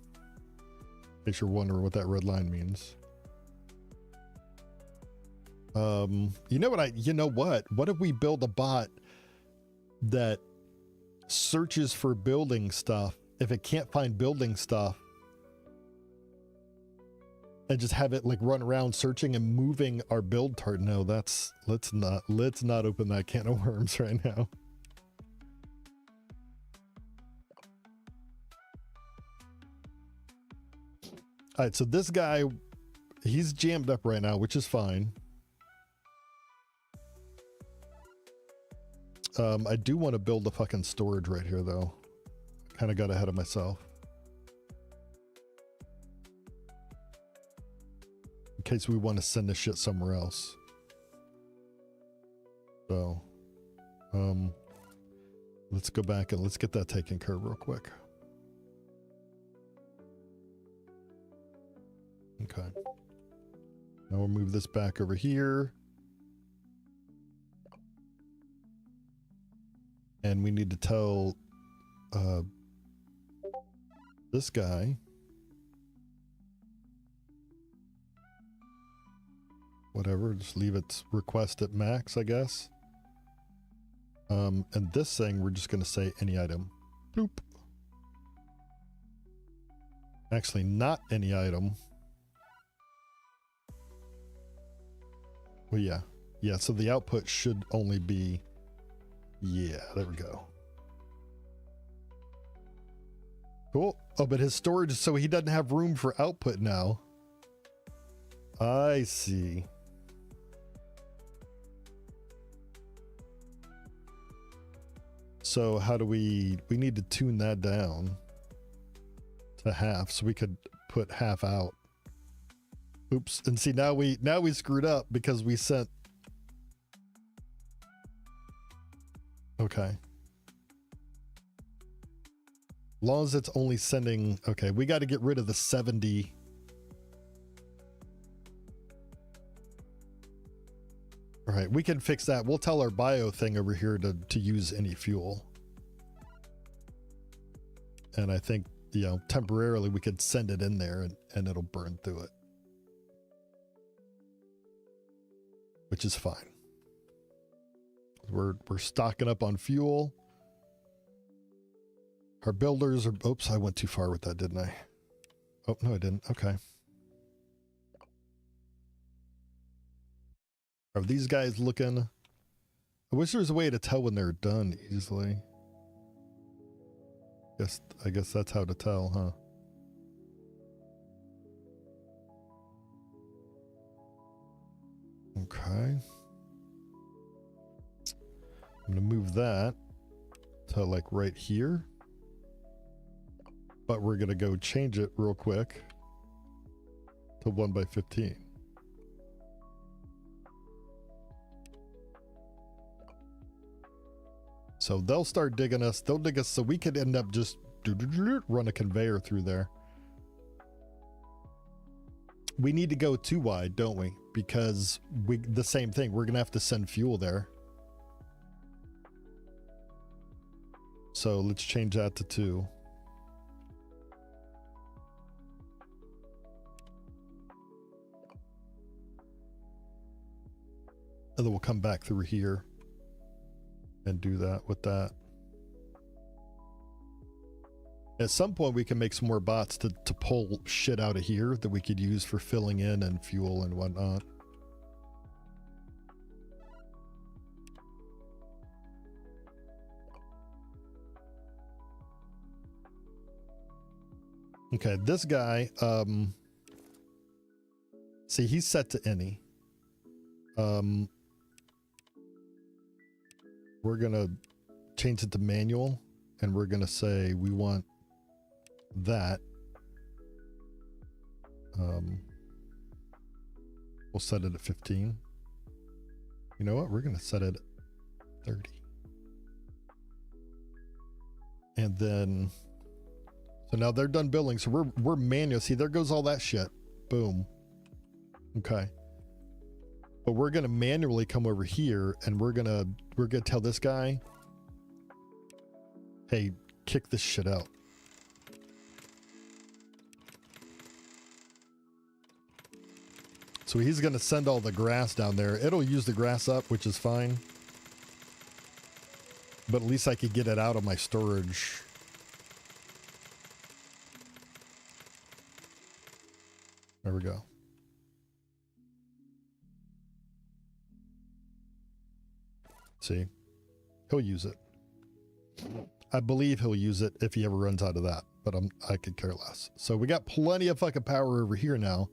In case you're wondering what that red line means. You know what? What if we build a bot that searches for building stuff? If it can't find building stuff, and just have it like run around searching and moving our build target. No, let's not open that can of worms right now. All right, so this guy, he's jammed up right now, which is fine. I do want to build a fucking storage right here, though. Kind of got ahead of myself. In case we want to send this shit somewhere else. So, let's go back and let's get that taken care of real quick. Okay. Now we'll move this back over here. And we need to tell this guy whatever, just leave its request at max, I guess. And this thing, we're just going to say any item. Bloop. Actually, not any item. Well, yeah. Yeah, so the output should only be... Yeah, there we go. Cool. Oh, but his storage, so he doesn't have room for output now. I see. So how do we need to tune that down to half so we could put half out. Oops. And see, now we screwed up because we sent. Okay. As long as it's only sending, okay, we got to get rid of the 70. All right, we can fix that. We'll tell our bio thing over here to use any fuel. And I think, you know, temporarily we could send it in there and it'll burn through it. Which is fine. We're stocking up on fuel. Our builders are, oops, I went too far with that, didn't I? Oh, no, I didn't. Okay. Are these guys looking? I wish there was a way to tell when they're done easily. I guess that's how to tell, huh? Okay. I'm gonna move that to like right here. But we're gonna go change it real quick to 1/15. So they'll start digging us. They'll dig us so we could end up just run a conveyor through there. We need to go too wide, don't we? Because the same thing, we're gonna have to send fuel there. So let's change that to 2. And then we'll come back through here and do that with that. At some point we can make some more bots to pull shit out of here that we could use for filling in and fuel and whatnot. Okay, this guy, see, he's set to any. We're gonna change it to manual, and we're gonna say we want that. We'll set it at 15. You know what? We're gonna set it at 30. And then, so now they're done building. So we're manual. See, there goes all that shit. Boom. Okay. But we're gonna manually come over here, and we're gonna tell this guy, hey, kick this shit out. So he's gonna send all the grass down there. It'll use the grass up, which is fine. But at least I could get it out of my storage. There we go. See, he'll use it. I believe he'll use it if he ever runs out of that, but I could care less. So we got plenty of fucking power over here now.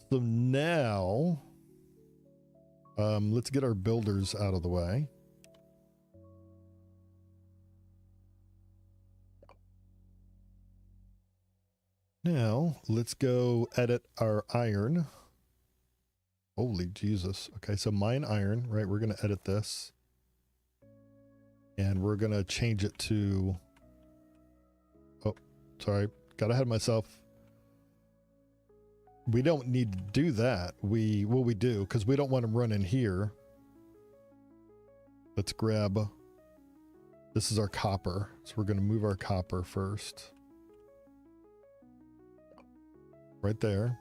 So now, let's get our builders out of the way. Now let's go edit our iron. Holy Jesus. Okay, so mine iron, right? We're going to edit this. And we're going to change it to, oh, sorry, got ahead of myself. We don't need to do that. We do, because we don't want them running here. Let's grab, this is our copper. So we're going to move our copper first. Right there.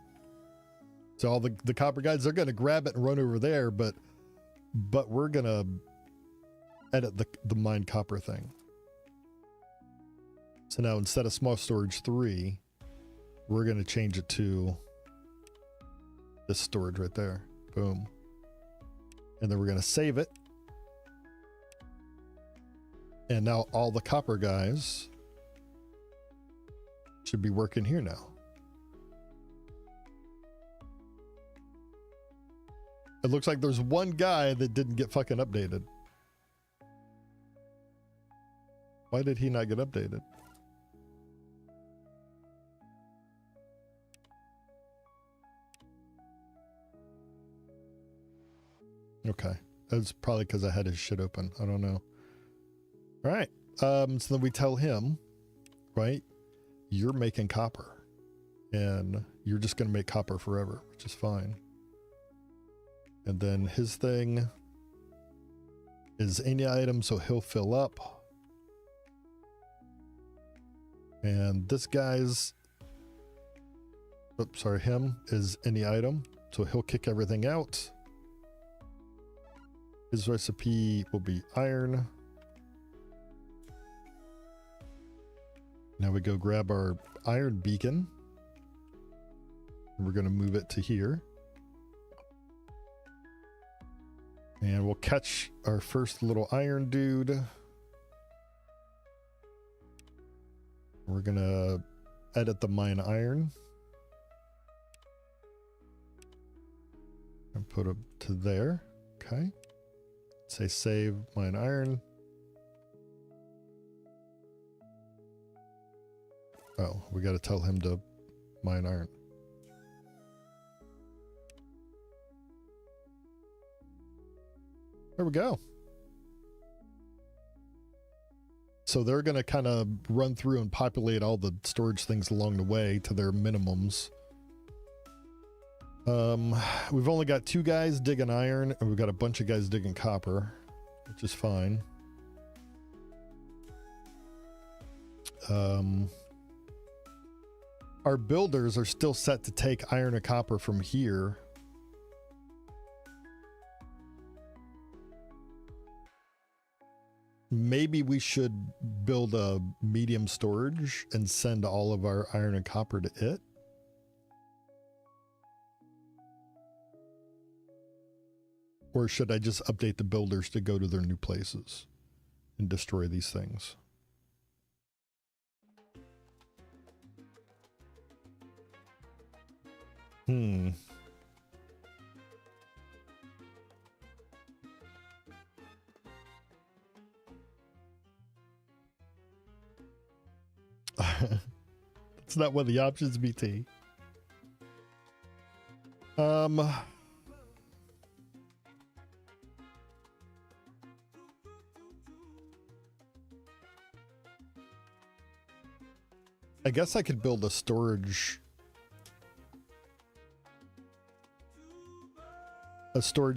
So all the copper guys, they're going to grab it and run over there, but we're going to edit the mine copper thing. So now instead of small storage 3, we're going to change it to this storage right there. Boom. And then we're going to save it. And now all the copper guys Should be working here now. It looks like there's one guy that didn't get fucking updated. Why did he not get updated? Okay. That's probably because I had his shit open. I don't know. All right. So then we tell him, right? You're making copper. And you're just going to make copper forever, which is fine. And then his thing is any item, so he'll fill up. And this guy's, oops, sorry, him is any item, so he'll kick everything out. His recipe will be iron. Now we go grab our iron beacon. And we're going to move it to here. And we'll catch our first little iron dude. We're going to edit the mine iron. And put it to there. Okay. Say save mine iron. Oh, we got to tell him to mine iron. There we go. So they're going to kind of run through and populate all the storage things along the way to their minimums. We've only got 2 guys digging iron, and we've got a bunch of guys digging copper, which is fine. Our builders are still set to take iron and copper from here. Maybe we should build a medium storage and send all of our iron and copper to it. Or should I just update the builders to go to their new places and destroy these things? That's not one of the options, BT. I guess I could build a storage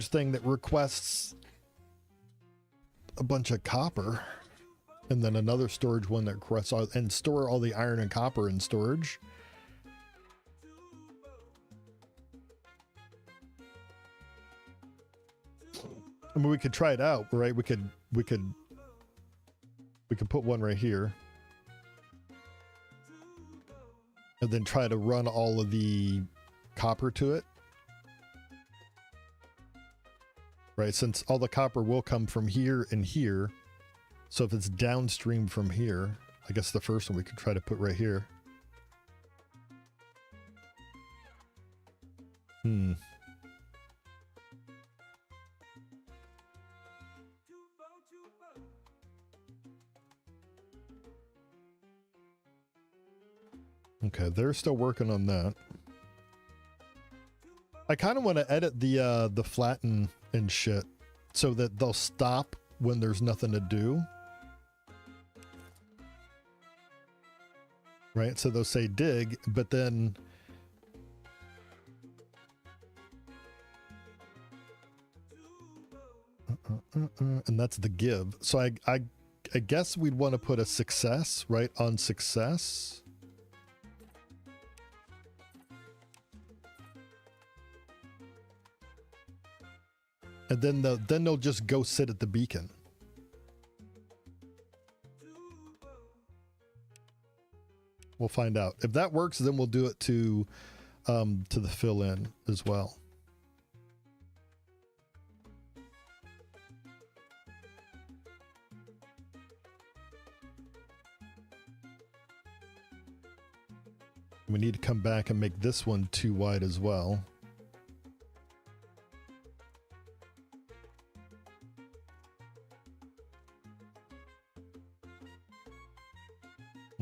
thing that requests a bunch of copper, and then another storage one that requests and store all the iron and copper in storage. I mean, we could try it out, right? We could put one right here. And then try to run all of the copper to it. Right, since all the copper will come from here and here. So if it's downstream from here, I guess the first one we could try to put right here. Okay, they're still working on that. I kind of want to edit the flatten and shit so that they'll stop when there's nothing to do. Right? So they'll say dig, but then and that's the give. So I guess we'd want to put a success, right, on success. And then they'll just go sit at the beacon. We'll find out. If that works, then we'll do it to the fill in as well. We need to come back and make this one too wide as well.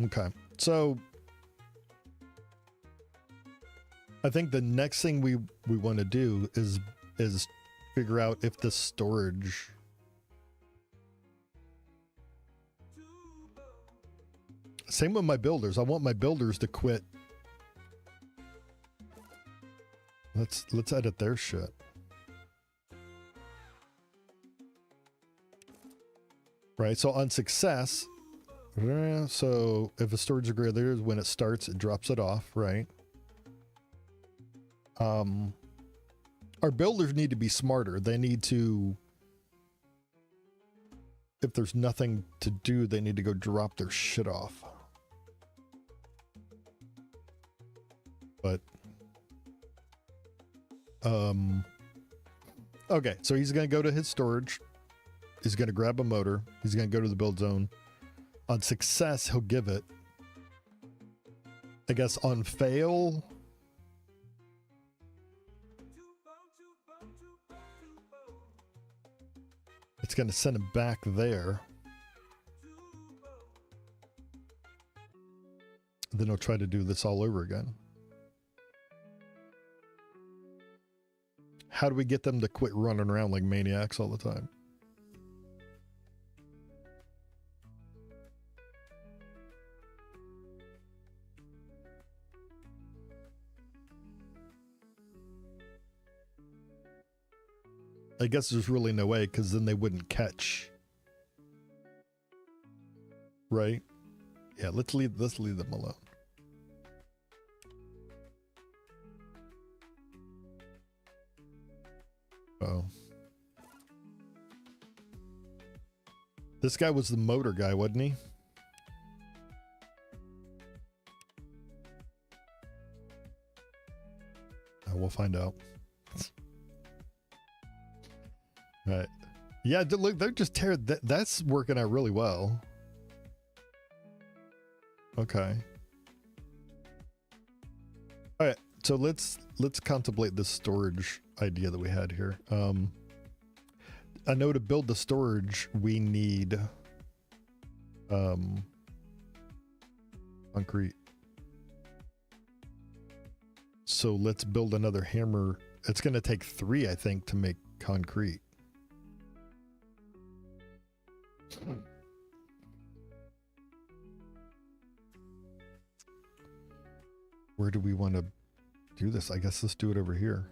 Okay, so I think the next thing we want to do is figure out if the storage. Same with my builders. I want my builders to quit. Let's edit their shit. Right, so on success, so if a storage is greater there, when it starts, it drops it off, right? Our builders need to be smarter. They need to, if there's nothing to do, they need to go drop their shit off. But okay, so he's gonna go to his storage. He's gonna grab a motor. He's gonna go to the build zone. On success, he'll give it. I guess on fail, it's gonna send him back there. Then he'll try to do this all over again. How do we get them to quit running around like maniacs all the time? I guess there's really no way, because then they wouldn't catch. Right? Yeah, let's leave them alone. Oh. This guy was the motor guy, wasn't he? We'll find out. All right. Yeah, look, they're just tearing. That's working out really well. Okay. All right. So let's contemplate this storage idea that we had here. I know to build the storage, we need concrete. So let's build another hammer. It's going to take 3, I think, to make concrete. Where do we want to do this? I guess let's do it over here.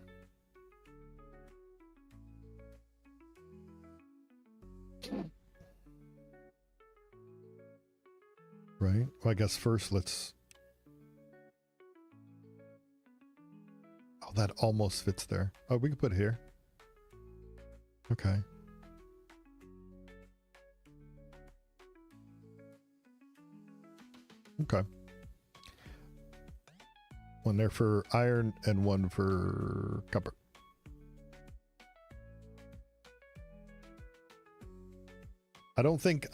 Right? Well, I guess first let's... Oh, that almost fits there. Oh, we can put it here. Okay. Okay. One there for iron and one for copper. I don't think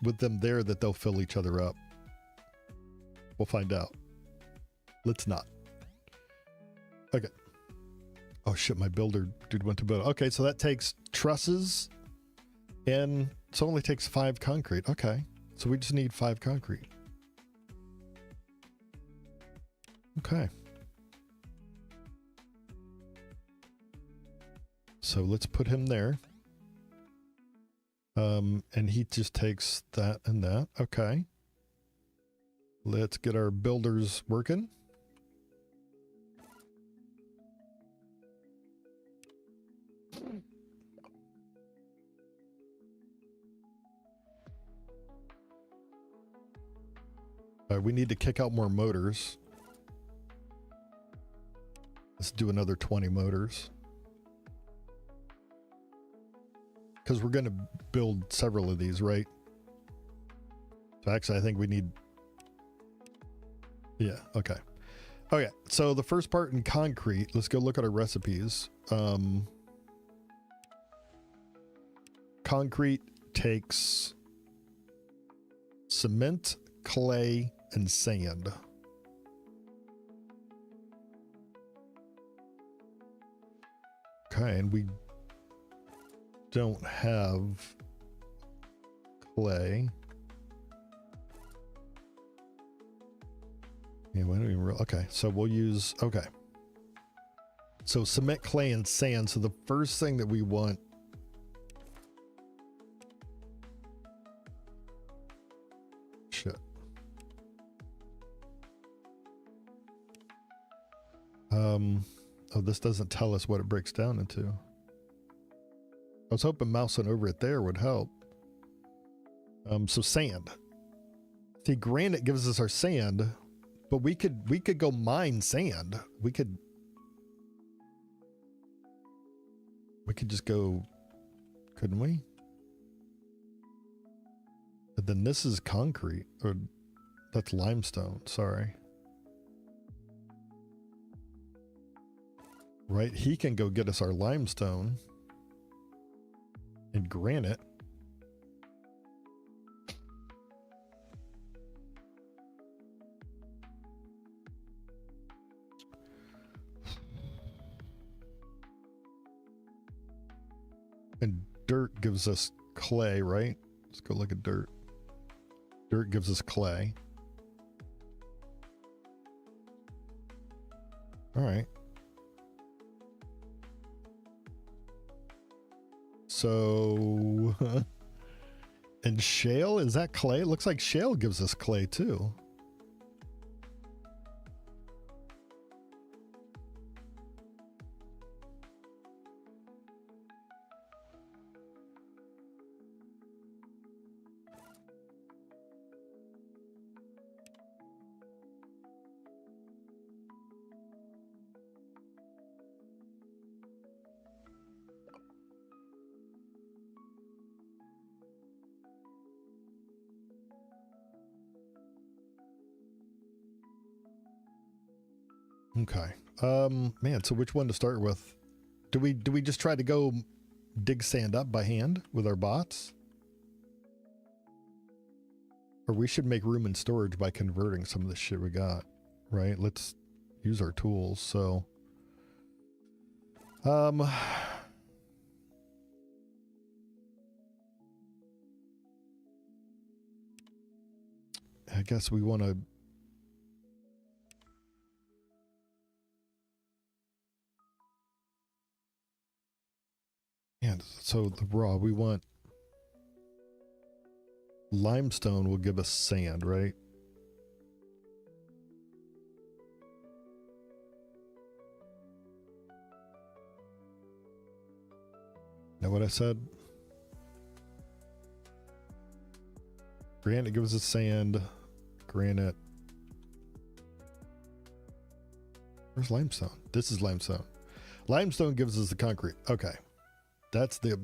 with them there that they'll fill each other up. We'll find out. Let's not. Okay. Oh shit, my builder dude went to build. Okay, so that takes trusses and it only takes 5 concrete. Okay. So we just need 5 concrete. Okay. So let's put him there. And he just takes that and that. Okay. Let's get our builders working. We need to kick out more motors. Let's do another 20 motors. Because we're going to build several of these, right? So actually, I think we need... Yeah, okay. Okay, so the first part in concrete, let's go look at our recipes. Concrete takes cement, clay, and sand. Okay, and we don't have clay. Yeah, we don't even okay, so we'll use, okay. So cement, clay, and sand. So the first thing that we want, shit. Oh, this doesn't tell us what it breaks down into. I was hoping mousing over it there would help. So sand. See, granite gives us our sand, but we could go mine sand. We could just go, couldn't we? But then this is concrete, or that's limestone, sorry. Right, he can go get us our limestone and granite. And dirt gives us clay, right? Let's go look at dirt. Dirt gives us clay. All right. So, and shale, is that clay? It looks like shale gives us clay too. Okay. Man, so which one to start with? Do we just try to go dig sand up by hand with our bots? Or we should make room in storage by converting some of the shit we got, right? Let's use our tools. So, I guess we want to, yeah, so the raw, we want limestone will give us sand, right? Know what I said? Granite gives us sand. Granite. Where's limestone? This is limestone. Limestone gives us the concrete. Okay. That's okay.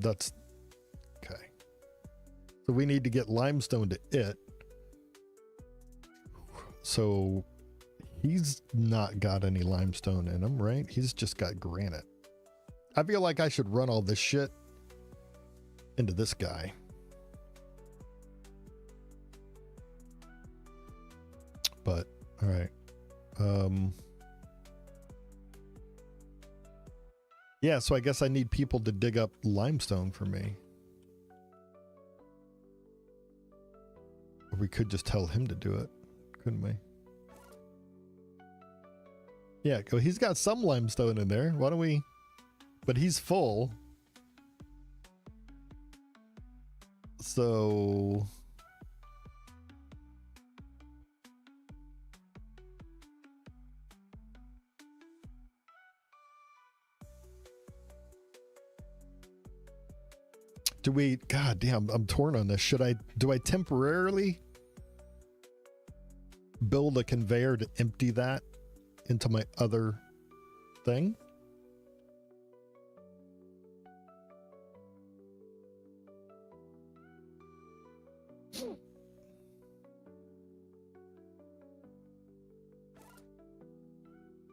So we need to get limestone to it. So he's not got any limestone in him, right? He's just got granite. I feel like I should run all this shit into this guy. But all right. Yeah, so I guess I need people to dig up limestone for me. Or we could just tell him to do it, couldn't we? Yeah, he's got some limestone in there. Why don't we? But he's full. So do we, god damn, I'm torn on this. Do I temporarily build a conveyor to empty that into my other thing?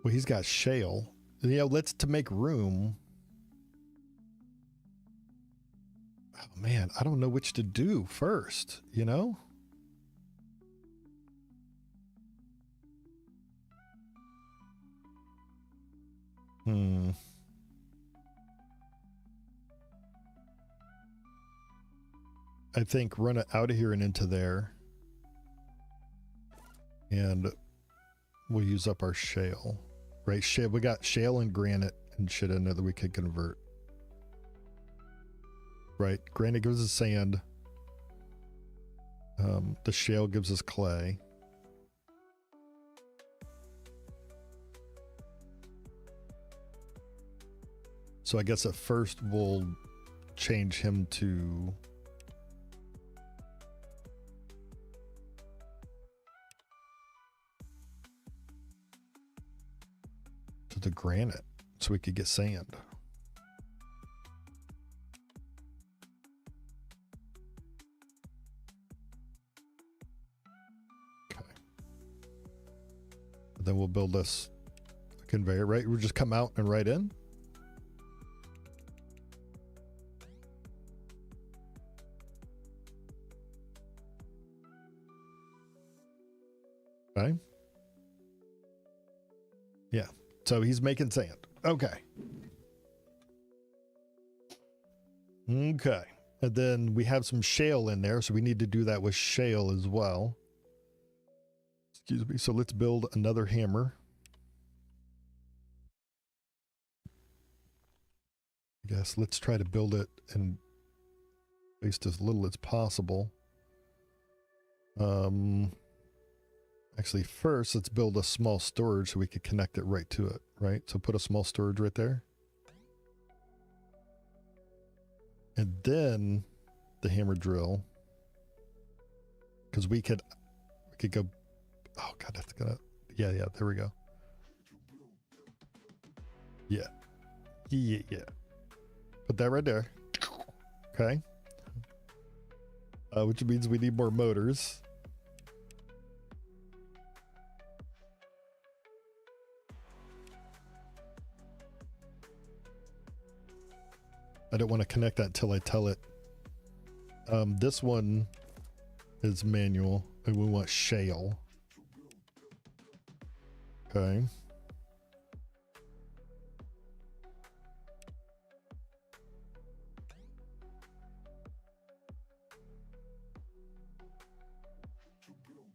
Well, he's got shale. You know, to make room. Oh man, I don't know which to do first, you know? I think, run it out of here and into there. And we'll use up our shale. Right, shale. We got shale and granite and shit in there that we could convert. Right, granite gives us sand. The shale gives us clay. So I guess at first we'll change him to the granite so we could get sand. Okay. Then we'll build this conveyor, right? We'll just come out and right in. Okay. Yeah. So he's making sand. Okay. Okay. And then we have some shale in there, so we need to do that with shale as well. Excuse me. So let's build another hammer. I guess let's try to build it in at least as little as possible. Actually, first, let's build a small storage so we could connect it right to it, right? So put a small storage right there. And then the hammer drill. Because we could go, oh God, that's gonna, yeah, there we go. Yeah. Put that right there. Okay. Which means we need more motors. I don't want to connect that till I tell it. This one is manual and we want shale. Okay.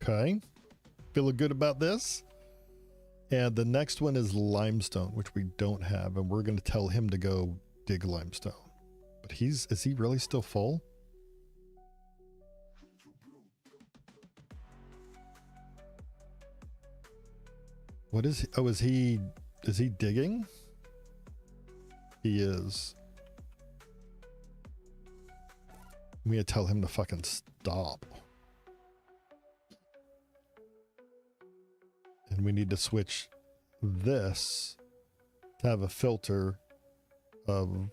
Okay. Feeling good about this. And the next one is limestone, which we don't have, and we're going to tell him to go dig limestone. But is he really still full? What is he? Oh, is he digging? He is. I'm gonna tell him to fucking stop. And we need to switch this to have a filter of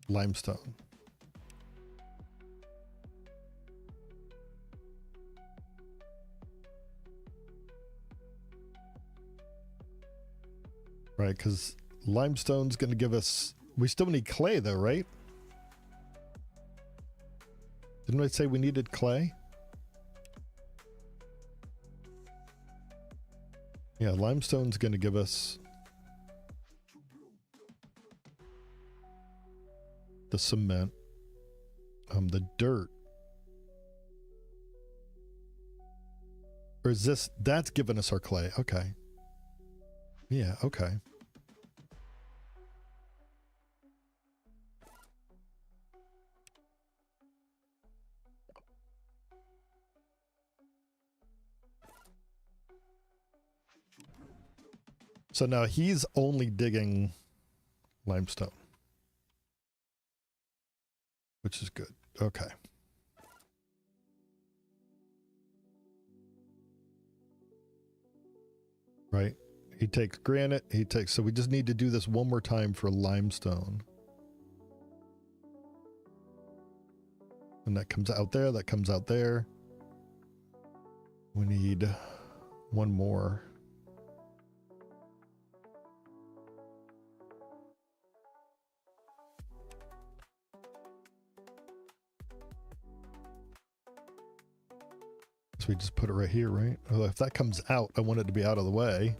limestone. Right, because limestone's going to give us... We still need clay though, right? Didn't I say we needed clay? Yeah, limestone's going to give us the cement, the dirt. Or is this... That's giving us our clay. Okay. Yeah, okay. So now he's only digging limestone, which is good. Okay. Right. He takes granite. So we just need to do this one more time for limestone. And that comes out there. That comes out there. We need one more. So we just put it right here, right? Well, if that comes out, I want it to be out of the way.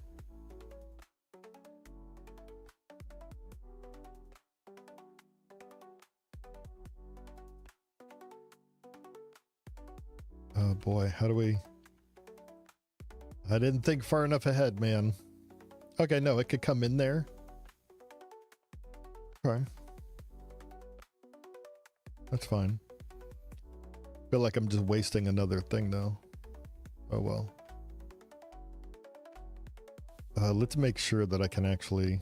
Oh boy, how do we... I didn't think far enough ahead, man. Okay, no, it could come in there. Okay. That's fine. Feel like I'm just wasting another thing though. Oh well. Let's make sure that I can actually...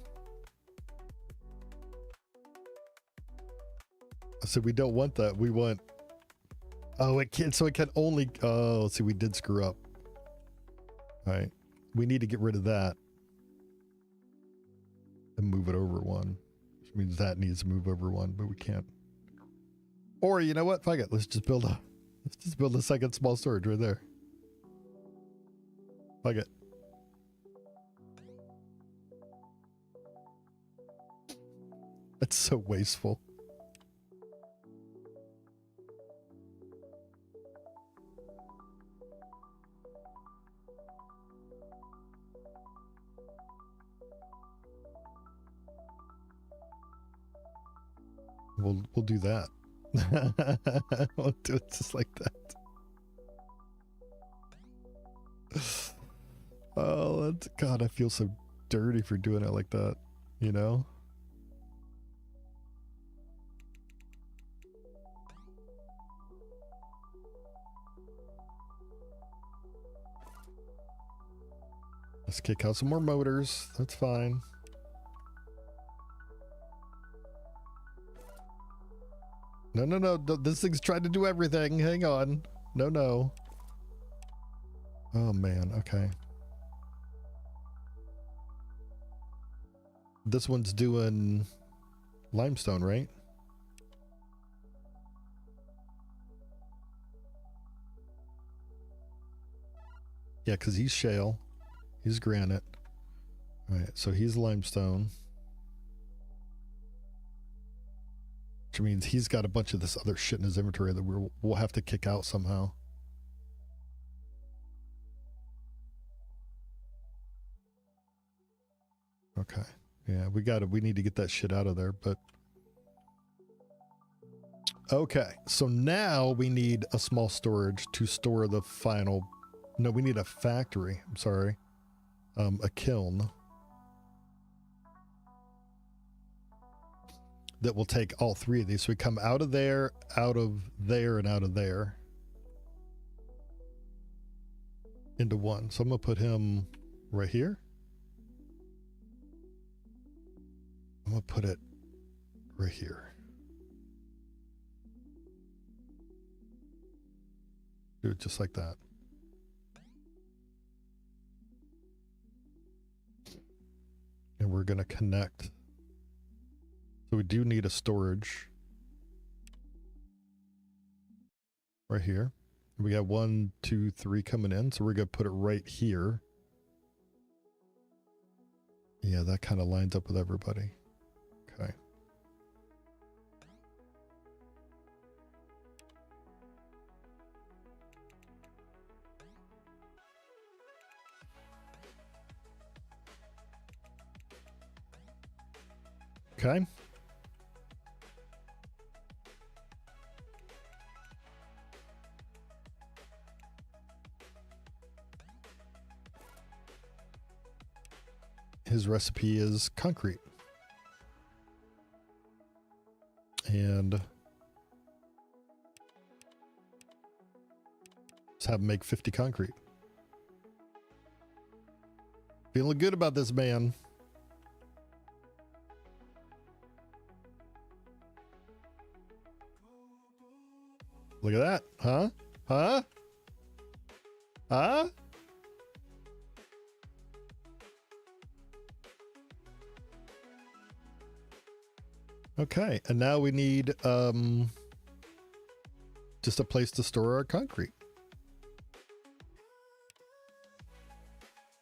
So we don't want that. We want... Oh, it can't. So it can only... Oh, see, we did screw up. All right. We need to get rid of that. And move it over one. Which means that needs to move over one, but we can't. Or, you know what? Fuck it. Let's just build a second small storage right there. Fuck it. That's so wasteful. We'll do that. We'll do it just like that. Oh, that's, God, I feel so dirty for doing it like that, you know? Let's kick out some more motors. That's fine. No. This thing's trying to do everything. Hang on. No. Oh, man. Okay. This one's doing limestone, right? Yeah, because he's shale. He's granite. All right, so he's limestone. Which means he's got a bunch of this other shit in his inventory that we'll have to kick out somehow. Okay. Yeah, we need to get that shit out of there, but... Okay, so now we need a small storage to store the final... No, we need a factory. I'm sorry. A kiln. That will take all three of these. So we come out of there, and out of there. Into one. So I'm going to put him right here. I'm going to put it right here. Do it just like that. And we're going to connect. So we do need a storage right here. We got 1, 2, 3 coming in. So we're going to put it right here. Yeah, that kind of lines up with everybody. Okay. Okay. His recipe is concrete. And let's have him make 50 concrete. Feeling good about this, man. Look at that. Huh? Huh? Huh? Okay, and now we need just a place to store our concrete.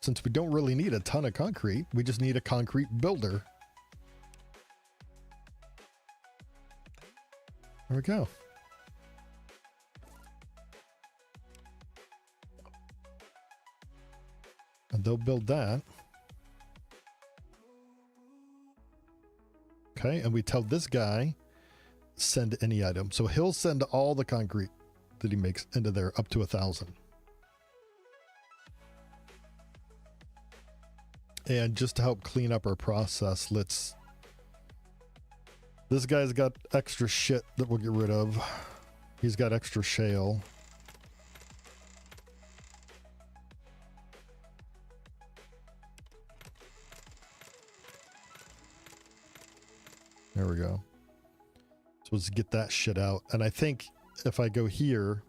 Since we don't really need a ton of concrete, we just need a concrete builder. There we go. And they'll build that. Okay, and we tell this guy, send any item. So he'll send all the concrete that he makes into there, up to 1,000. And just to help clean up our process, this guy's got extra shit that we'll get rid of. He's got extra shale. There we go. So let's get that shit out. And I think if I go here,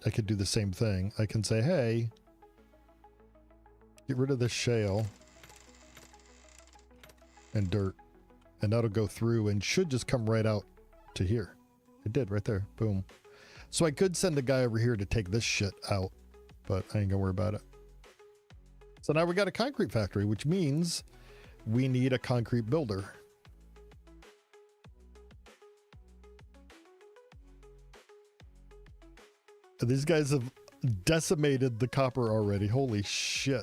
I could do the same thing. I can say, hey, get rid of this shale and dirt. And that'll go through and should just come right out to here. It did right there. Boom. So I could send a guy over here to take this shit out, but I ain't gonna worry about it. So now we got a concrete factory, which means we need a concrete builder. These guys have decimated the copper already. Holy shit.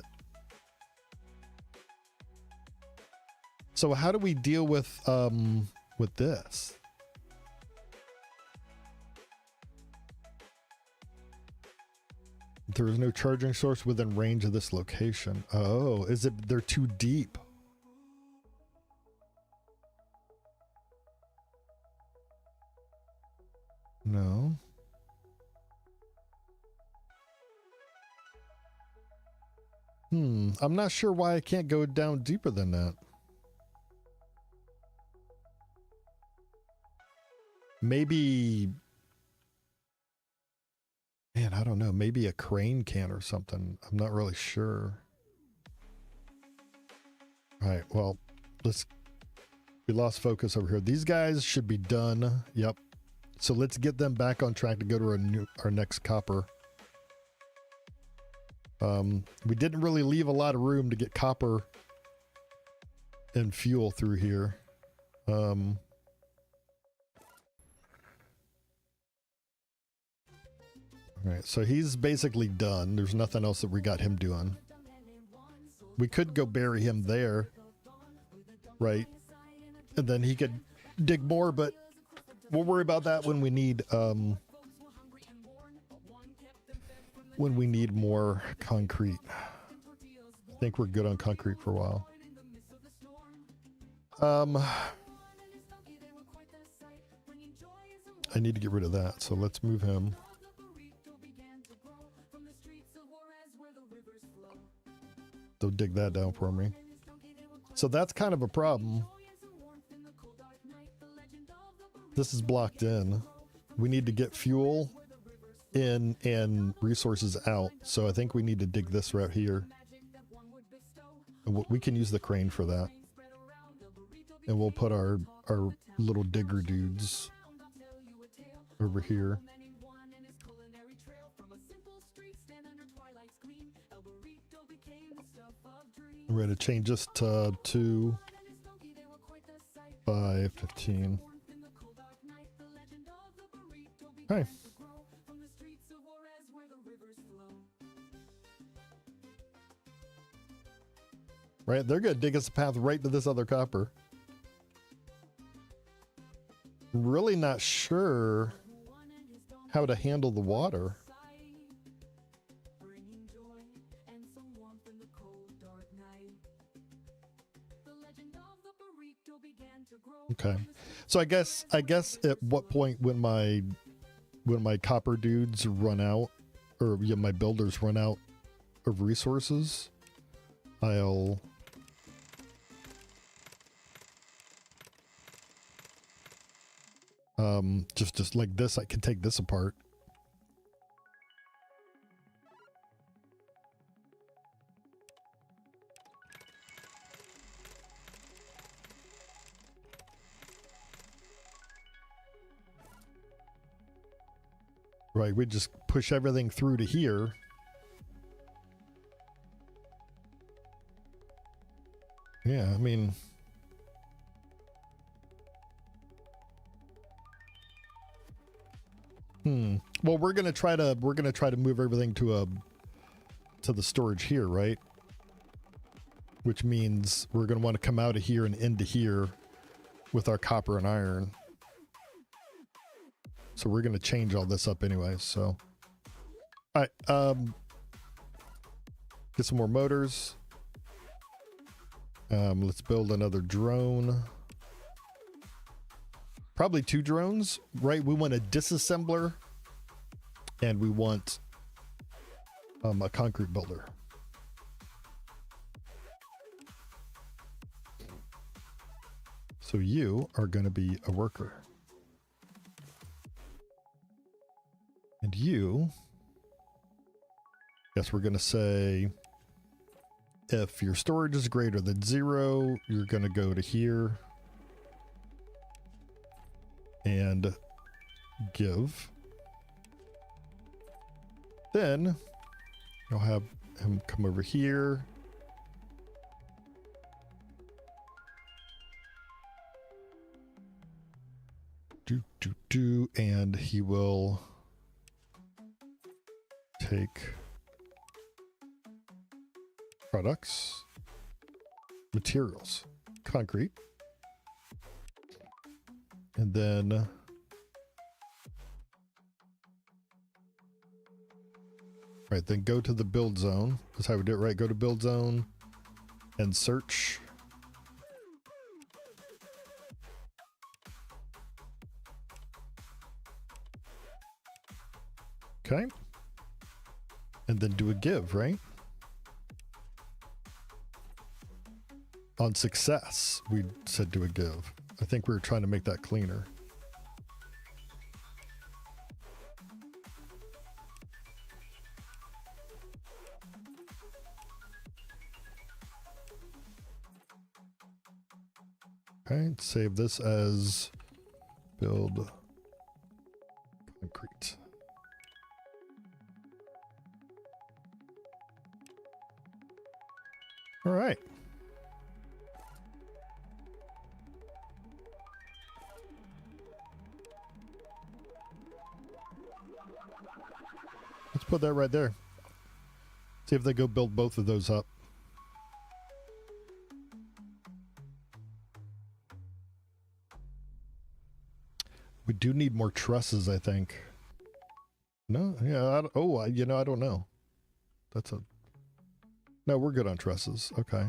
So how do we deal with this? There is no charging source within range of this location. Oh, is it they're too deep? No. I'm not sure why I can't go down deeper than that. Maybe, man, I don't know. Maybe a crane can or something. I'm not really sure. All right, well, we lost focus over here. These guys should be done. Yep. So let's get them back on track to go to our next copper. We didn't really leave a lot of room to get copper and fuel through here. All right, so he's basically done. There's nothing else that we got him doing. We could go bury him there, right? And then he could dig more, but we'll worry about that when we need more concrete. I think we're good on concrete for a while. I need to get rid of that, so let's move him. They'll dig that down for me. So that's kind of a problem. This is blocked in. We need to get fuel in and resources out. So I think we need to dig this route here. And we can use the crane for that. And we'll put our little digger dudes over here. We're going to change this to 2, 5, 15. Okay. Right, they're going to dig us a path right to this other copper. Really not sure how to handle the water. Okay, so I guess at what point when my copper dudes run out, or yeah, my builders run out of resources, I'll just like this, I can take this apart. Right, we just push everything through to here. Yeah, I mean, well, we're gonna try to move everything to the storage here, right? Which means we're gonna want to come out of here and into here with our copper and iron. So we're going to change all this up anyway, so All right, get some more motors. Let's build another drone. Probably 2 drones, right? We want a disassembler and we want a concrete builder. So you are going to be a worker. And you, yes, we're going to say if your storage is greater than 0, you're going to go to here and give. Then you'll have him come over here. And he will take products, materials, concrete, and then right, then go to the build zone. That's how we do it, right? Go to build zone and search. Okay. And then do a give, right? On success, we said do a give. I think we were trying to make that cleaner. Okay, save this as build concrete. All right. Let's put that right there. See if they go build both of those up. We do need more trusses, I think. No? Yeah. You know, I don't know. That's a... No, we're good on trusses. Okay.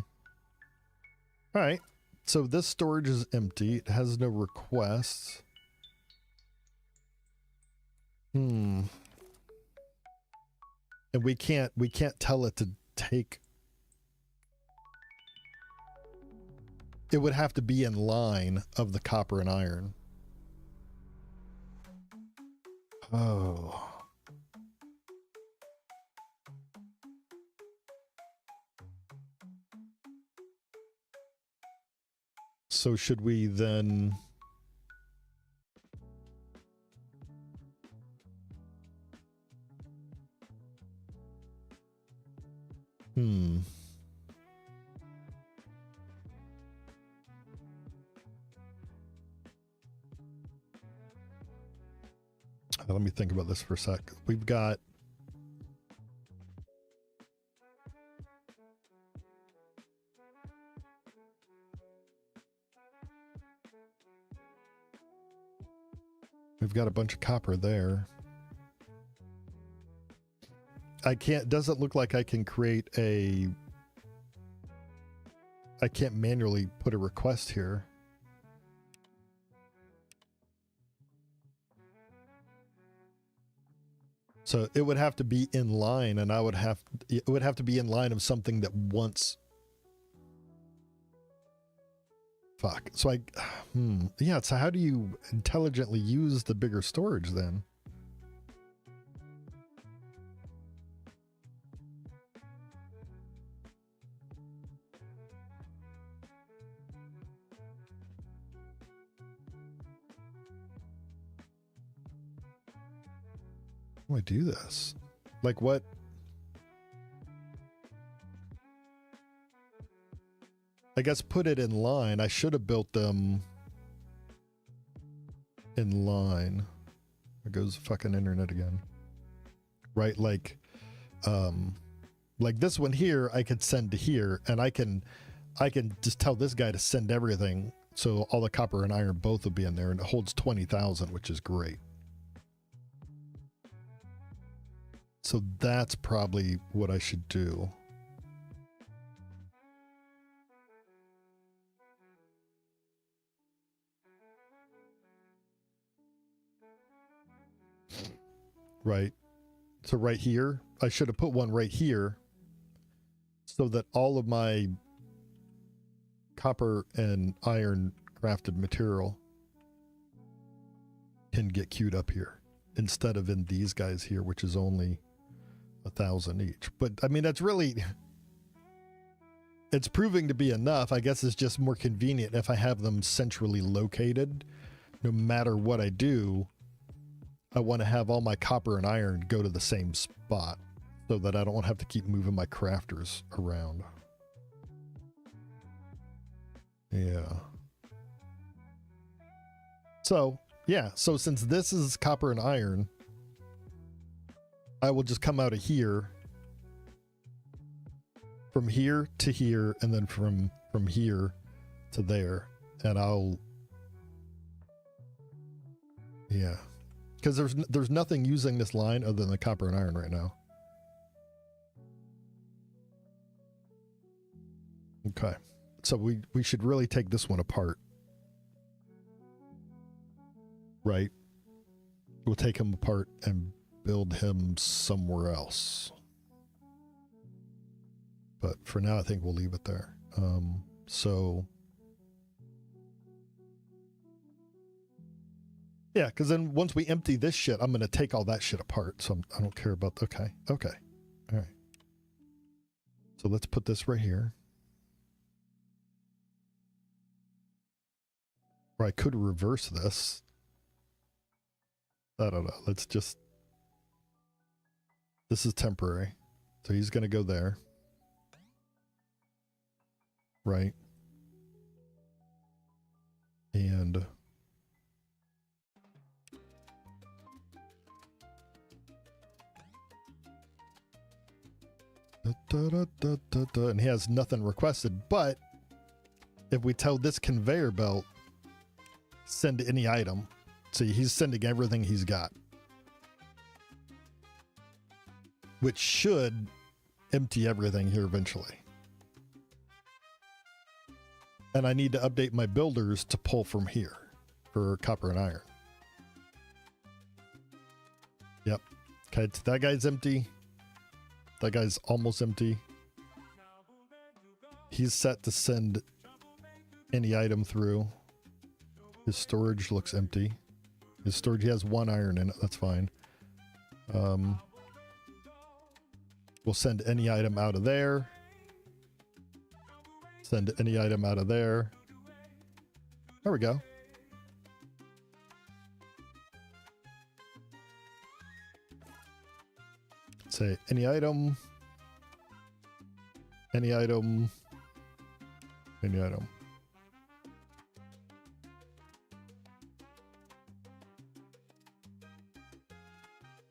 All right. So this storage is empty. It has no requests. And we can't tell it to take. It would have to be in line of the copper and iron. Oh. So should we then... Let me think about this for a sec. We've got... We've got a bunch of copper there. I can't... Doesn't look like I can create a... I can't manually put a request here. So it would have to be in line, and it would have to be in line of something that wants... Fuck. So yeah, so how do you intelligently use the bigger storage then? How do I do this? Like what? I guess put it in line. I should have built them in line. There goes fucking internet again. Right, like this one here, I could send to here, and I can just tell this guy to send everything, so all the copper and iron both will be in there, and it holds 20,000, which is great. So that's probably what I should do. Right. So right here, I should have put one right here so that all of my copper and iron crafted material can get queued up here instead of in these guys here, which is only 1,000 each. But I mean, that's really, it's proving to be enough. I guess it's just more convenient if I have them centrally located. No matter what I do, I want to have all my copper and iron go to the same spot so that I don't have to keep moving my crafters around. Yeah. So, yeah. So since this is copper and iron, I will just come out of here, from here to here, and then from here to there. And I'll, yeah. Because there's nothing using this line other than the copper and iron right now. Okay. So we should really take this one apart. Right? We'll take him apart and build him somewhere else. But for now, I think we'll leave it there. So... yeah, because then once we empty this shit, I'm going to take all that shit apart. So I don't care about... okay. Okay. All right. So let's put this right here. Or I could reverse this. I don't know. Let's just... this is temporary. So he's going to go there. Right. And... and he has nothing requested, but if we tell this conveyor belt send any item, see, he's sending everything he's got, which should empty everything here eventually. And I need to update my builders to pull from here for copper and iron. Yep. Okay, so that guy's empty. That guy's almost empty. He's set to send any item through. His storage looks empty. His storage, he has 1 iron in it. That's fine. We'll send any item out of there. Send any item out of there. There we go. Say any item, any item, any item.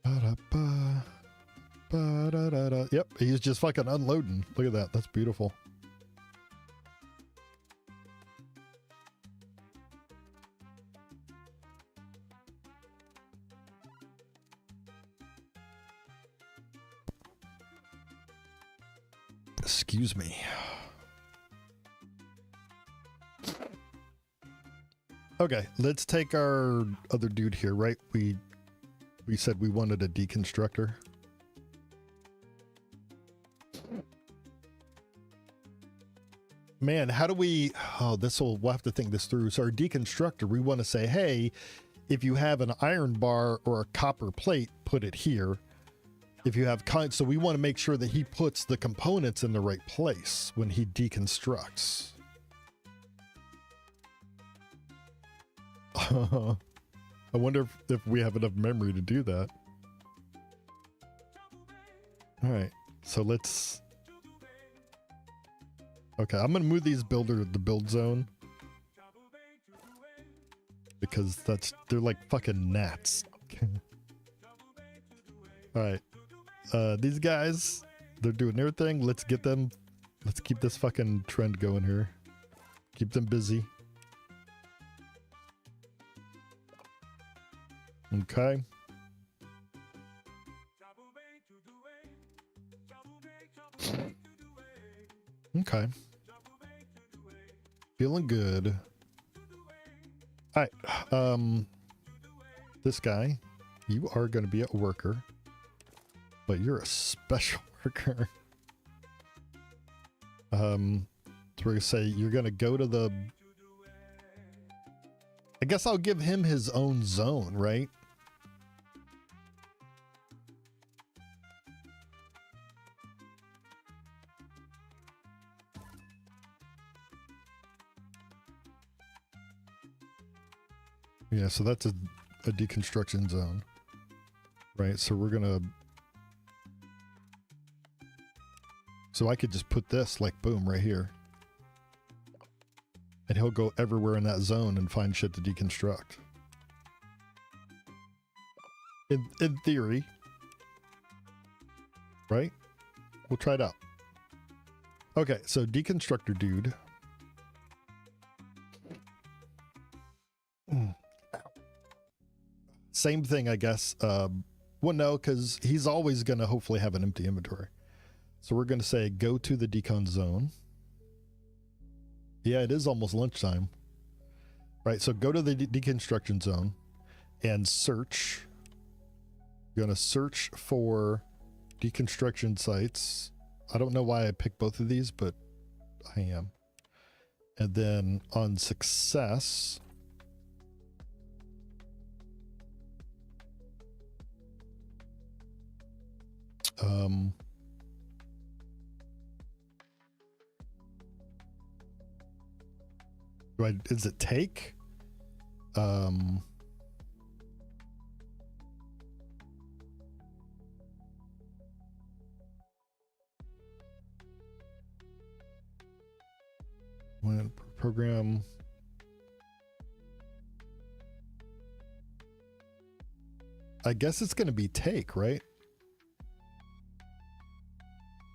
Ba-da-ba, ba-da-da-da. Yep, he's just fucking unloading. Look at that. That's beautiful. Excuse me. Okay, let's take our other dude here, right? We said we wanted a deconstructor. Man, how do we... oh, we'll have to think this through. So our deconstructor, we want to say, hey, if you have an iron bar or a copper plate, put it here. If you have so we want to make sure that he puts the components in the right place when he deconstructs. I wonder if we have enough memory to do that. All right, so let's... okay, I'm gonna move these to the build zone because they're like fucking gnats. All right. These guys, they're doing their thing. Let's get them. Let's keep this fucking trend going here. Keep them busy. Okay. Okay. Feeling good. All right. This guy, you are going to be a worker, but you're a special worker. So we're going to say you're going to go to the... I guess I'll give him his own zone, right? Yeah, so that's a deconstruction zone, right? So we're gonna... So I could just put this like boom right here. And he'll go everywhere in that zone and find shit to deconstruct. In theory. Right? We'll try it out. Okay, so deconstructor dude. Same thing, I guess. Well, no, because he's always going to hopefully have an empty inventory. So we're going to say go to the decon zone. Yeah, it is almost lunchtime. Right, so go to the deconstruction zone and search. You're going to search for deconstruction sites. I don't know why I picked both of these, but I am. And then on success... is it take? When program... I guess it's going to be take, right?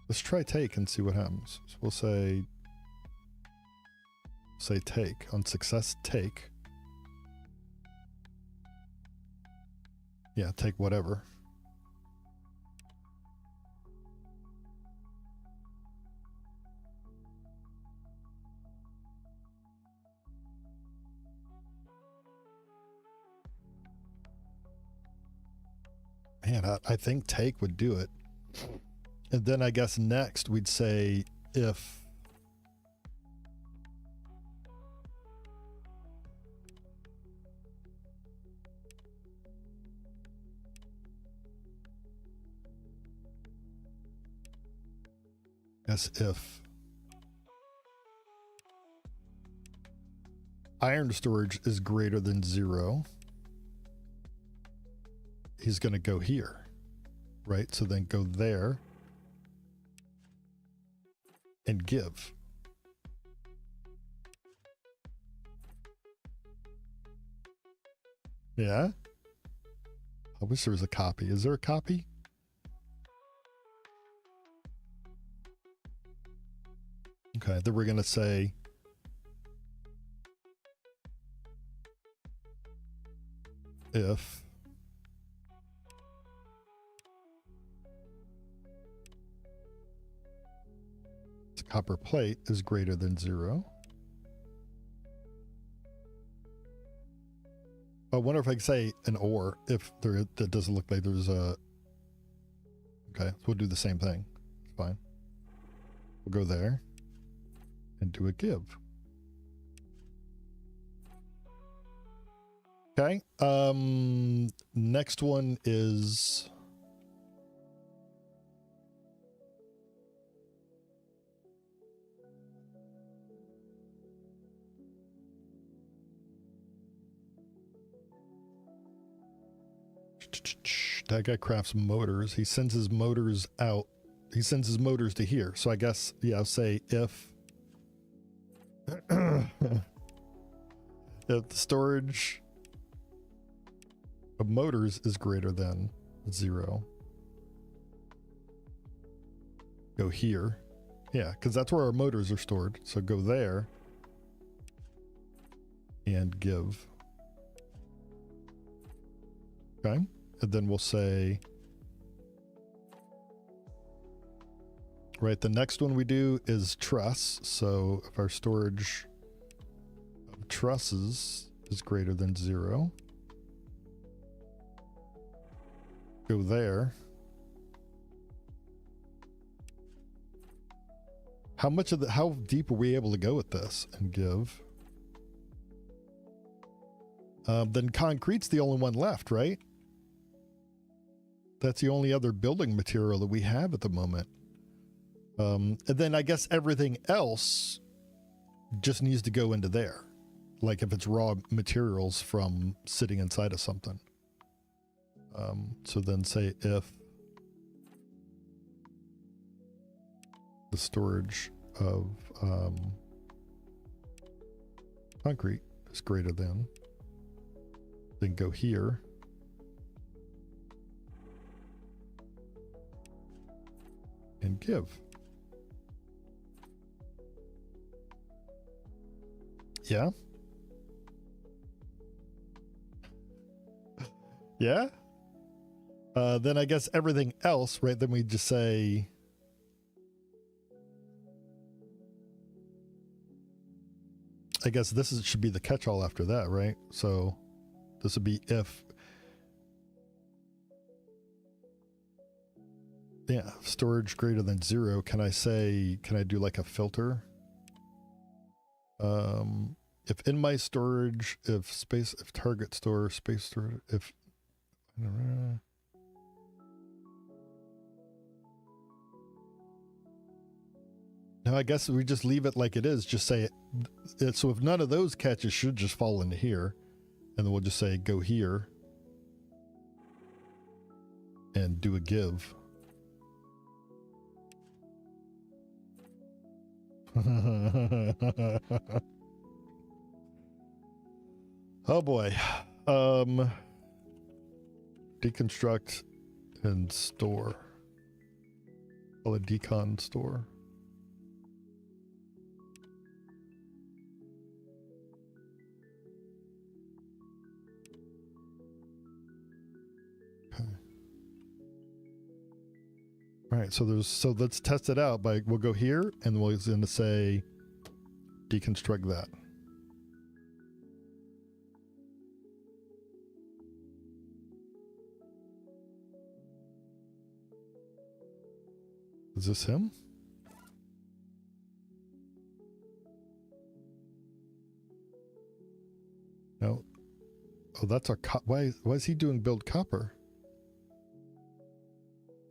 Let's try take and see what happens. So we'll say take. On success, take. Yeah, take whatever. Man, I think take would do it. And then I guess next we'd say if iron storage is greater than 0, he's going to go here, right? So then go there and give. Yeah? I wish there was a copy. Is there a copy? Okay, then we're going to say if the copper plate is greater than 0. I wonder if I can say an or if there, that doesn't look like there's a... Okay, so we'll do the same thing. It's fine. We'll go there and do a give. Okay. Next one is... That guy crafts motors. He sends his motors out. He sends his motors to here. So I guess, yeah, I'll say if... if the storage of motors is greater than 0, go here. Yeah, because that's where our motors are stored. So go there and give. Okay. And then we'll say Right, the next one we do is truss. So if our storage of trusses is greater than 0, go there. How deep are we able to go with this and give? Then concrete's the only one left, right? That's the only other building material that we have at the moment. And then I guess everything else just needs to go into there. Like if it's raw materials from sitting inside of something. So then say if the storage of concrete is greater than, then go here. And give. Yeah? Yeah? Then I guess everything else, right? Then we just say, I guess this should be the catch-all after that, right? So this would be if, yeah, storage greater than 0. Can I do like a filter? If in my storage, if target store, space store, if, no, I guess we just leave it like it is. Just say it. So if none of those catches should just fall into here, and then we'll just say go here and do a give. Oh boy. Deconstruct and store. Call it decon store. Okay. All right, so let's test it out we'll go here and we're going to say deconstruct that. Is this him? No. Oh, that's our why is he doing build copper?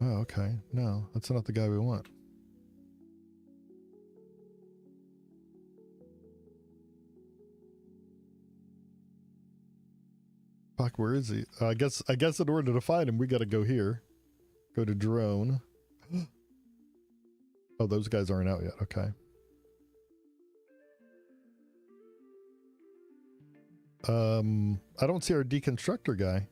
Oh, okay. No, that's not the guy we want. Fuck, where is he? I guess in order to find him, we got to go here. Go to drone. Oh, those guys aren't out yet. Okay. I don't see our deconstructor guy.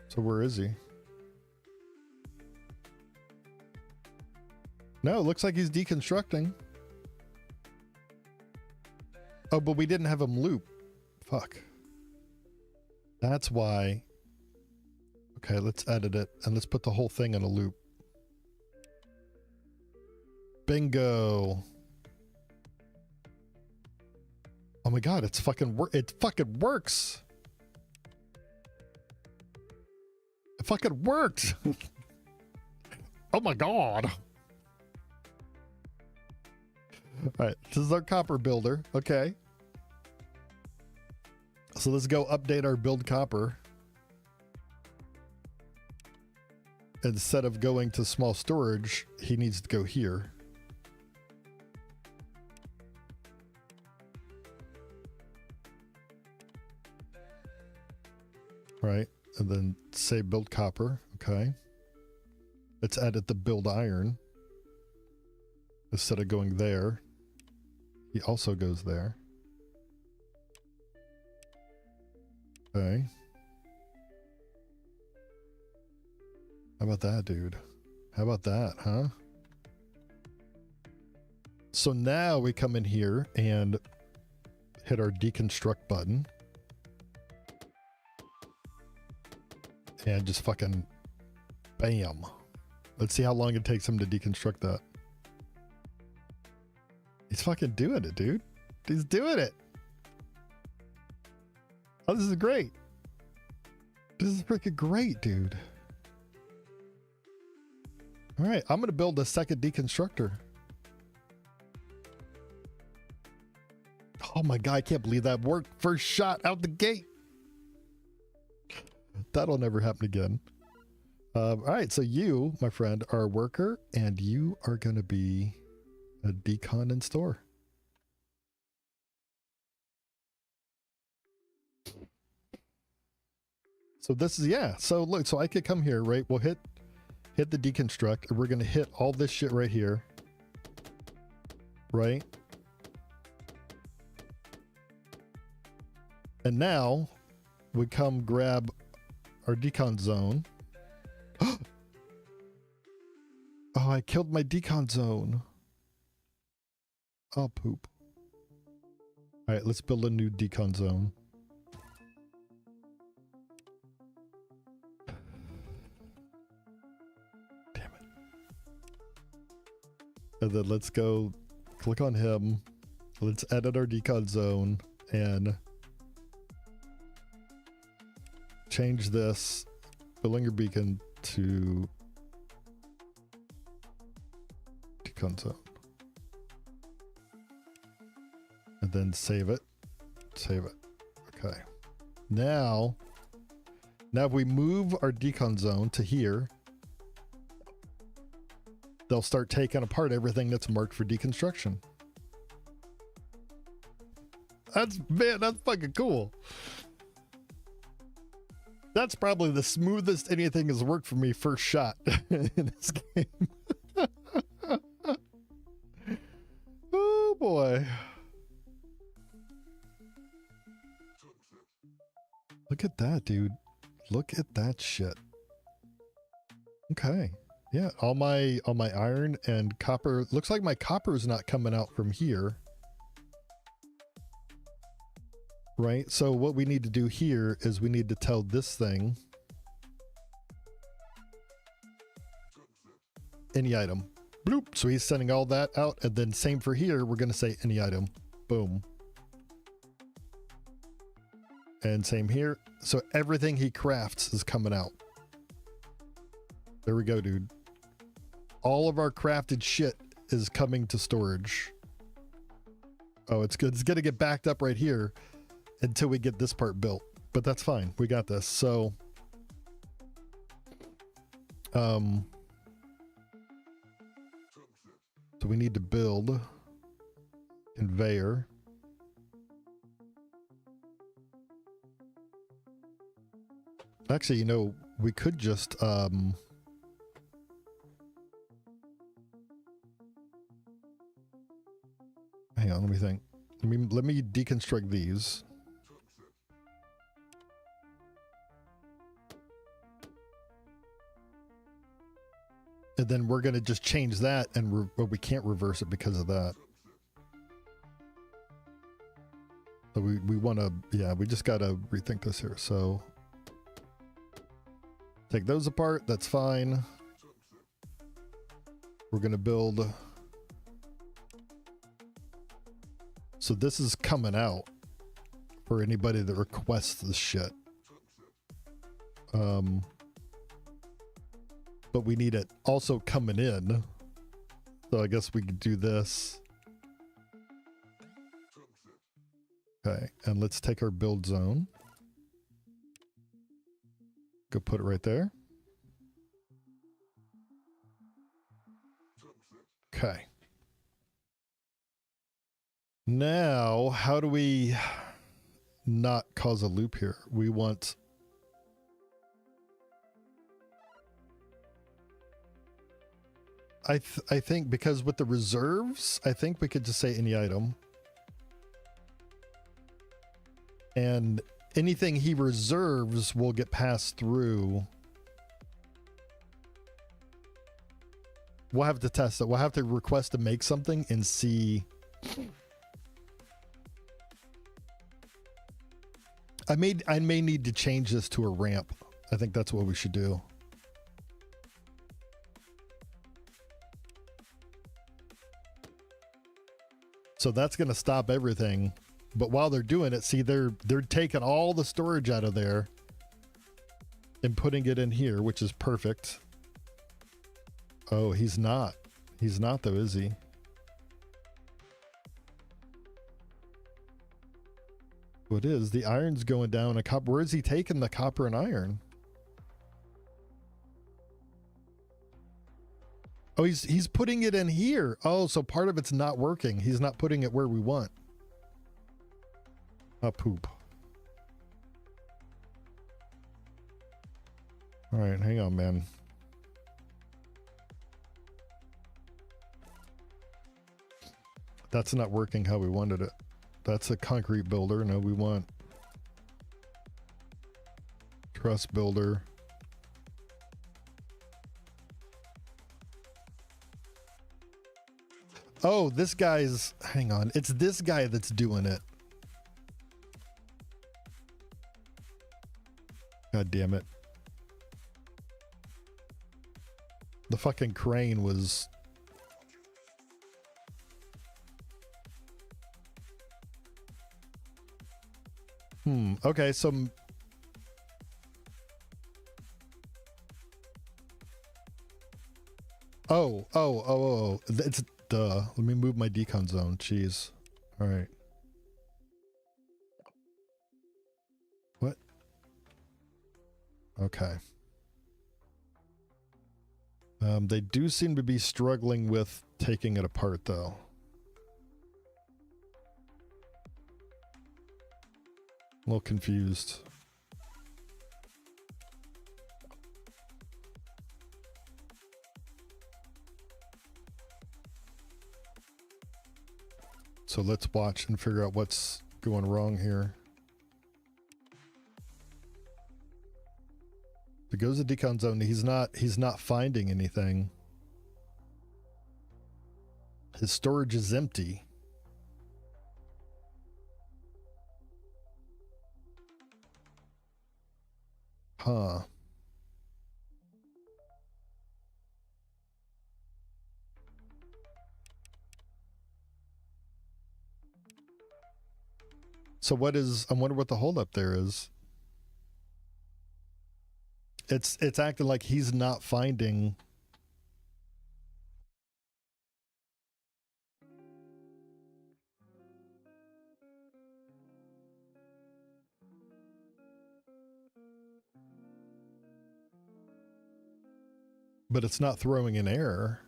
So where is he? No, it looks like he's deconstructing. Oh, but we didn't have him loop. Fuck. That's why. Okay, let's edit it and let's put the whole thing in a loop. Bingo. Oh my god, it fucking works. It fucking worked. Oh my god. All right, this is our copper builder. Okay. So let's go update our build copper. Instead of going to small storage, he needs to go here. Right, and then say build copper. Okay. Let's edit the build iron. Instead of going there, he also goes there. Okay. How about that, dude? How about that, huh? So now we come in here and hit our deconstruct button. And just fucking bam. Let's see how long it takes him to deconstruct that. He's fucking doing it, dude. He's doing it. Oh, this is great. This is freaking great, dude. All right, I'm going to build a second deconstructor. Oh my God, I can't believe that worked. First shot out the gate. That'll never happen again. All right, so you, my friend, are a worker, and you are going to be a decon in store. So this is, yeah. So look, so I could come here, right? We'll hit the deconstruct, and we're going to hit all this shit right here. Right? And now we come grab our decon zone. Oh, I killed my decon zone. Oh, poop. All right, let's build a new decon zone. Damn it. And then let's go click on him. Let's edit our decon zone and change this Billinger beacon to decon zone. And then save it. Save it. Okay. Now if we move our decon zone to here, they'll start taking apart everything that's marked for deconstruction. That's fucking cool. That's probably the smoothest anything has worked for me first shot in this game. Oh boy. Look at that, dude. Look at that shit. Okay. Yeah, all my iron and copper. Looks like my copper is not coming out from here. Right? So what we need to do here is we need to tell this thing any item. Bloop. So he's sending all that out, and then same for here. We're going to say any item. Boom. And same here. So everything he crafts is coming out. There we go, dude. All of our crafted shit is coming to storage. Oh, it's good. It's going to get backed up right here until we get this part built, but that's fine. We got this. So, so we need to build conveyor. Actually, you know, we could just, hang on, let me think. Let me deconstruct these. And then we're going to just change that, and but we can't reverse it because of that. So we want to, yeah, we just got to rethink this here. So take those apart. That's fine. We're going to build. So this is coming out for anybody that requests this shit. But we need it also coming in. So I guess we could do this. Okay, and let's take our build zone. Go put it right there. Okay. Now, how do we not cause a loop here? We want... I think because with the reserves, I think we could just say any item. And anything he reserves will get passed through. We'll have to test it. We'll have to request to make something and see. I may need to change this to a ramp. I think that's what we should do. So that's going to stop everything. But while they're doing it, see, they're taking all the storage out of there and putting it in here, which is perfect. Oh, he's not. He's not though, is he? What is? The iron's going down a copper. Where is he taking the copper and iron? Oh, he's putting it in here. Oh, so part of it's not working. He's not putting it where we want. Oh, poop. All right, hang on, man. That's not working how we wanted it. That's a concrete builder. No, we want truss builder. Oh, this guy's, hang on. It's this guy that's doing it. God damn it. The fucking crane was... Okay, so... Oh. It's... Duh. Let me move my decon zone. Jeez. Alright. What? Okay. They do seem to be struggling with taking it apart, though. A little confused. So let's watch and figure out what's going wrong here. If it goes to decon zone, he's not finding anything. His storage is empty. Huh. So what is, I wonder what the holdup there is. It's acting like he's not finding. But it's not throwing an error.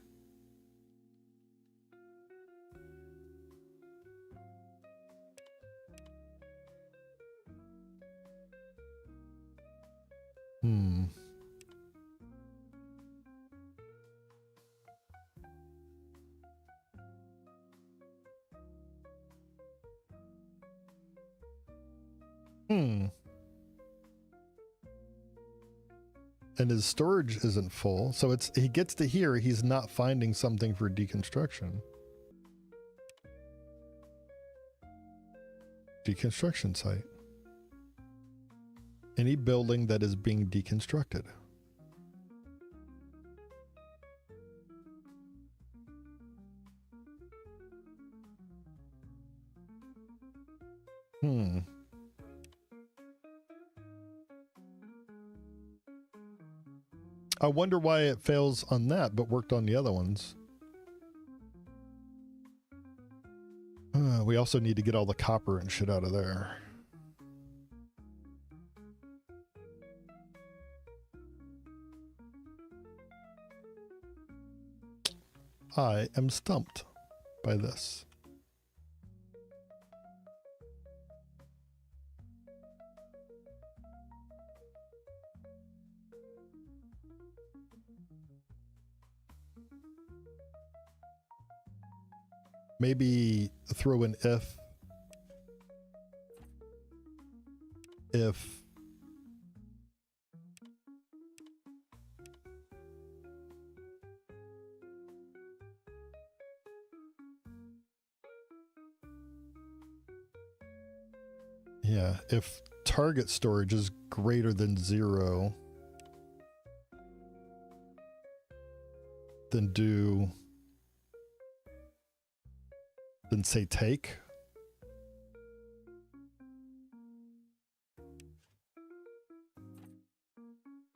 And his storage isn't full, so it's, he gets to here, he's not finding something for deconstruction. Deconstruction site. Any building that is being deconstructed. I wonder why it fails on that, but worked on the other ones. We also need to get all the copper and shit out of there. I am stumped by this. Maybe throw an if if target storage is greater than 0, then say take.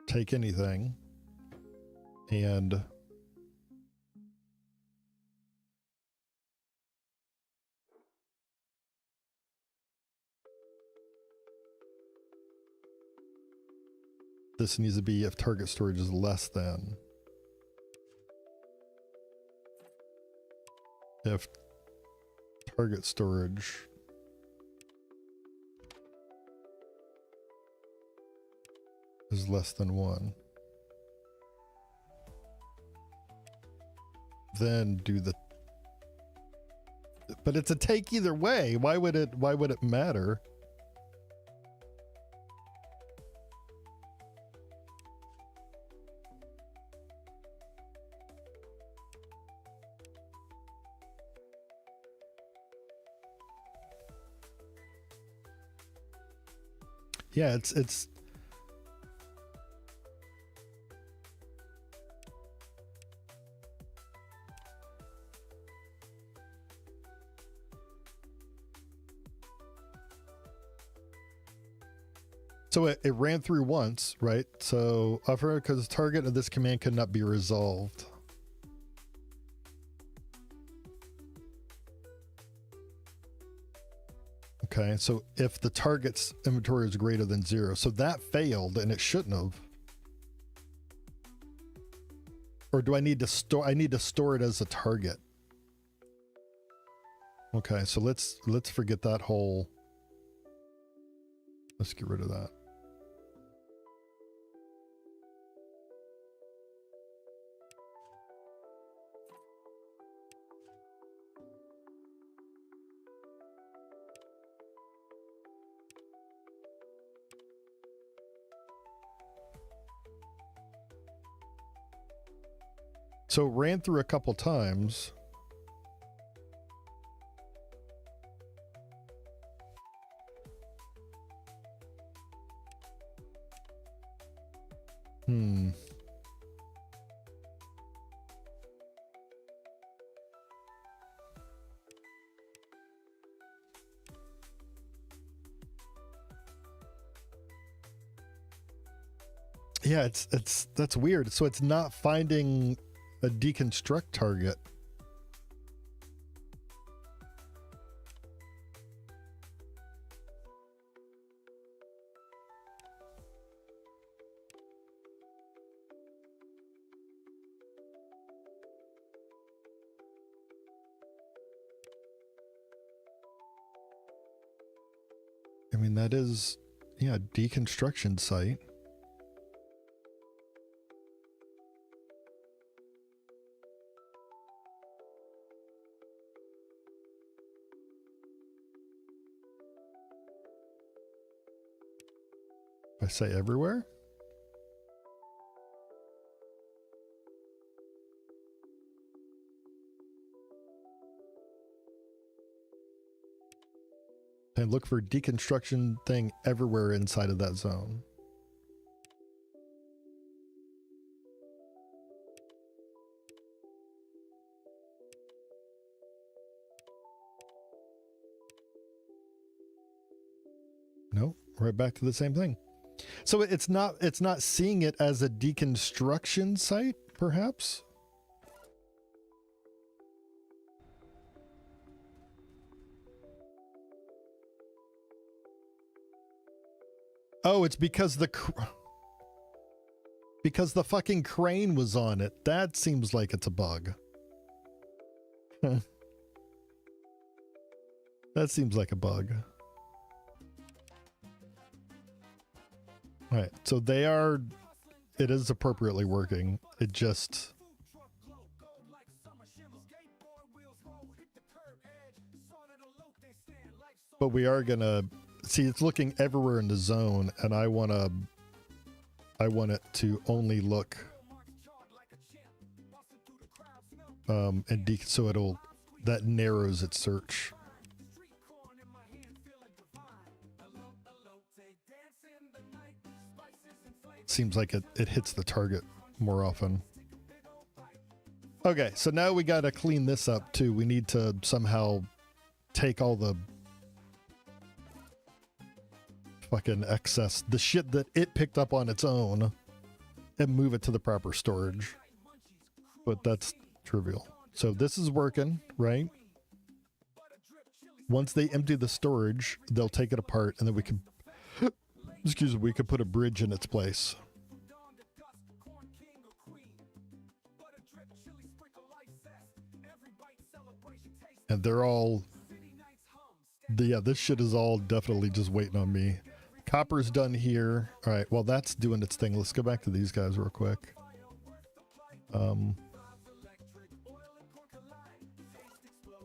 Take anything. And this needs to be if target storage is less than. If target storage is less than 1, then do the, but it's a take either way. Why would it matter? Yeah, it's so it ran through once, right? So offer because target of this command could not be resolved. Okay, so if the target's inventory is greater than 0, so that failed and it shouldn't have. Or do I need to store? I need to store it as a target. Okay, so let's forget that whole. Let's get rid of that. So it ran through a couple times. Yeah, that's weird. So it's not finding a deconstruct target. I mean, that is, yeah, deconstruction site. I say everywhere? And look for deconstruction thing everywhere inside of that zone. Nope, right back to the same thing. So it's not seeing it as a deconstruction site, perhaps? Oh, it's because the fucking crane was on it. That seems like it's a bug. That seems like a bug. All right, so it is appropriately working. It just... But we are gonna See, it's looking everywhere in the zone, and I want it to only look so that narrows its search. Seems like it hits the target more often. Okay, so now we got to clean this up too. We need to somehow take all the fucking excess, the shit that it picked up on its own, and move it to the proper storage. But that's trivial. So this is working, right? Once they empty the storage, they'll take it apart, and then we can, excuse me, we could put a bridge in its place. And they're all, yeah, this shit is all definitely just waiting on me. Copper's done here. All right, well, that's doing its thing. Let's go back to these guys real quick.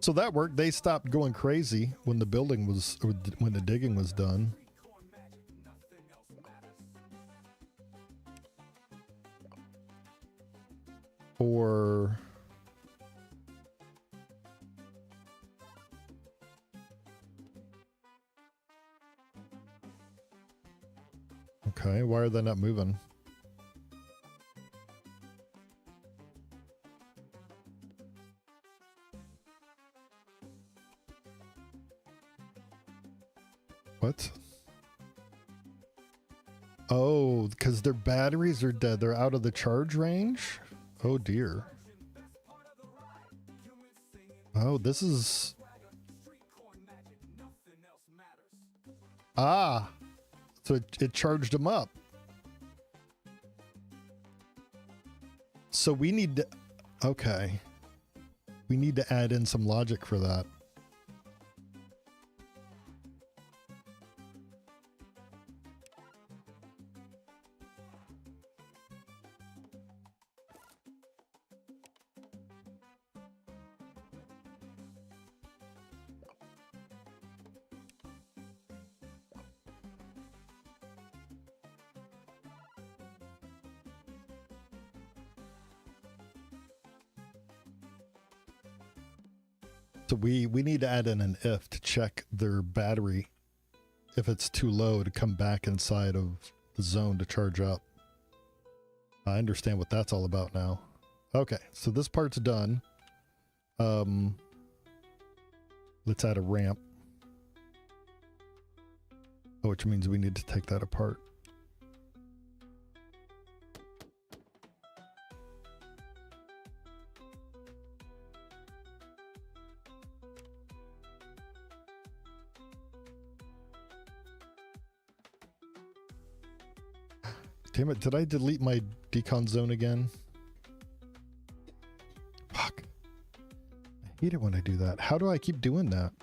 So that worked. They stopped going crazy when the building was, or when the digging was done. Or... okay, why are they not moving? What? Oh, because their batteries are dead. They're out of the charge range? Oh dear. Oh, this is... ah! So it charged them up. So we need to... okay. We need to add in some logic for that. So we need to add in an if to check their battery, if it's too low, to come back inside of the zone to charge up. I understand what that's all about now. Okay, so this part's done. Let's add a ramp. Oh, which means we need to take that apart. Damn it, did I delete my decon zone again? Fuck. I hate it when I do that. How do I keep doing that?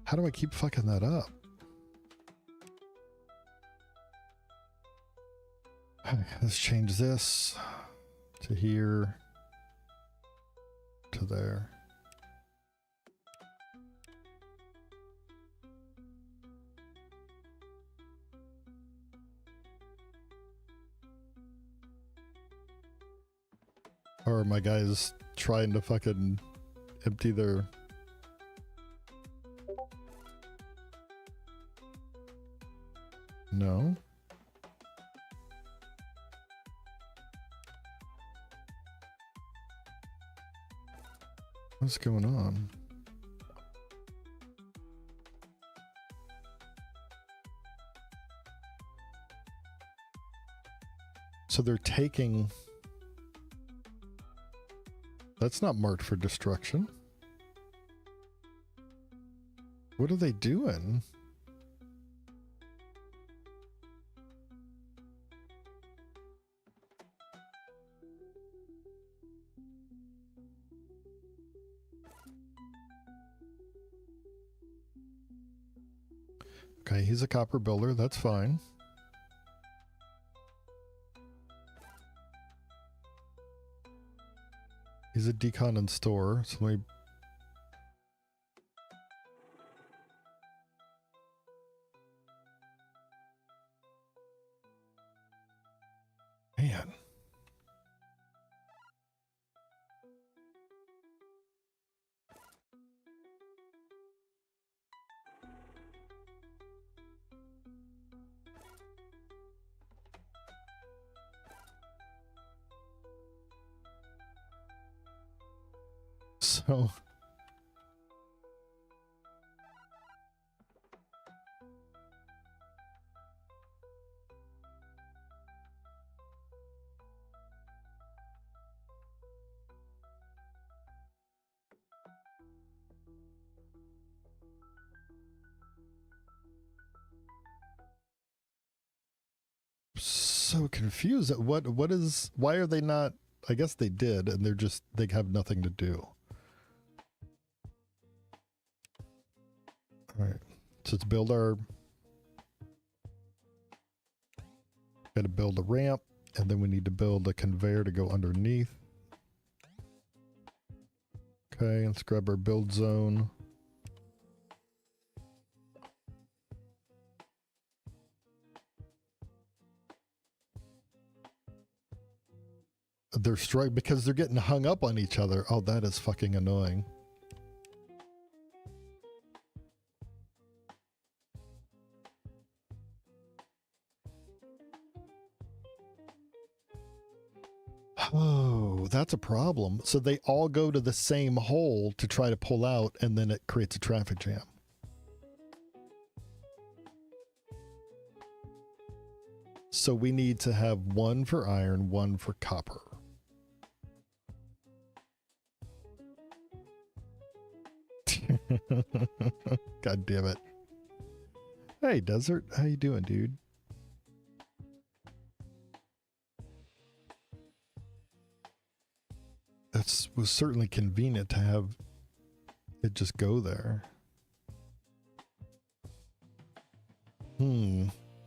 How do I keep fucking that up? Let's change this to here, to there. Or my guys trying to fucking empty their... no. What's going on? So they're taking... that's not marked for destruction. What are they doing? Okay, he's a copper builder. That's fine. He's a decon and store. So let me... Man. So... So confused. What is... Why are they not... I guess they did, and they're just... They have nothing to do. Alright. So let's build our... Gotta build a ramp, and then we need to build a conveyor to go underneath. Okay, let's grab our build zone. They're struck because they're getting hung up on each other. Oh, that is fucking annoying. Oh, that's a problem. So they all go to the same hole to try to pull out, and then it creates a traffic jam. So we need to have one for iron, one for copper. God damn it. Hey, Desert. How you doing, dude? That was certainly convenient to have it just go there.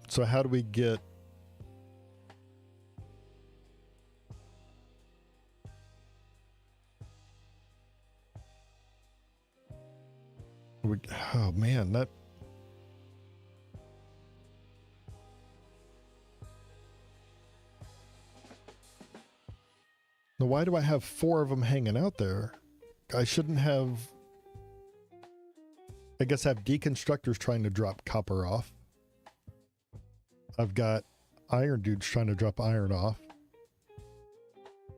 So how do we get... Oh man, that... Now why do I have 4 of them hanging out there? I shouldn't have... I guess I have deconstructors trying to drop copper off. I've got iron dudes trying to drop iron off.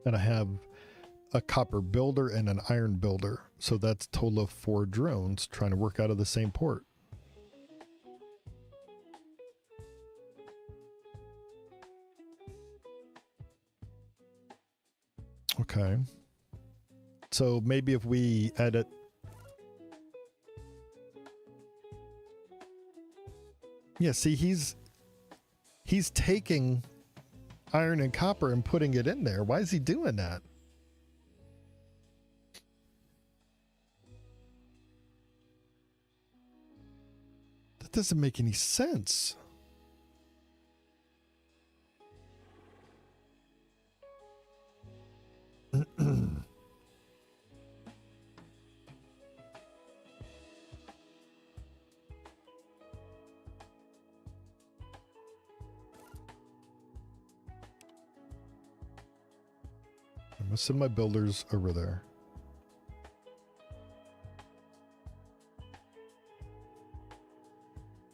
And I have a copper builder and an iron builder. So that's a total of 4 drones trying to work out of the same port. Okay. So maybe if we edit... Yeah, see, he's taking iron and copper and putting it in there. Why is he doing that? That doesn't make any sense. I'm gonna send my builders over there.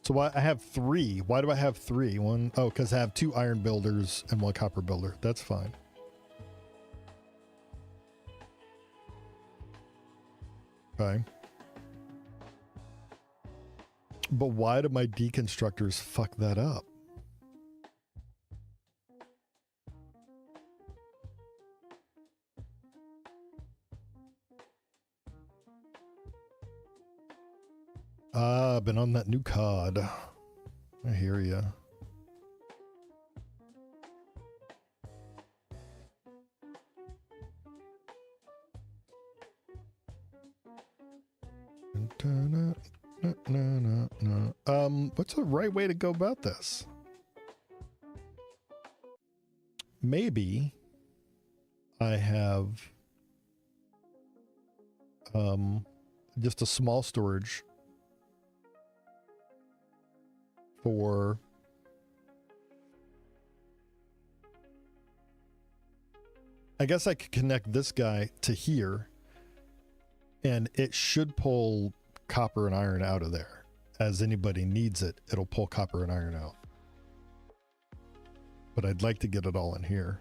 So why I have 3? Why do I have 3? One, oh, because I have 2 iron builders and 1 copper builder. That's fine. Okay. But why do my deconstructors fuck that up? Ah, I've been on that new cod. I hear ya. What's the right way to go about this? Maybe I have just a small storage for I guess I could connect this guy to here and it should pull copper and iron out of there. As anybody needs it, it'll pull copper and iron out. But I'd like to get it all in here.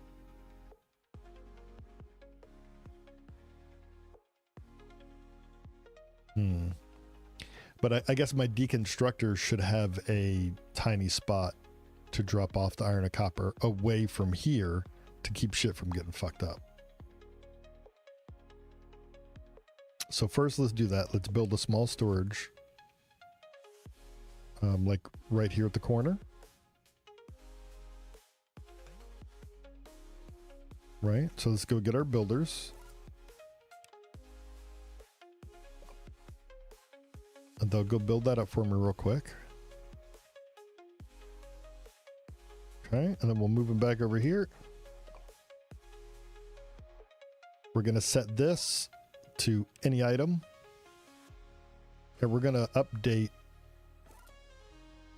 But I guess my deconstructor should have a tiny spot to drop off the iron and copper away from here to keep shit from getting fucked up. So first let's do that. Let's build a small storage. Like right here at the corner. Right, so let's go get our builders. And they'll go build that up for me real quick. Okay, and then we'll move them back over here. We're gonna set this to any item. And we're gonna update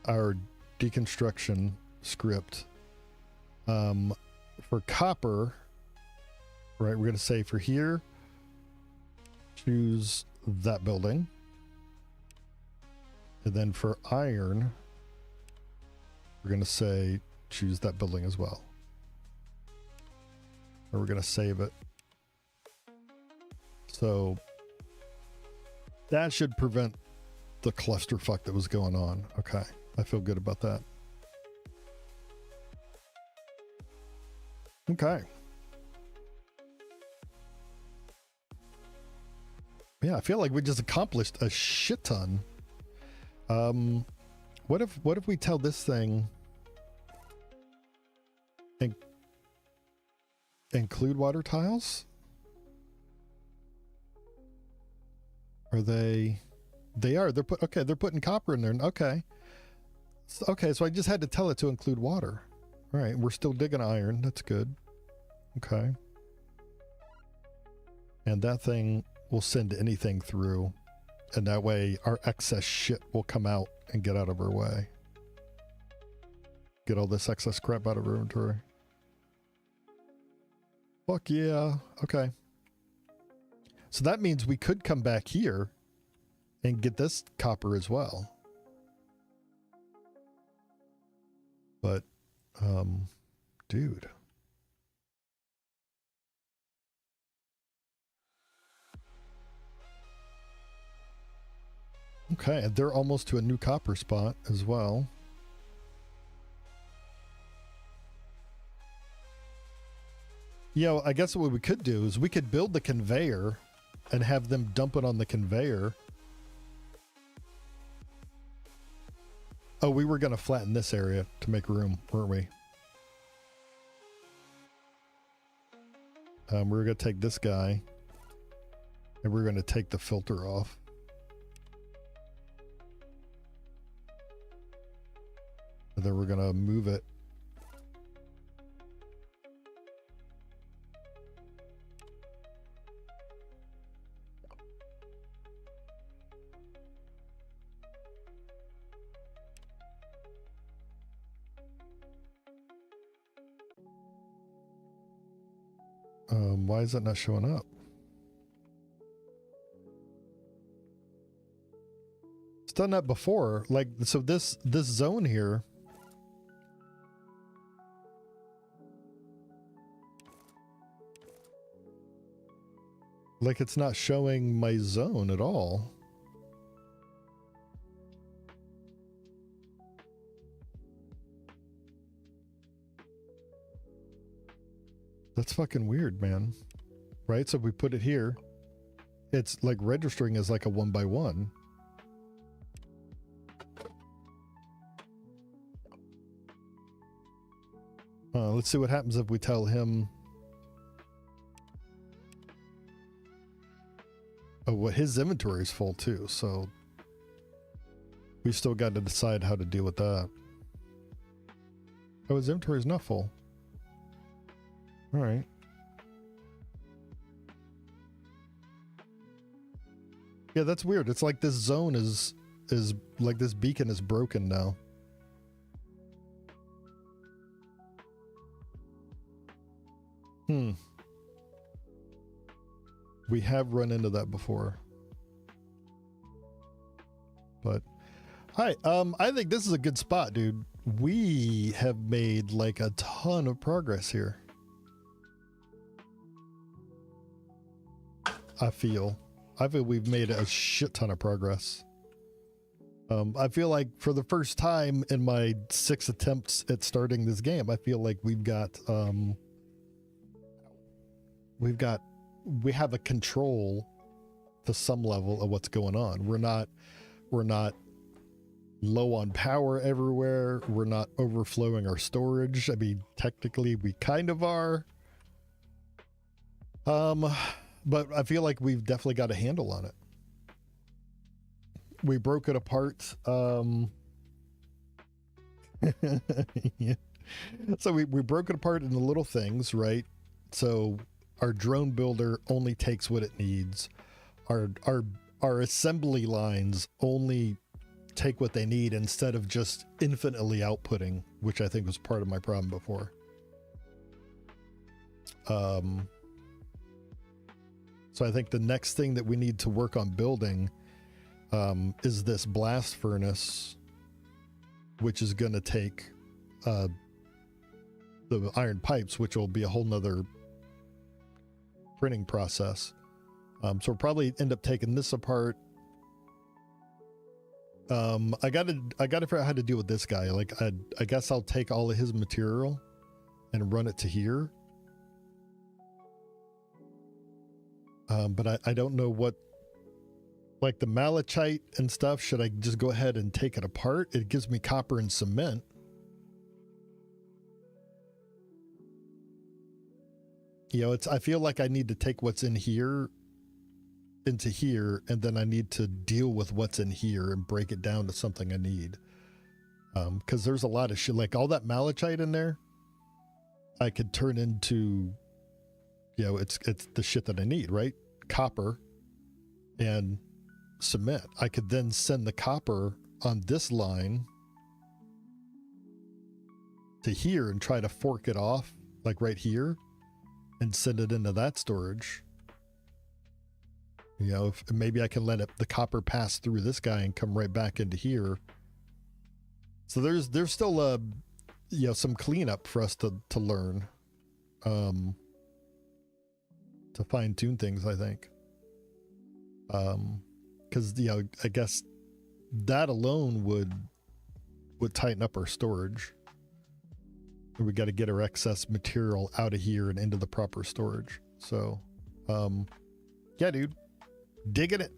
our deconstruction script. For copper, right, we're gonna say for here, choose that building. And then for iron, we're going to say choose that building as well. And we're going to save it. So that should prevent the clusterfuck that was going on. Okay, I feel good about that. Okay. Yeah, I feel like we just accomplished a shit ton. What if we tell this thing include water tiles? Are they are, they're putting copper in there. Okay. Okay, so I just had to tell it to include water. All right, we're still digging iron. That's good. Okay. And that thing will send anything through. And that way our excess shit will come out and get out of our way. Get all this excess crap out of our inventory. Fuck yeah. Okay. So that means we could come back here and get this copper as well. But, dude. Okay, they're almost to a new copper spot as well. I guess what we could do is we could build the conveyor and have them dump it on the conveyor. Oh, we were going to flatten this area to make room, weren't we? We're going to take this guy and we're going to take the filter off. And then we're going to move it. Why is that not showing up? It's done that before. Like, so this zone here. Like, it's not showing my zone at all. That's fucking weird, man. Right? So if we put it here, it's like registering as like a 1x1. Let's see what happens if we tell him. Oh, well, his inventory is full too, so. We still got to decide how to deal with that. Oh, his inventory is not full. All right. Yeah, that's weird. It's like this zone is like this beacon is broken now. We have run into that before. But hi, I think this is a good spot, dude. We have made like a ton of progress here. I feel we've made a shit ton of progress. I feel like for the first time in my 6 attempts at starting this game, I feel like we have a control to some level of what's going on. We're not low on power everywhere. We're not overflowing our storage. I mean, technically we kind of are. But I feel like we've definitely got a handle on it. We broke it apart. Yeah. So we broke it apart into little things, right? So our drone builder only takes what it needs. Our assembly lines only take what they need instead of just infinitely outputting, which I think was part of my problem before. So I think the next thing that we need to work on building is this blast furnace, which is going to take the iron pipes, which will be a whole nother printing process. So we'll probably end up taking this apart. I gotta figure out how to deal with this guy. Like, I guess I'll take all of his material and run it to here. But I don't know what, like the malachite and stuff, should I just go ahead and take it apart? It gives me copper and cement. You know, I feel like I need to take what's in here into here, and then I need to deal with what's in here and break it down to something I need. Because there's a lot of shit, like all that malachite in there, I could turn into, you know, it's the shit that I need, right? Copper and cement. I could then send the copper on this line to here and try to fork it off, like right here, and send it into that storage. You know, if maybe I can let the copper pass through this guy and come right back into here. So there's still you know, some cleanup for us to learn, to fine tune things, I think. Because, you know, I guess that alone would tighten up our storage. We got to get our excess material out of here and into the proper storage. So, yeah, dude, digging it.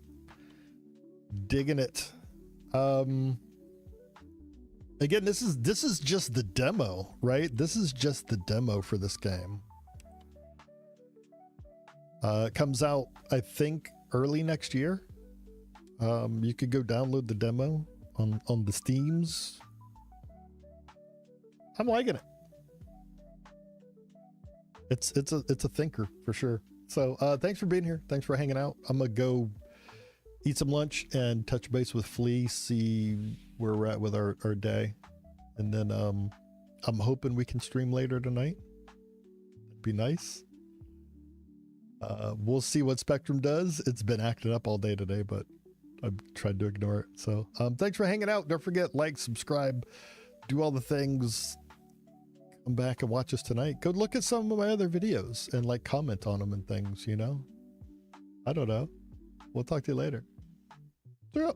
Again, this is just the demo, right? This is just the demo for this game. It comes out, I think, early next year. You could go download the demo on the Steams. I'm liking it. It's a thinker for sure. So thanks for being here. Thanks for hanging out. I'm gonna go eat some lunch and touch base with Flea, see where we're at with our day, and then I'm hoping we can stream later tonight. It'd be nice. We'll see what Spectrum does. It's been acting up all day today, but I've tried to ignore it. So thanks for hanging out. Don't forget, like, subscribe, do all the things. Come back and watch us tonight. Go look at some of my other videos and like comment on them and things, you know. I don't know. We'll talk to you later. See ya.